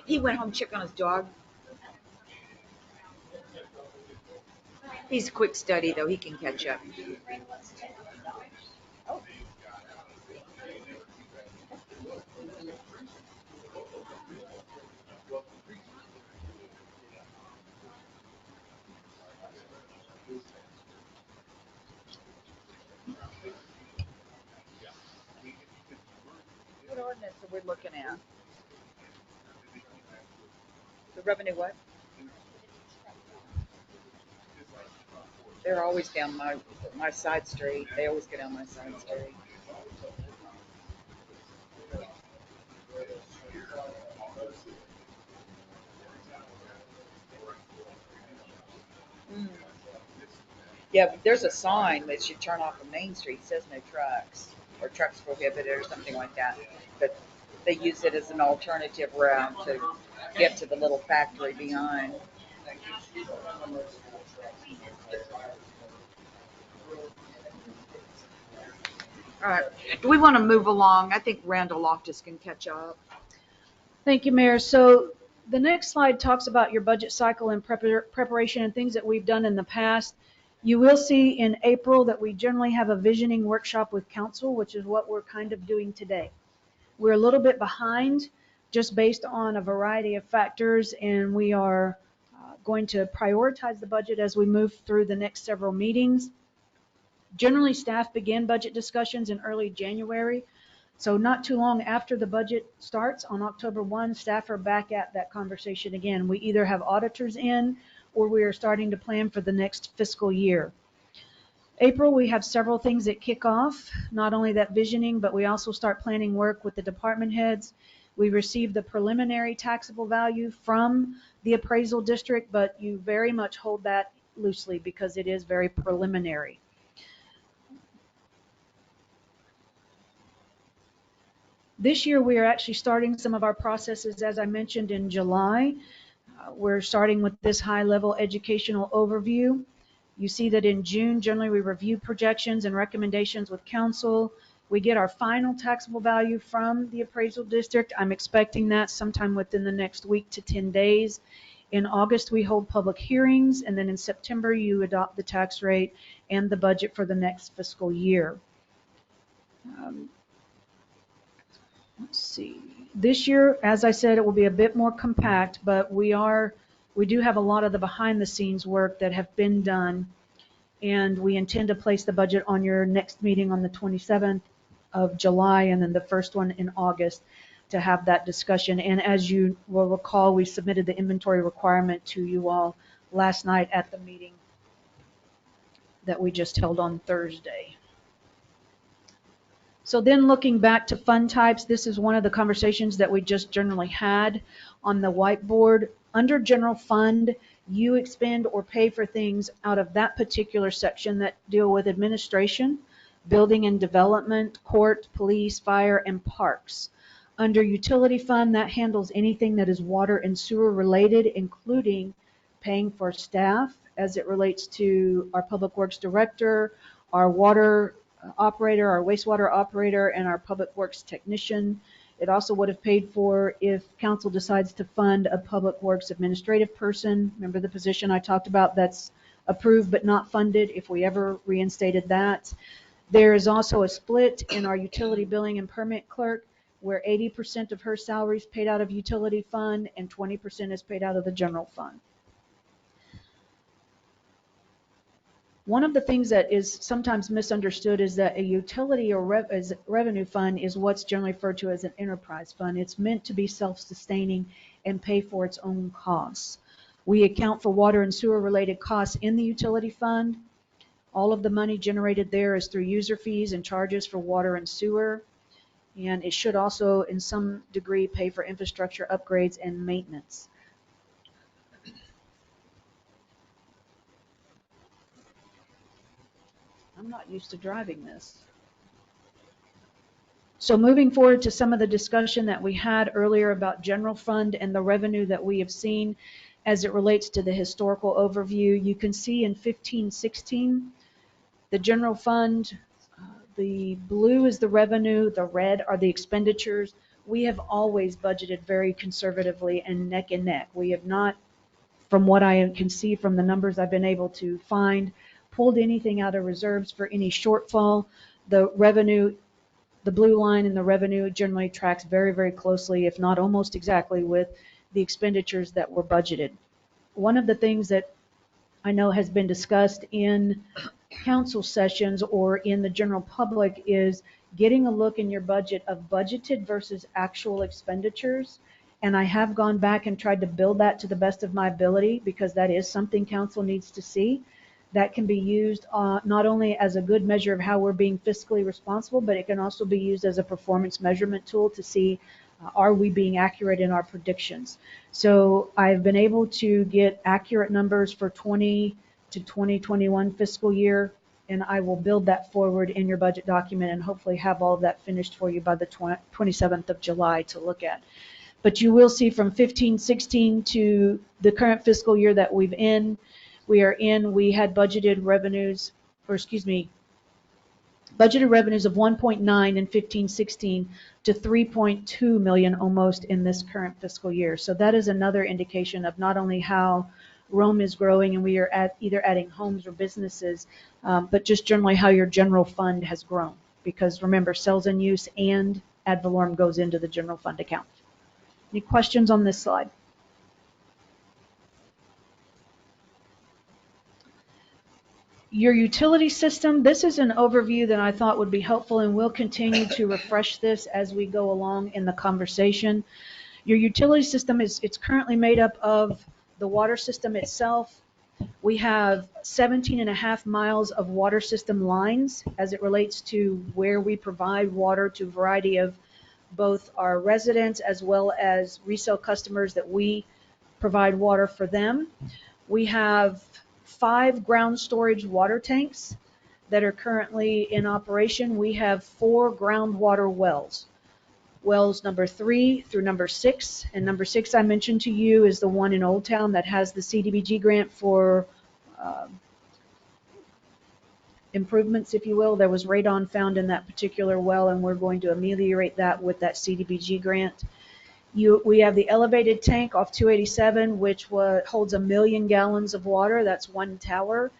He went home, checked on his dog. He's a quick study, though. He can catch up. Brandon wants to check on the dogs. What ordinance are we looking at? The revenue what? They're always down my side street. They always go down my side street. Mm. Yeah, but there's a sign that you turn off of Main Street. It says no trucks or trucks prohibited or something like that. But they use it as an alternative route to get to the little factory behind. All right. Do we want to move along? I think Randall Loftus can catch up. Thank you, Mayor. So the next slide talks about your budget cycle and preparation and things that we've done in the past. You will see in April that we generally have a visioning workshop with council, which is what we're kind of doing today. We're a little bit behind just based on a variety of factors, and we are going to prioritize the budget as we move through the next several meetings. Generally, staff begin budget discussions in early January. So not too long after the budget starts on October 1, staff are back at that conversation again. We either have auditors in or we are starting to plan for the next fiscal year. April, we have several things that kick off, not only that visioning, but we also start planning work with the department heads. We receive the preliminary taxable value from the appraisal district, but you very much hold that loosely because it is very preliminary. This year, we are actually starting some of our processes, as I mentioned, in July. We're starting with this high-level educational overview. You see that in June, generally, we review projections and recommendations with council. We get our final taxable value from the appraisal district. I'm expecting that sometime within the next week to 10 days. In August, we hold public hearings, and then in September, you adopt the tax rate and the budget for the next fiscal year. Let's see. This year, as I said, it will be a bit more compact, but we do have a lot of the behind the scenes work that have been done, and we intend to place the budget on your next meeting on the 27th of July and then the first one in August to have that discussion. And as you will recall, we submitted the inventory requirement to you all last night at the meeting that we just held on Thursday. So then looking back to fund types, this is one of the conversations that we just generally had on the whiteboard. Under general fund, you expend or pay for things out of that particular section that deal with administration, building and development, court, police, fire, and parks. Under utility fund, that handles anything that is water and sewer related, including paying for staff as it relates to our public works director, our water operator, our wastewater operator, and our public works technician. It also would have paid for if council decides to fund a public works administrative person. Remember the position I talked about that's approved but not funded if we ever reinstated that. There is also a split in our utility billing and permit clerk where 80% of her salary is paid out of utility fund and 20% is paid out of the general fund. One of the things that is sometimes misunderstood is that a utility or revenue fund is what's generally referred to as an enterprise fund. It's meant to be self-sustaining and pay for its own costs. We account for water and sewer related costs in the utility fund. All of the money generated there is through user fees and charges for water and sewer. And it should also, in some degree, pay for infrastructure upgrades and maintenance. I'm not used to driving this. So moving forward to some of the discussion that we had earlier about general fund and the revenue that we have seen as it relates to the historical overview, you can see in 15-16, the general fund, the blue is the revenue, the red are the expenditures. we have always budgeted very conservatively and neck and neck. We have not, from what I can see from the numbers I've been able to find, pulled anything out of reserves for any shortfall. The revenue, the blue line in the revenue generally tracks very, very closely, if not almost exactly, with the expenditures that were budgeted. One of the things that I know has been discussed in council sessions or in the general public is getting a look in your budget of budgeted versus actual expenditures. And I have gone back and tried to build that to the best of my ability, because that is something council needs to see. That can be used not only as a good measure of how we're being fiscally responsible, but it can also be used as a performance measurement tool to see are we being accurate in our predictions. So I've been able to get accurate numbers for 20 to 2021 fiscal year, and I will build that forward in your budget document and hopefully have all of that finished for you by the 27th of July to look at. But you will see from 15-16 to the current fiscal year that we had budgeted revenues, budgeted revenues of 1.9 in 15-16 to 3.2 million almost in this current fiscal year. So that is another indication of not only how Rome is growing and we are either adding homes or businesses, but just generally how your general fund has grown. Because remember, sales and use and ad valorem goes into the general fund account. Any questions on this slide? Your utility system, this is an overview that I thought would be helpful, and we'll continue to refresh this as we go along in the conversation. Your utility system it's currently made up of the water system itself. We have 17.5 miles of water system lines as it relates to where we provide water to a variety of both our residents as well as resale customers that we provide water for them. We have 5 ground storage water tanks that are currently in operation. We have 4 groundwater wells. Wells number 3 through number 6. And number 6 I mentioned to you is the one in Old Town that has the CDBG grant for improvements, if you will. There was radon found in that particular well, and we're going to ameliorate that with that CDBG grant. We have the elevated tank off 287, which holds 1 million gallons of water. That's one tower.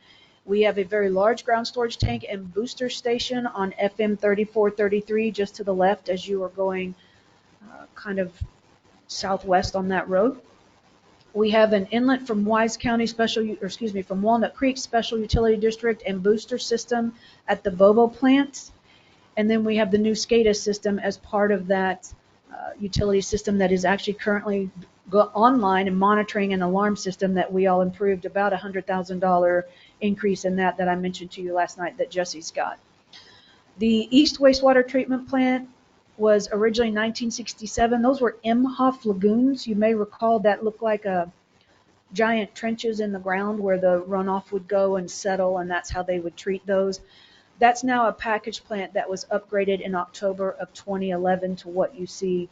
We have a very large ground storage tank and booster station on FM 3433, just to the left as you are going kind of southwest on that road. We have an inlet from from Walnut Creek Special Utility District and booster system at the Bobo plant. And then we have the new SCADA system as part of that utility system that is actually currently online and monitoring an alarm system that we all improved, about $100,000 increase in that I mentioned to you last night that Jesse's got. The East Wastewater Treatment Plant was originally 1967. Those were Imhoff lagoons. You may recall that looked like a giant trenches in the ground where the runoff would go and settle, and that's how they would treat those. That's now a package plant that was upgraded in October of 2011 to what you see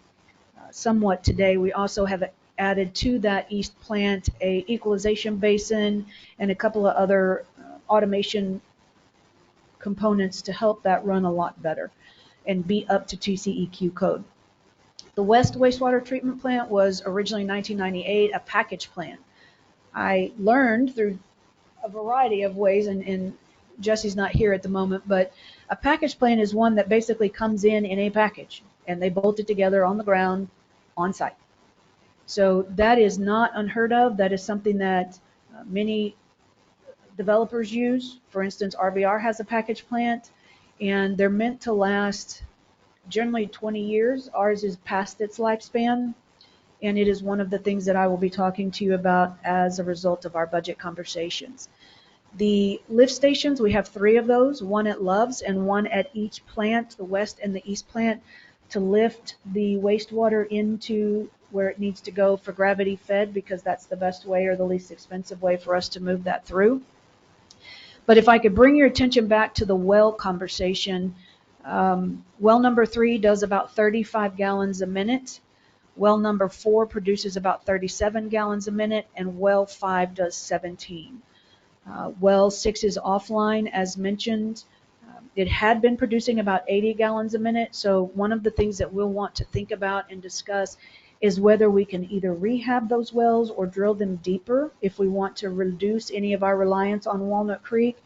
somewhat today. We also have added to that east plant a equalization basin and a couple of other automation components to help that run a lot better and be up to TCEQ code. The West Wastewater Treatment Plant was originally 1998 a package plant. I learned through a variety of ways, and Jesse's not here at the moment, but a package plant is one that basically comes in a package, and they bolt it together on the ground on site. So that is not unheard of. That is something that many developers use. For instance, RVR has a package plant, and they're meant to last generally 20 years. Ours is past its lifespan, and it is one of the things that I will be talking to you about as a result of our budget conversations. The lift stations, we have 3 of those, one at Love's and one at each plant, the west and the east plant, to lift the wastewater into where it needs to go for gravity fed, because that's the best way or the least expensive way for us to move that through. But if I could bring your attention back to the well conversation, well number 3 does about 35 gallons a minute. Well number 4 produces about 37 gallons a minute, and well 5 does 17. Well 6 is offline, as mentioned. It had been producing about 80 gallons a minute. So one of the things that we'll want to think about and discuss is whether we can either rehab those wells or drill them deeper if we want to reduce any of our reliance on Walnut Creek.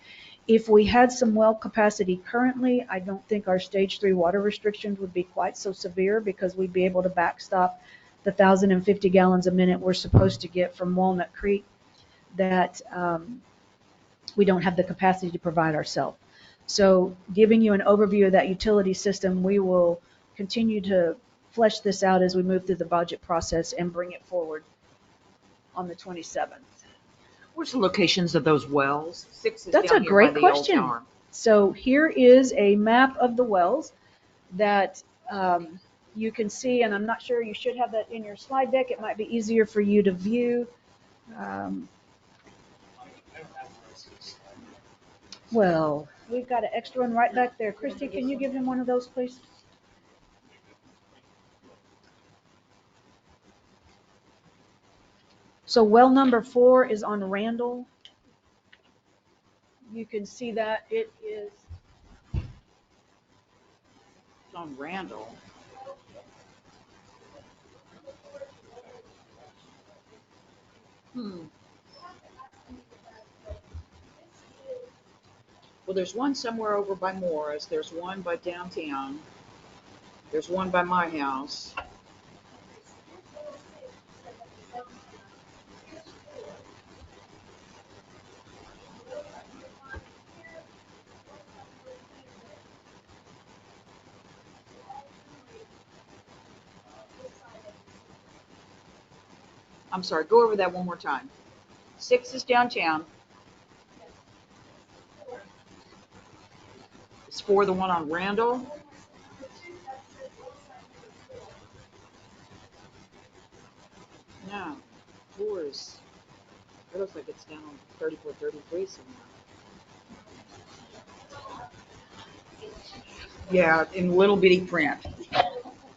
If we had some well capacity currently, I don't think our stage 3 water restrictions would be quite so severe because we'd be able to backstop the 1,050 gallons a minute we're supposed to get from Walnut Creek that we don't have the capacity to provide ourselves. So giving you an overview of that utility system, we will continue to flesh this out as we move through the budget process and bring it forward on the 27th. Where's the locations of those wells? 6 is That's down a here great by the old question. tower. So here is a map of the wells that you can see, and I'm not sure, you should have that in your slide deck. It might be easier for you to view. Well, we've got an extra one right back there. Christy, can you give him one of those, please? So well number 4 is on Randall. You can see that it is. It's on Randall. Well, there's one somewhere over by Morris. There's one by downtown. There's one by my house. I'm sorry, go over that one more time. 6 is downtown. Is 4 the one on Randall? No. 4 is, it looks like it's down on 34, 33 somewhere. Yeah, in little bitty print.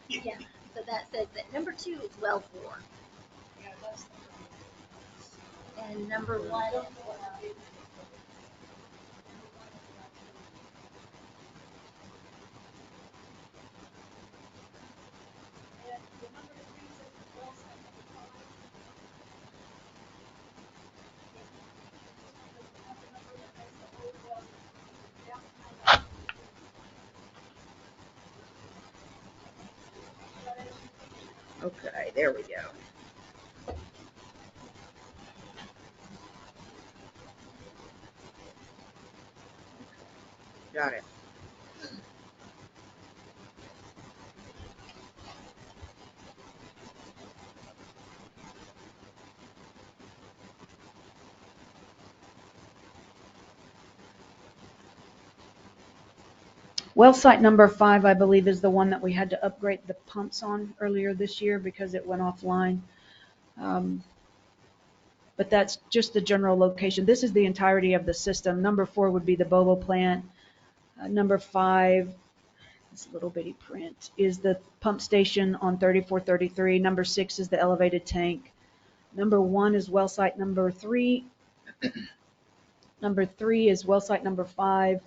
Yeah, so that says that number 2 is well 4. And number 1, Okay, there we go. Got it. Well site number 5, I believe, is the one that we had to upgrade the pumps on earlier this year because it went offline. But that's just the general location. This is the entirety of the system. Number 4 would be the Bobo plant. Number 5, this little bitty print, is the pump station on 3433. Number 6 is the elevated tank. Number 1 is well site number 3. Number 3 is well site number 5.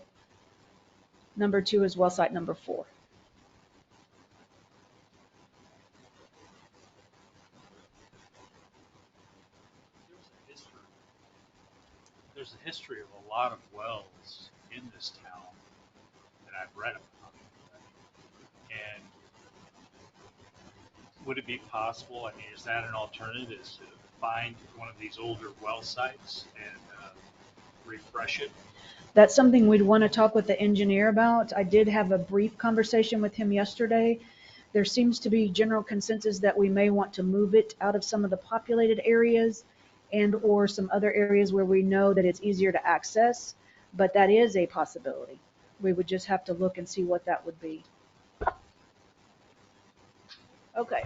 Number 2 is well site number 4. There's a history of a lot of wells in this town that I've read about. And would it be possible, I mean, is that an alternative, is to find one of these older well sites and refresh it? That's something we'd want to talk with the engineer about. I did have a brief conversation with him yesterday. There seems to be general consensus that we may want to move it out of some of the populated areas and or some other areas where we know that it's easier to access, but that is a possibility. We would just have to look and see what that would be. Okay.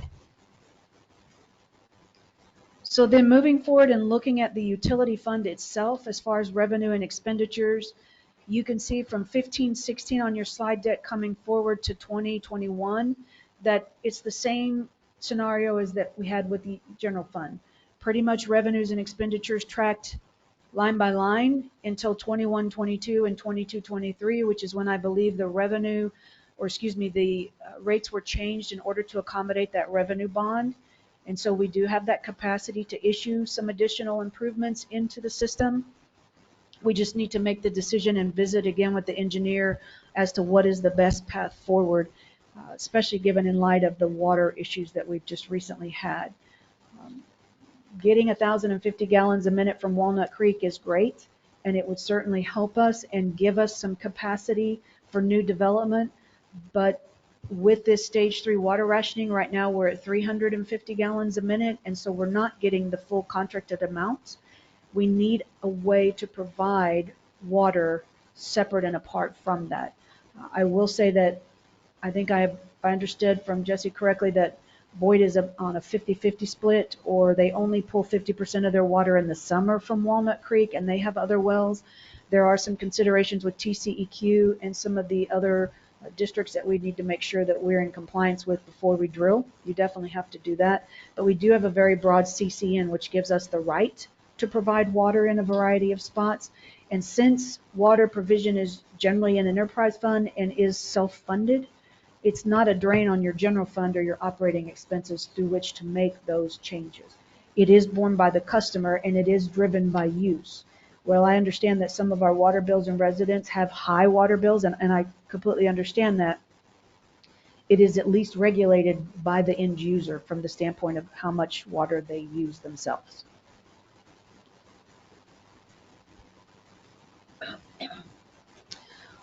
So then moving forward and looking at the utility fund itself as far as revenue and expenditures, you can see from 15-16 on your slide deck coming forward to 2021 that it's the same scenario as that we had with the general fund. Pretty much revenues and expenditures tracked line by line until 21-22 and 22-23, which is when I believe the revenue, or excuse me, the rates were changed in order to accommodate that revenue bond. And so we do have that capacity to issue some additional improvements into the system. We just need to make the decision and visit again with the engineer as to what is the best path forward, especially given in light of the water issues that we've just recently had. Getting 1,050 gallons a minute from Walnut Creek is great, and it would certainly help us and give us some capacity for new development. But with this stage 3 water rationing, right now we're at 350 gallons a minute, and so we're not getting the full contracted amount. We need a way to provide water separate and apart from that. I will say that I think I understood from Jesse correctly that Boyd is on a 50-50 split, or they only pull 50% of their water in the summer from Walnut Creek, and they have other wells. There are some considerations with TCEQ and some of the other districts that we need to make sure that we're in compliance with before we drill. You definitely have to do that. But we do have a very broad CCN, which gives us the right to provide water in a variety of spots. And since water provision is generally an enterprise fund and is self-funded, it's not a drain on your general fund or your operating expenses through which to make those changes. It is borne by the customer, and it is driven by use. Well, I understand that some of our water bills and residents have high water bills, and I completely understand that. It is at least regulated by the end user from the standpoint of how much water they use themselves.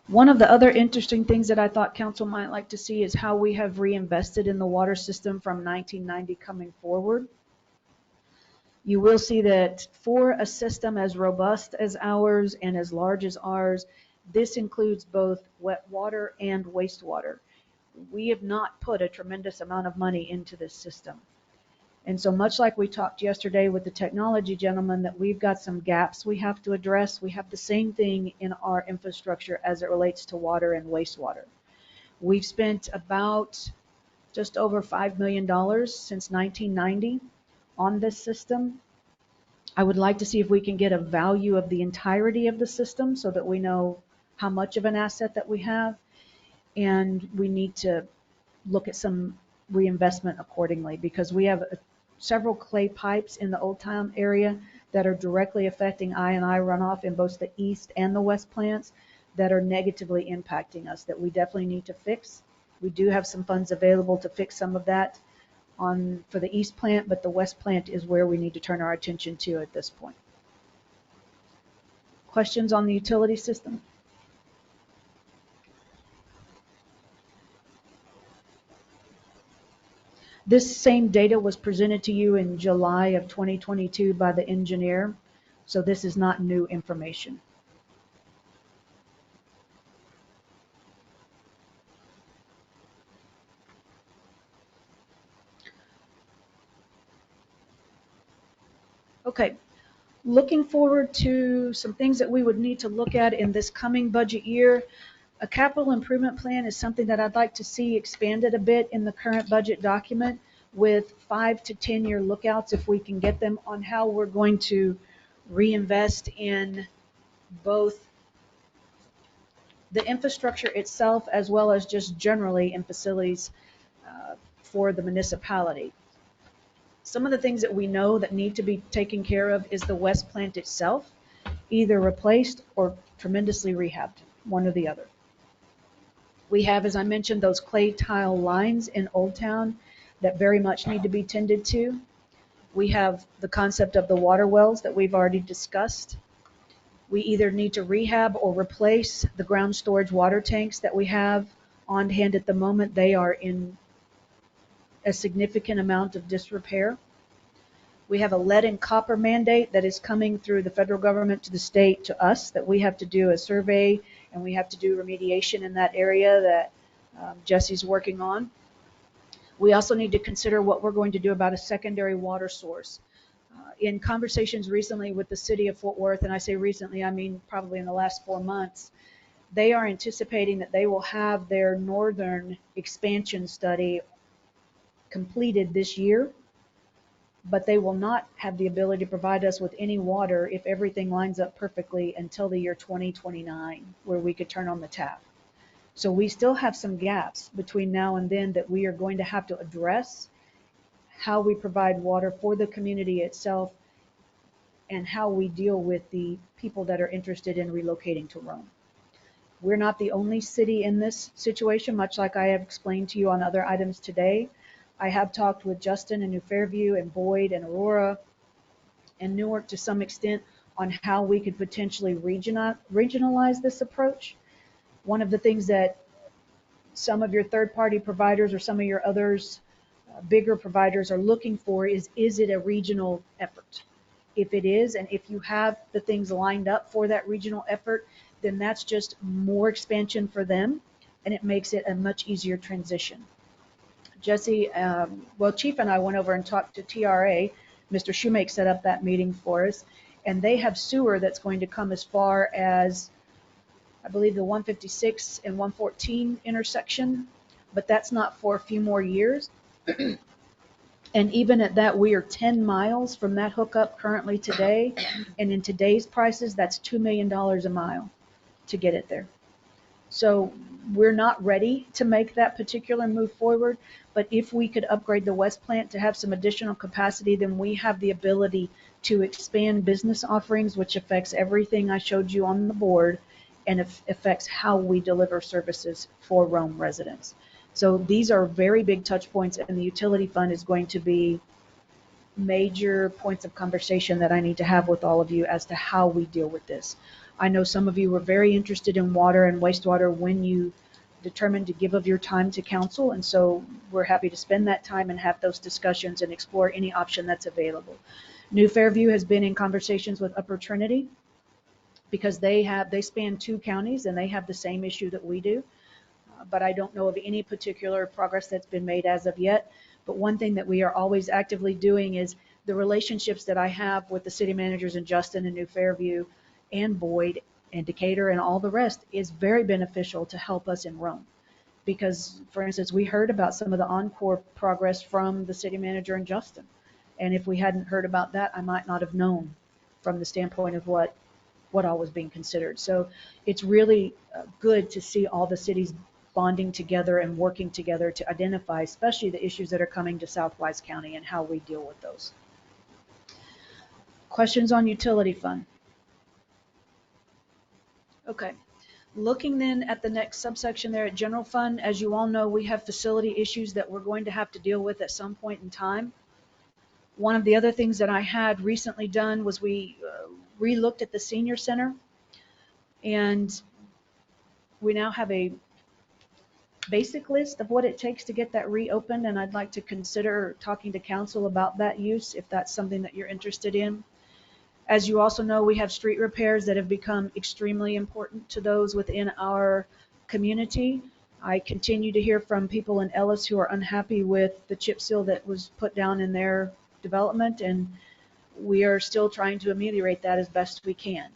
One of the other interesting things that I thought council might like to see is how we have reinvested in the water system from 1990 coming forward. You will see that for a system as robust as ours and as large as ours, this includes both wet water and wastewater. We have not put a tremendous amount of money into this system. And so much like we talked yesterday with the technology gentleman, that we've got some gaps we have to address, we have the same thing in our infrastructure as it relates to water and wastewater. We've spent about just over $5 million since 1990 on this system. I would like to see if we can get a value of the entirety of the system so that we know how much of an asset that we have, and we need to look at some reinvestment accordingly, because we have several clay pipes in the Old Town area that are directly affecting I&I runoff in both the east and the west plants that are negatively impacting us, that we definitely need to fix. We do have some funds available to fix some of that for the east plant, but the west plant is where we need to turn our attention to at this point. Questions on the utility system? This same data was presented to you in July of 2022 by the engineer, so this is not new information. Okay, looking forward to some things that we would need to look at in this coming budget year. A capital improvement plan is something that I'd like to see expanded a bit in the current budget document, with 5 to 10 year lookouts, if we can get them, on how we're going to reinvest in both the infrastructure itself as well as just generally in facilities for the municipality. Some of the things that we know that need to be taken care of is the west plant itself, either replaced or tremendously rehabbed, one or the other. We have, as I mentioned, those clay tile lines in Old Town that very much need to be tended to. We have the concept of the water wells that we've already discussed. We either need to rehab or replace the ground storage water tanks that we have on hand at the moment. They are in a significant amount of disrepair. We have a lead and copper mandate that is coming through the federal government to the state to us, that we have to do a survey and we have to do remediation in that area that Jesse's working on. We also need to consider what we're going to do about a secondary water source. In conversations recently with the city of Fort Worth, and I say recently, I mean probably in the last 4 months, they are anticipating that they will have their northern expansion study completed this year. but they will not have the ability to provide us with any water if everything lines up perfectly until the year 2029, where we could turn on the tap. So we still have some gaps between now and then that we are going to have to address how we provide water for the community itself and how we deal with the people that are interested in relocating to Rome. We're not the only city in this situation, much like I have explained to you on other items today. I have talked with Justin in New Fairview and Boyd and Aurora and Newark to some extent on how we could potentially regionalize this approach. One of the things that some of your third-party providers or some of your others, bigger providers are looking for is it a regional effort? If it is, and if you have the things lined up for that regional effort, then that's just more expansion for them, and it makes it a much easier transition. Jesse, Chief and I went over and talked to TRA. Mr. Shoemake set up that meeting for us, and they have sewer that's going to come as far as, I believe, the 156 and 114 intersection, but that's not for a few more years. And even at that, we are 10 miles from that hookup currently today. And in today's prices, that's $2 million a mile to get it there. So we're not ready to make that particular move forward. But if we could upgrade the West plant to have some additional capacity, then we have the ability to expand business offerings, which affects everything I showed you on the board and affects how we deliver services for Rome residents. So these are very big touch points, and the utility fund is going to be major points of conversation that I need to have with all of you as to how we deal with this. I know some of you were very interested in water and wastewater when you determined to give of your time to council, and so we're happy to spend that time and have those discussions and explore any option that's available. New Fairview has been in conversations with Upper Trinity because they span 2 counties and they have the same issue that we do. But I don't know of any particular progress that's been made as of yet. But one thing that we are always actively doing is the relationships that I have with the city managers in Justin and New Fairview and Boyd and Decatur and all the rest is very beneficial to help us in Rome. Because, for instance, we heard about some of the Encore progress from the city manager in Justin. And if we hadn't heard about that, I might not have known from the standpoint of what all was being considered. So it's really good to see all the cities bonding together and working together to identify, especially the issues that are coming to Southwise County and how we deal with those. Questions on utility fund? Okay. Looking then at the next subsection there at general fund, as you all know, we have facility issues that we're going to have to deal with at some point in time. One of the other things that I had recently done was we re-looked at the senior center, and we now have a basic list of what it takes to get that reopened, and I'd like to consider talking to council about that use if that's something that you're interested in. As you also know, we have street repairs that have become extremely important to those within our community. I continue to hear from people in Ellis who are unhappy with the chip seal that was put down in their development, and we are still trying to ameliorate that as best we can.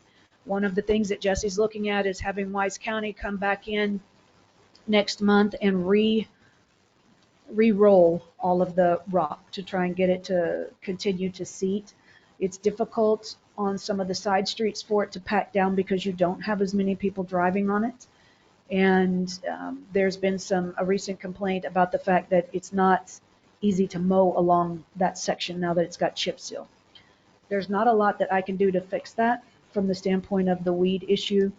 One of the things that Jesse's looking at is having Wise County come back in next month and re-roll all of the rock to try and get it to continue to seat. It's difficult on some of the side streets for it to pack down because you don't have as many people driving on it. And there's been a recent complaint about the fact that it's not easy to mow along that section now that it's got chip seal. There's not a lot that I can do to fix that from the standpoint of the weed issue.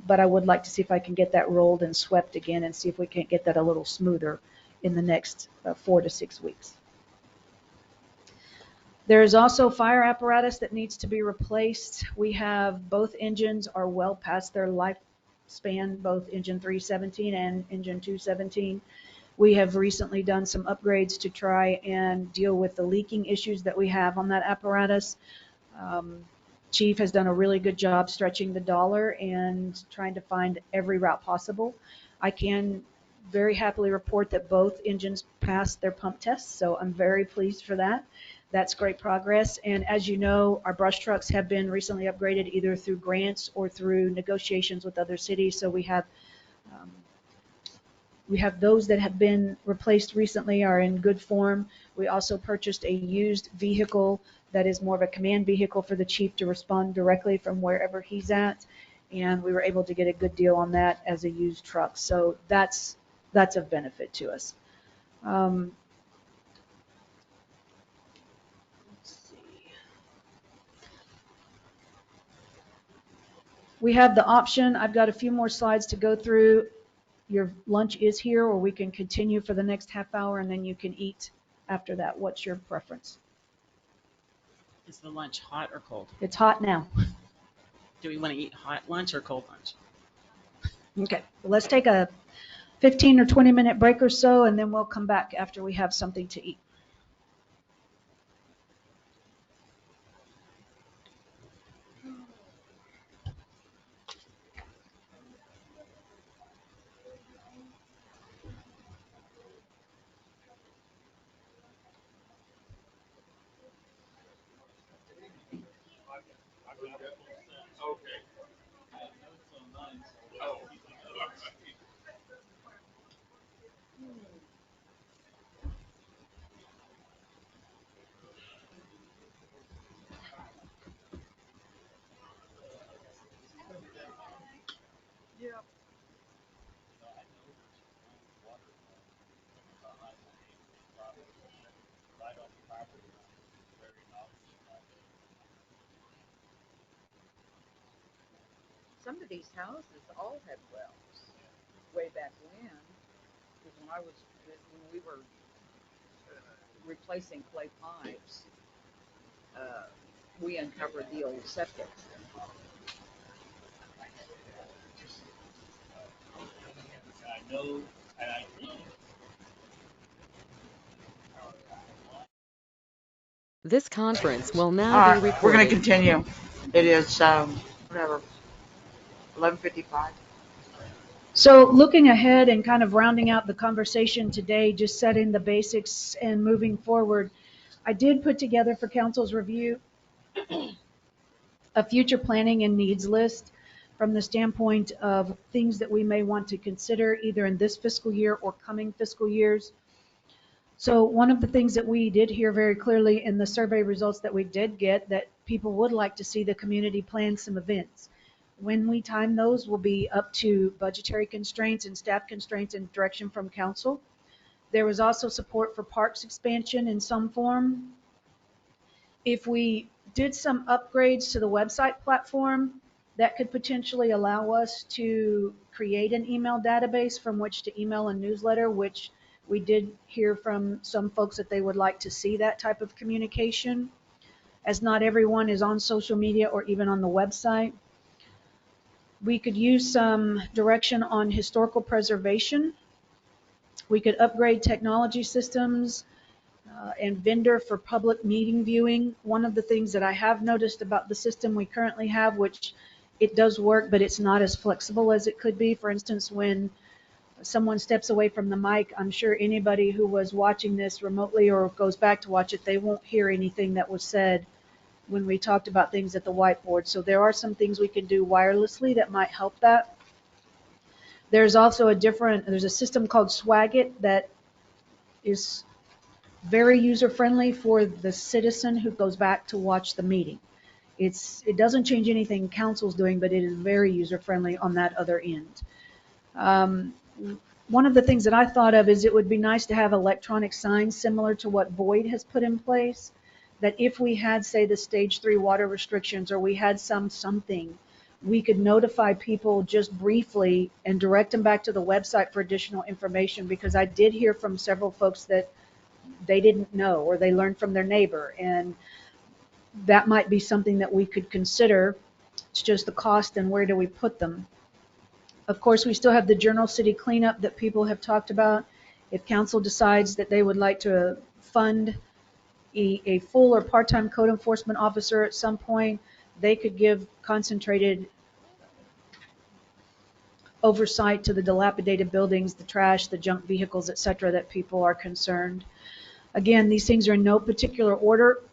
But I would like to see if I can get that rolled and swept again and see if we can't get that a little smoother in the next 4 to 6 weeks. There is also fire apparatus that needs to be replaced. We have both engines are well past their lifespan, both engine 317 and engine 217. We have recently done some upgrades to try and deal with the leaking issues that we have on that apparatus. Chief has done a really good job stretching the dollar and trying to find every route possible. I can very happily report that both engines passed their pump tests, so I'm very pleased for that. That's great progress. And as you know, our brush trucks have been recently upgraded either through grants or through negotiations with other cities. So we have those that have been replaced recently are in good form. We also purchased a used vehicle that is more of a command vehicle for the chief to respond directly from wherever he's at. And we were able to get a good deal on that as a used truck. So that's of benefit to us. Let's see. We have the option, I've got a few more slides to go through. Your lunch is here, or we can continue for the next half hour and then you can eat after that. What's your preference? Is the lunch hot or cold? It's hot now. Do we want to eat hot lunch or cold lunch? Okay, well, let's take a 15 or 20-minute break or so, and then we'll come back after we have something to eat. Okay. Oh. Some of these houses all had wells way back when, because when we were replacing clay pipes, we uncovered the old septic. I know, and I This conference will now All be right, we're going to recorded. continue. It is, whatever, 11:55. So looking ahead and kind of rounding out the conversation today, just setting the basics and moving forward, I did put together for council's review a future planning and needs list from the standpoint of things that we may want to consider either in this fiscal year or coming fiscal years. So one of the things that we did hear very clearly in the survey results that we did get, that people would like to see the community plan some events. When we time those will be up to budgetary constraints and staff constraints and direction from council. There was also support for parks expansion in some form. If we did some upgrades to the website platform, that could potentially allow us to create an email database from which to email a newsletter, which we did hear from some folks that they would like to see that type of communication, as not everyone is on social media or even on the website. We could use some direction on historical preservation. We could upgrade technology systems and vendor for public meeting viewing. One of the things that I have noticed about the system we currently have, which it does work, but it's not as flexible as it could be. For instance, when someone steps away from the mic, I'm sure anybody who was watching this remotely or goes back to watch it, they won't hear anything that was said when we talked about things at the whiteboard. So there are some things we can do wirelessly that might help that. There's also there's a system called Swagit that is very user-friendly for the citizen who goes back to watch the meeting. It doesn't change anything council's doing, but it is very user-friendly on that other end. One of the things that I thought of is it would be nice to have electronic signs similar to what Boyd has put in place, that if we had, say, the stage 3 water restrictions, or we had something, we could notify people just briefly and direct them back to the website for additional information, because I did hear from several folks that they didn't know, or they learned from their neighbor, and that might be something that we could consider. It's just the cost and where do we put them. Of course, we still have the Journal City cleanup that people have talked about. If council decides that they would like to fund a full or part-time code enforcement officer at some point, they could give concentrated oversight to the dilapidated buildings, the trash, the junk vehicles, etc., that people are concerned. Again, these things are in no particular order.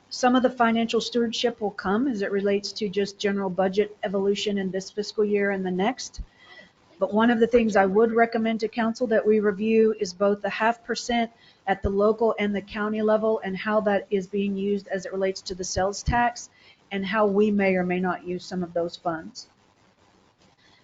Some of the financial stewardship will come as it relates to just general budget evolution in this fiscal year and the next. But one of the things I would recommend to council that we review is both the 0.5% at the local and the county level and how that is being used as it relates to the sales tax and how we may or may not use some of those funds.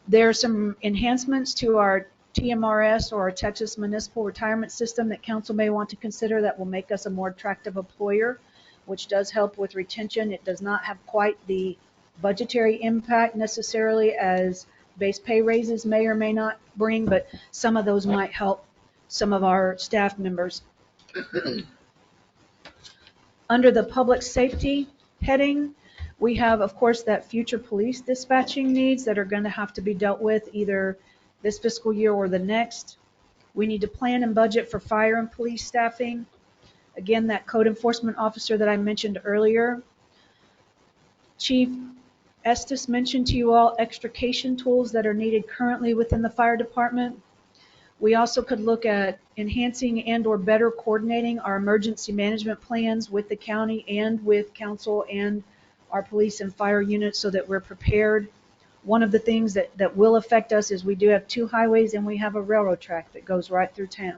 There are some enhancements to our TMRS or our Texas Municipal Retirement System that council may want to consider that will make us a more attractive employer, which does help with retention. It does not have quite the budgetary impact necessarily as base pay raises may or may not bring, but some of those might help some of our staff members. Under the public safety heading, we have, of course, that future police dispatching needs that are going to have to be dealt with either this fiscal year or the next. We need to plan and budget for fire and police staffing. Again, that code enforcement officer that I mentioned earlier. Chief Estes mentioned to you all extrication tools that are needed currently within the fire department. We also could look at enhancing and or better coordinating our emergency management plans with the county and with council and our police and fire units so that we're prepared. One of the things that will affect us is we do have 2 highways and we have a railroad track that goes right through town.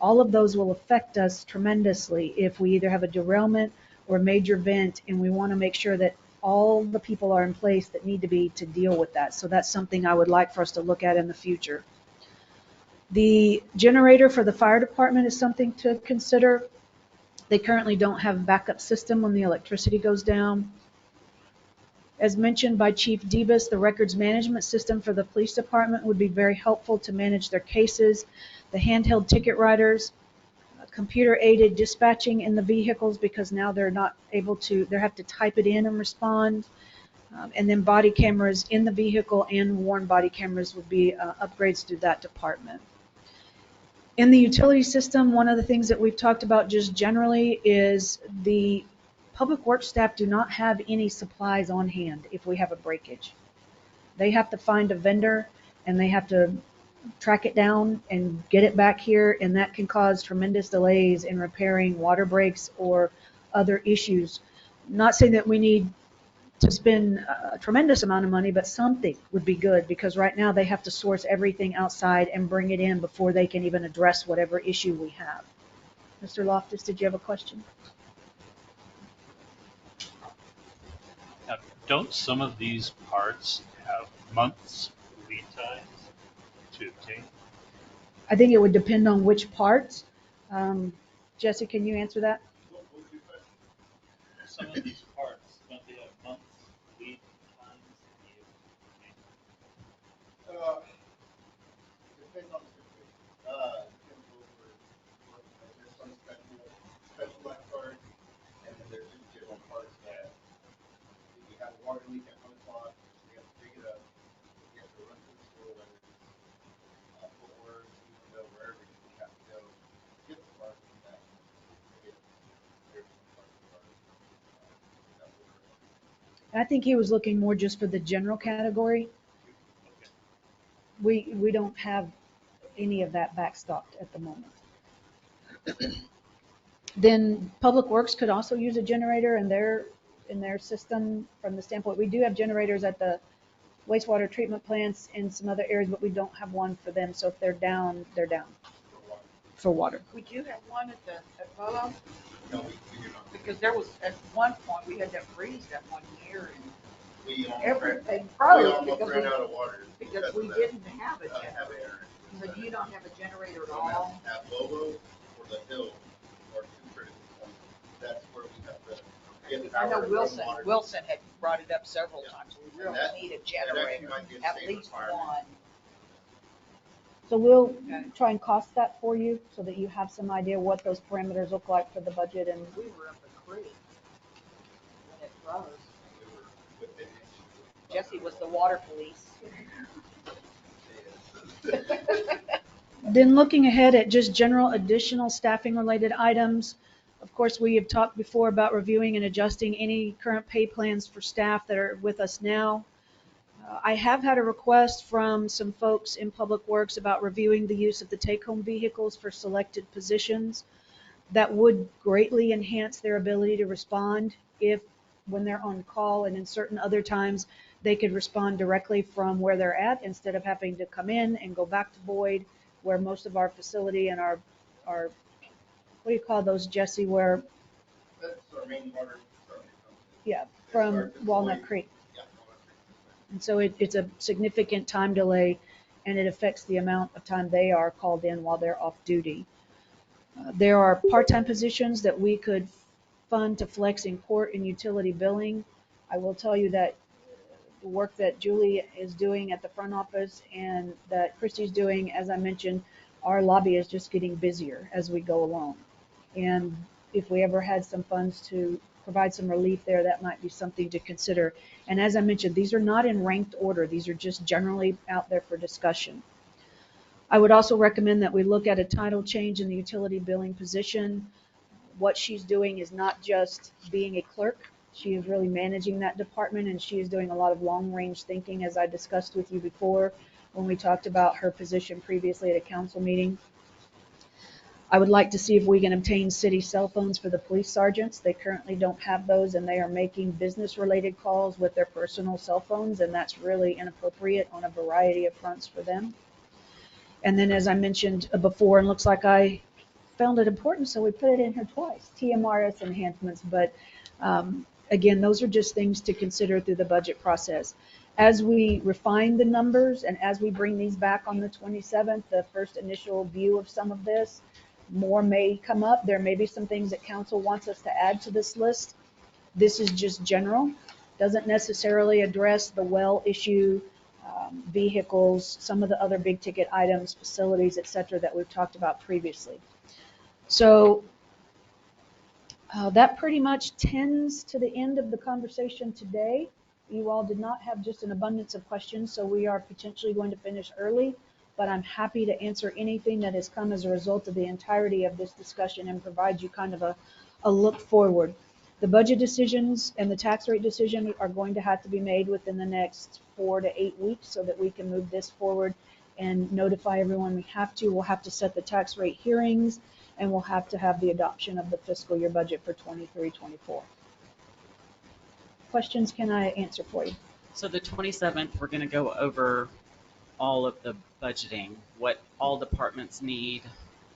All of those will affect us tremendously if we either have a derailment or a major event, and we want to make sure that all the people are in place that need to be to deal with that. So that's something I would like for us to look at in the future. The generator for the fire department is something to consider. They currently don't have a backup system when the electricity goes down. As mentioned by Chief Debus, the records management system for the police department would be very helpful to manage their cases. The handheld ticket writers, computer aided dispatching in the vehicles because now they're not able to, they have to type it in and respond. And then body cameras in the vehicle and worn body cameras would be upgrades to that department. In the utility system, one of the things that we've talked about just generally is the public works staff do not have any supplies on hand if we have a breakage. They have to find a vendor and they have to track it down and get it back here, and that can cause tremendous delays in repairing water breaks or other issues. Not saying that we need to spend a tremendous amount of money, but something would be good because right now they have to source everything outside and bring it in before they can even address whatever issue we have. Mr. Loftus, did you have a question? Now, don't some of these parts have months lead times to obtain? I think it would depend on which parts. Jesse, can you answer that? What was your question? Some of these parts, don't they have months lead times to be able Depends on the situation. Depends over, there's some specialized parts, and then there's just general parts that if you have a water leak at 1 o'clock, we have to dig it up, we have to run to the store, whether it's Fort Worth, Evansville, wherever we have to go, get the parts from that. Get everything parts of ours. That's what we're I think he was looking more just for the general category. We don't have any of that backstopped at the moment. Then Public Works could also use a generator in their system from the standpoint, we do have generators at the wastewater treatment plants in some other areas, but we don't have one for them. So if they're down, they're down for water. We do have one at Bolo, No, we do not. because there was, at one point, we had that freeze that 1 year and We almost everything we froze almost ran out of water. because we of that. didn't have a Have generator. air. So you don't have a generator at all? At Lobo or the Hill are 2 critical points. That's where we have to get I know power from water. Wilson had brought it up several times. We really that- need a That actually generator, might be a at state least requirement. one. So we'll Okay. try and cost that for you so that you have some idea what those parameters look like for the budget. And We were up a creek when it froze. We were within inches. Jesse was the water police. then looking ahead at just general additional staffing related items, of course, we have talked before about reviewing and adjusting any current pay plans for staff that are with us now. I have had a request from some folks in Public Works about reviewing the use of the take-home vehicles for selected positions. That would greatly enhance their ability to respond if, when they're on call, and in certain other times, they could respond directly from where they're at instead of having to come in and go back to Boyd, where most of our facility and our what do you call those, Jesse, where, That's our main water. yeah, from Walnut Creek. Yeah, Walnut Creek. And so it's a significant time delay, and it affects the amount of time they are called in while they're off duty. There are part-time positions that we could fund to flex in court and utility billing. I will tell you that the work that Julie is doing at the front office and that Christy's doing, as I mentioned, our lobby is just getting busier as we go along. And if we ever had some funds to provide some relief there, that might be something to consider. And as I mentioned, these are not in ranked order. These are just generally out there for discussion. I would also recommend that we look at a title change in the utility billing position. What she's doing is not just being a clerk. She is really managing that department, and she is doing a lot of long-range thinking, as I discussed with you before when we talked about her position previously at a council meeting. I would like to see if we can obtain city cell phones for the police sergeants. They currently don't have those, and they are making business-related calls with their personal cell phones, and that's really inappropriate on a variety of fronts for them. And then, as I mentioned before, and looks like I found it important, so we put it in here twice, TMRS enhancements. But again, those are just things to consider through the budget process. As we refine the numbers and as we bring these back on the 27th, the first initial view of some of this, more may come up. There may be some things that council wants us to add to this list. This is just general, doesn't necessarily address the well issue, vehicles, some of the other big ticket items, facilities, et cetera, that we've talked about previously. So that pretty much tends to the end of the conversation today. You all did not have just an abundance of questions, so we are potentially going to finish early, but I'm happy to answer anything that has come as a result of the entirety of this discussion and provide you kind of a look forward. The budget decisions and the tax rate decision are going to have to be made within the next 4 to 8 weeks so that we can move this forward and notify everyone we have to. We'll have to set the tax rate hearings, and we'll have to have the adoption of the fiscal year budget for 23-24. Questions can I answer for you? So the 27th, we're going to go over all of the budgeting, what all departments need.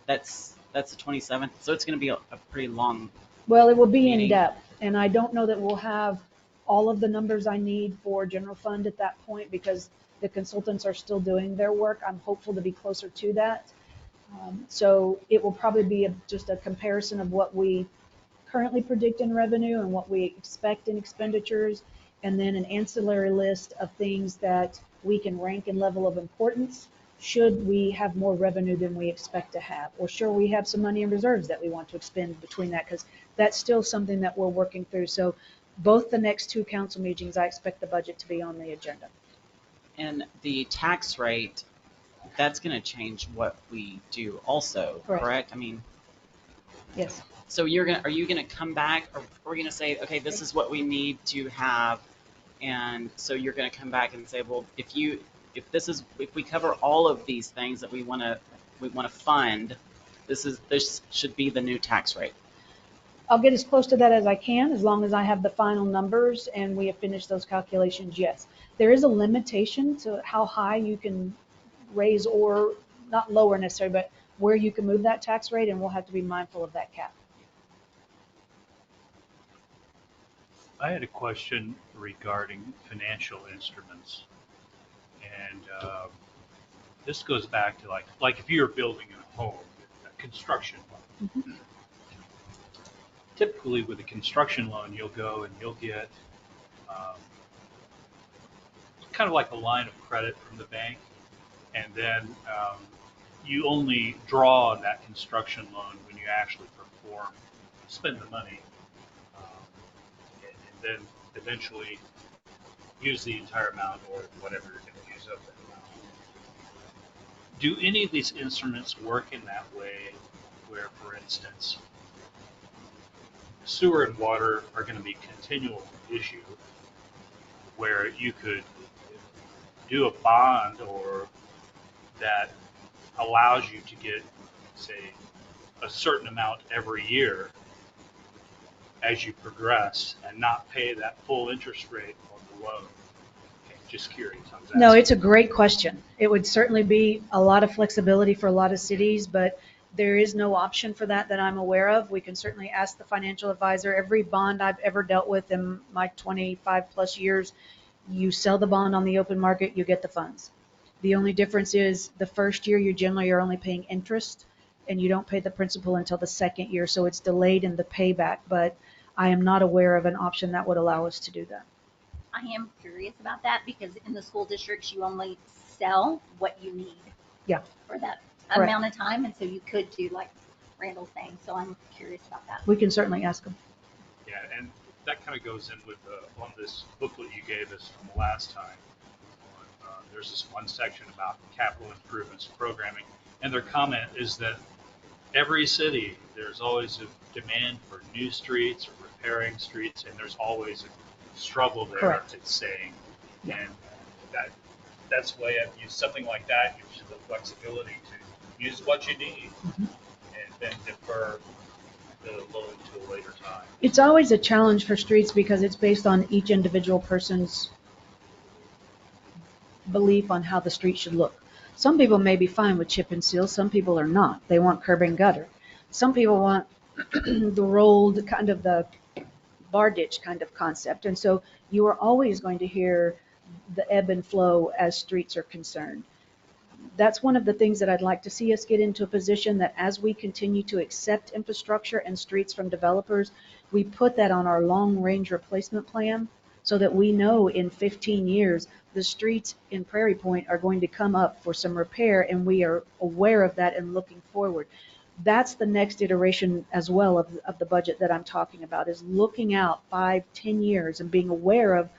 That's the 27th. So it's going to be a pretty long. Well, it will be in meeting. depth, and I don't know that we'll have all of the numbers I need for general fund at that point because the consultants are still doing their work. I'm hopeful to be closer to that. So it will probably be just a comparison of what we currently predict in revenue and what we expect in expenditures, and then an ancillary list of things that we can rank in level of importance should we have more revenue than we expect to have, or sure we have some money in reserves that we want to expend between that, because that's still something that we're working through. So both the next two council meetings, I expect the budget to be on the agenda. And the tax rate, that's going to change what we do also, correct? I mean, yes. So are you going to come back, or we're going to say, okay, this is what we need to have, and so you're going to come back and say, well, if we cover all of these things that we want to fund, this should be the new tax rate. I'll get as close to that as I can, as long as I have the final numbers and we have finished those calculations. Yes, there is a limitation to how high you can raise, or not lower necessarily, but where you can move that tax rate, and we'll have to be mindful of that cap. I had a question regarding financial instruments. And this goes back to like if you're building a home, a construction loan. Mm-hmm. Typically with a construction loan, you'll go and you'll get kind of like a line of credit from the bank. And then you only draw on that construction loan when you actually perform, spend the money, and then eventually use the entire amount or whatever you're going to use up that amount. Do any of these instruments work in that way where, for instance, sewer and water are going to be continual issue where you could do a bond or that allows you to get, say, a certain amount every year as you progress and not pay that full interest rate on the loan? Okay, just curious. No, it's a great question. It would certainly be a lot of flexibility for a lot of cities, but There is no option for that I'm aware of. We can certainly ask the financial advisor. Every bond I've ever dealt with in my 25 plus years, you sell the bond on the open market, you get the funds. The only difference is the first year you generally are only paying interest and you don't pay the principal until the second year. So it's delayed in the payback, but I am not aware of an option that would allow us to do that. I am curious about that because in the school districts, you only sell what you need. Yeah. For that Correct. amount of time, and so you could do like Randall's saying, so I'm curious about that. We can certainly ask them. Yeah, and that kind of goes in with on this booklet you gave us from last time. There's this one section about capital improvements programming, and their comment is that every city, there's always a demand for new streets or repairing streets, and there's always a struggle there. Correct. It's saying, and that's why I use something like that gives you the flexibility to use what you need and then defer the loan to a later time. It's always a challenge for streets because it's based on each individual person's belief on how the street should look. Some people may be fine with chip and seal, some people are not. They want curb and gutter. Some people want the rolled kind of the bar ditch kind of concept. And so you are always going to hear the ebb and flow as streets are concerned. That's one of the things that I'd like to see us get into a position that as we continue to accept infrastructure and streets from developers, we put that on our long range replacement plan so that we know in 15 years the streets in Prairie Point are going to come up for some repair and we are aware of that and looking forward. That's the next iteration as well of the budget that I'm talking about, is looking out 5-10 years and being aware of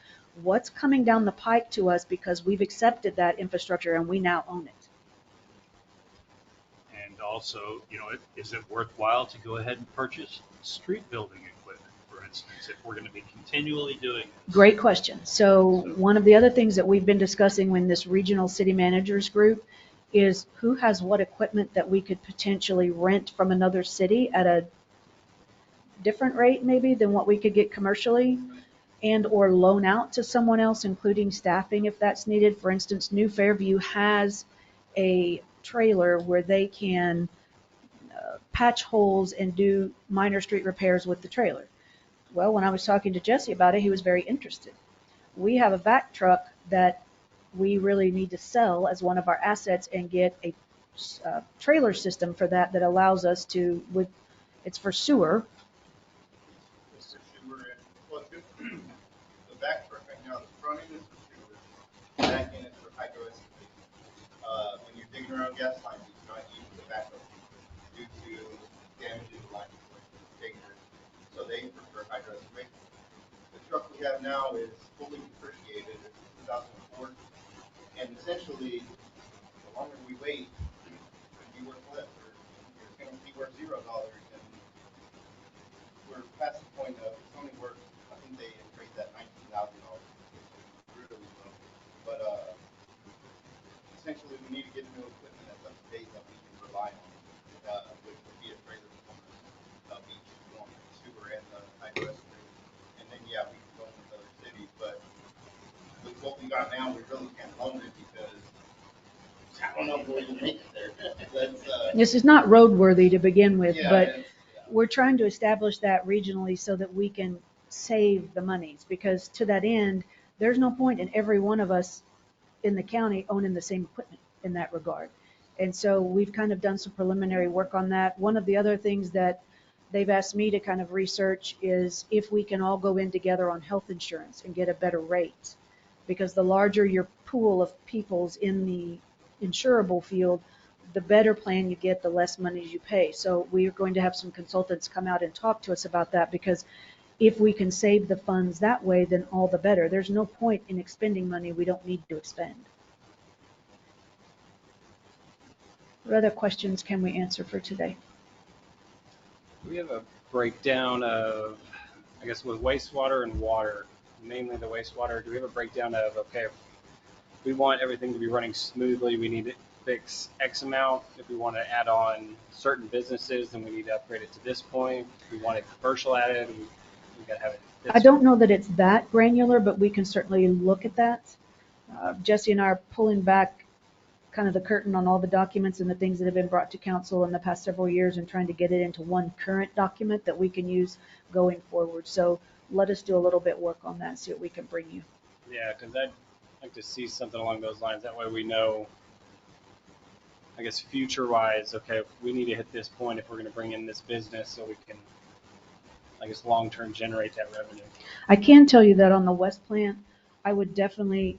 what's coming down the pike to us because we've accepted that infrastructure and we now own it. And also, is it worthwhile to go ahead and purchase street building equipment, for instance, if we're going to be continually doing this? Great question. So one of the other things that we've been discussing in this regional city managers group is who has what equipment that we could potentially rent from another city at a different rate maybe than what we could get commercially, and or loan out to someone else, including staffing if that's needed. For instance, New Fairview has a trailer where they can patch holes and do minor street repairs with the trailer. Well, when I was talking to Jesse about it, he was very interested. We have a vac truck that we really need to sell as one of our assets and get a trailer system for that allows us to, it's for sewer. It's for sewer and, well, the back truck right now, the front end is for sewer, the back end is for hydro excavation. When you're digging around gas lines, it's not using the back truck due to damages to lines, dangerous. So they prefer hydro excavation. The truck we have now is fully depreciated. It's 2004. And essentially, the longer we wait, it's going to be worth less. It's going to be worth $0. And we're past the point of it's only worth, I think they raised that $19,000. Really low. But essentially, we need to get new equipment that's up to date that we can rely on, which would be a trailer component of each one, the sewer and the hydro excavation. And then, yeah, we can go into other cities, but with what we got now, we really can't loan it because I don't know if we'll even make it there. This is not roadworthy to begin with, Yeah, but we're trying to establish that regionally so that we can save the monies, because to that end, there's no point in every one of us in the county owning the same equipment in that regard. And so we've kind of done some preliminary work on that. One of the other things that they've asked me to kind of research is if we can all go in together on health insurance and get a better rate. Because the larger your pool of people's in the insurable field, the better plan you get, the less money you pay. So we are going to have some consultants come out and talk to us about that, because if we can save the funds that way, then all the better. There's no point in expending money we don't need to expend. What other questions can we answer for today? Do we have a breakdown of, I guess, with wastewater and water, mainly the wastewater, do we have a breakdown of, okay, if we want everything to be running smoothly, we need to fix X amount. If we want to add on certain businesses, then we need to upgrade it to this point. If we want it commercial added, we got to have it. I don't know that it's that granular, but we can certainly look at that. Jesse and I are pulling back kind of the curtain on all the documents and the things that have been brought to council in the past several years and trying to get it into one current document that we can use going forward. So let us do a little bit work on that, see what we can bring you. Yeah, because I'd like to see something along those lines. That way we know, I guess, future-wise, okay, if we need to hit this point if we're going to bring in this business so we can, I guess, long-term generate that revenue. I can tell you that on the West plant, I would definitely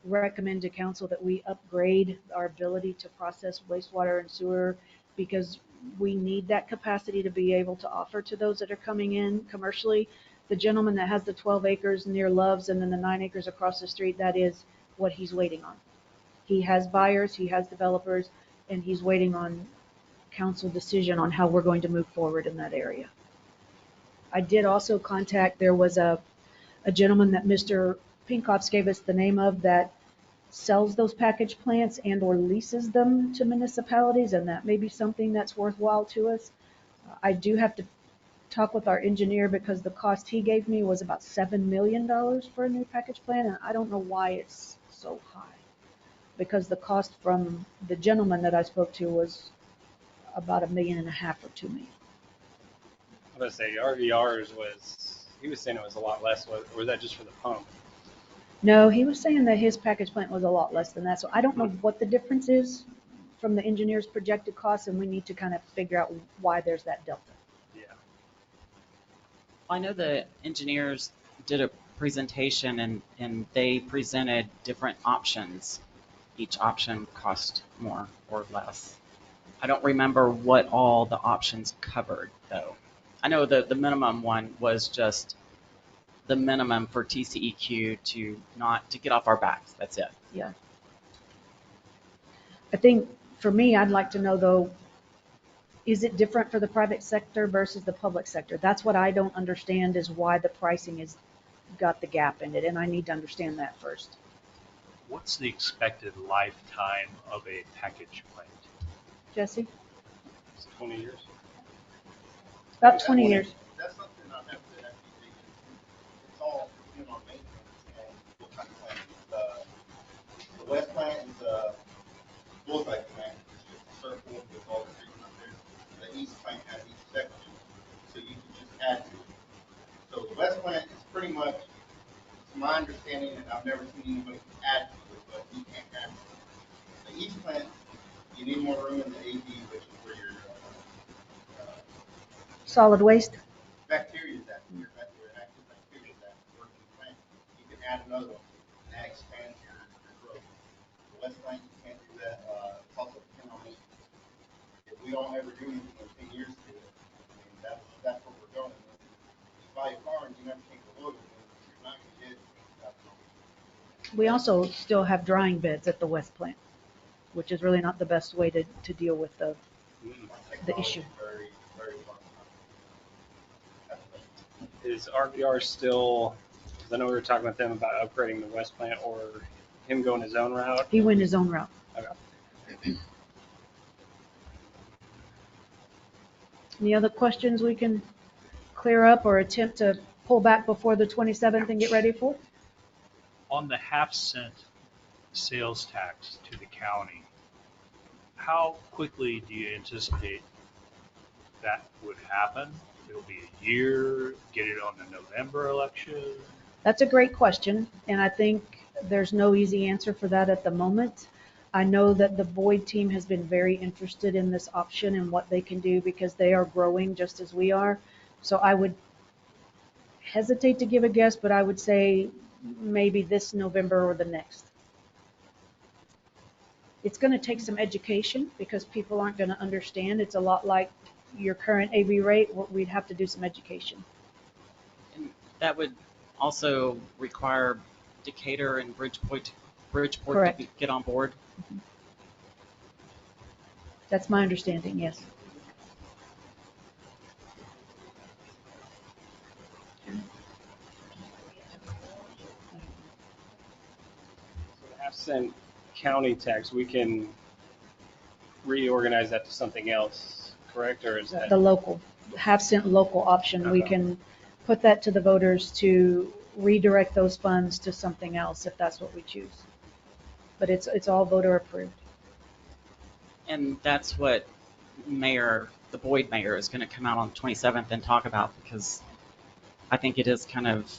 recommend to council that we upgrade our ability to process wastewater and sewer because we need that capacity to be able to offer to those that are coming in commercially. The gentleman that has the 12 acres near Love's and then the 9 acres across the street, that is what he's waiting on. He has buyers, he has developers, and he's waiting on council decision on how we're going to move forward in that area. I did also contact, there was a gentleman that Mr. Pinkoffs gave us the name of that sells those package plants and or leases them to municipalities, and that may be something that's worthwhile to us. I do have to talk with our engineer because the cost he gave me was about $7 million for a new package plant, and I don't know why it's so high. Because the cost from the gentleman that I spoke to was about $1.5 million or $2 million. I'm going to say RVR's was, he was saying it was a lot less, or was that just for the pump? No, he was saying that his package plant was a lot less than that. So I don't know what the difference is from the engineer's projected costs, and we need to kind of figure out why there's that delta. Yeah. I know the engineers did a presentation and they presented different options. Each option cost more or less. I don't remember what all the options covered though. I know the minimum one was just the minimum for TCEQ to get off our backs. That's it. Yeah. I think for me, I'd like to know though, is it different for the private sector versus the public sector? That's what I don't understand is why the pricing has got the gap in it, and I need to understand that first. What's the expected lifetime of a package plant? Jesse? It's 20 years. About 20 years. That's something I have to actually dig into. It's all in on maintenance and what kind of plant. The west plant is a full-size plant. It's just a circle with all the treatment up there. The east plant has each section, so you can just add to it. So the west plant is pretty much, to my understanding, and I've never seen anybody add to it, but you can't add to it. The east plant, you need more room in the AD, which is where your Solid waste? bacteria is at, your active bacteria is at, working the plant. You can add another one, and that expands your growth. The west plant, you can't do that. It's also dependent on maintenance. If we don't ever do anything in 10 years to it, I mean, that's what we're going. You buy a car and you never take the oil, you're not going to get that. We also still have drying beds at the west plant, which is really not the best way to deal with the issue. Very, very far. Is RVR still, because I know we were talking with them about upgrading the west plant or him going his own route? He went his own route. Okay. Any other questions we can clear up or attempt to pull back before the 27th and get ready for? On the half-cent sales tax to the county, how quickly do you anticipate that would happen? It'll be a year, get it on the November election? That's a great question, and I think there's no easy answer for that at the moment. I know that the Boyd team has been very interested in this option and what they can do because they are growing just as we are. So I would hesitate to give a guess, but I would say maybe this November or the next. It's going to take some education because people aren't going to understand. It's a lot like your current AB rate. We'd have to do some education. And that would also require Decatur and Bridgeport Correct. to get on board. That's my understanding, yes. So the half-cent county tax, we can reorganize that to something else, correct? Or is that? The local, half-cent local option, we Okay. can put that to the voters to redirect those funds to something else if that's what we choose. But it's all voter approved. And that's what the Boyd mayor is going to come out on the 27th and talk about, because I think it is kind of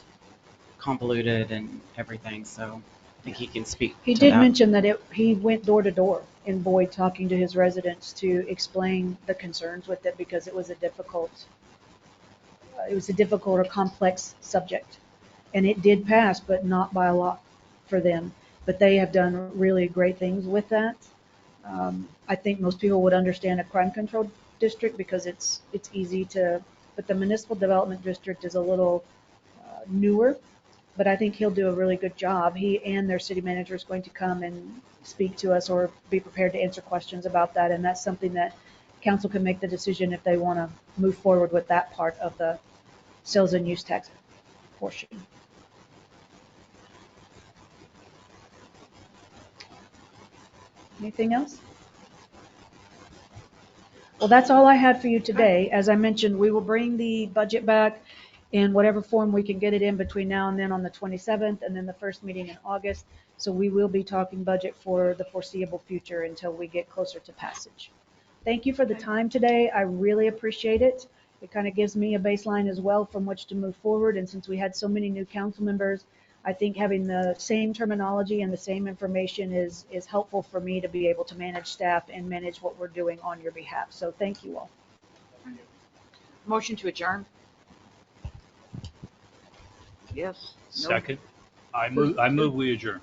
convoluted and everything. So I think he can speak He to did that. mention that he went door to door in Boyd talking to his residents to explain the concerns with it because it was a difficult or complex subject. And it did pass, but not by a lot for them. But they have done really great things with that. I think most people would understand a crime control district because it's easy to, but the municipal development district is a little newer. But I think he'll do a really good job. He and their city manager is going to come and speak to us or be prepared to answer questions about that. And that's something that council can make the decision if they want to move forward with that part of the sales and use tax portion. Anything else? Well, that's all I had for you today. As I mentioned, we will bring the budget back in whatever form we can get it in between now and then on the 27th, and then the first meeting in August. So we will be talking budget for the foreseeable future until we get closer to passage. Thank you for the time today. I really appreciate it. It kind of gives me a baseline as well from which to move forward. And since we had so many new council members, I think having the same terminology and the same information is helpful for me to be able to manage staff and manage what we're doing on your behalf. So thank you all. Motion to adjourn? Yes? No? Second, I move we adjourn.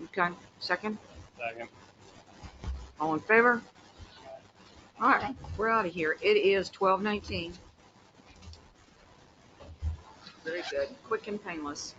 Okay, second? Second. All in favor? All right, we're out of here. It is 12:19. Very good. Quick and painless.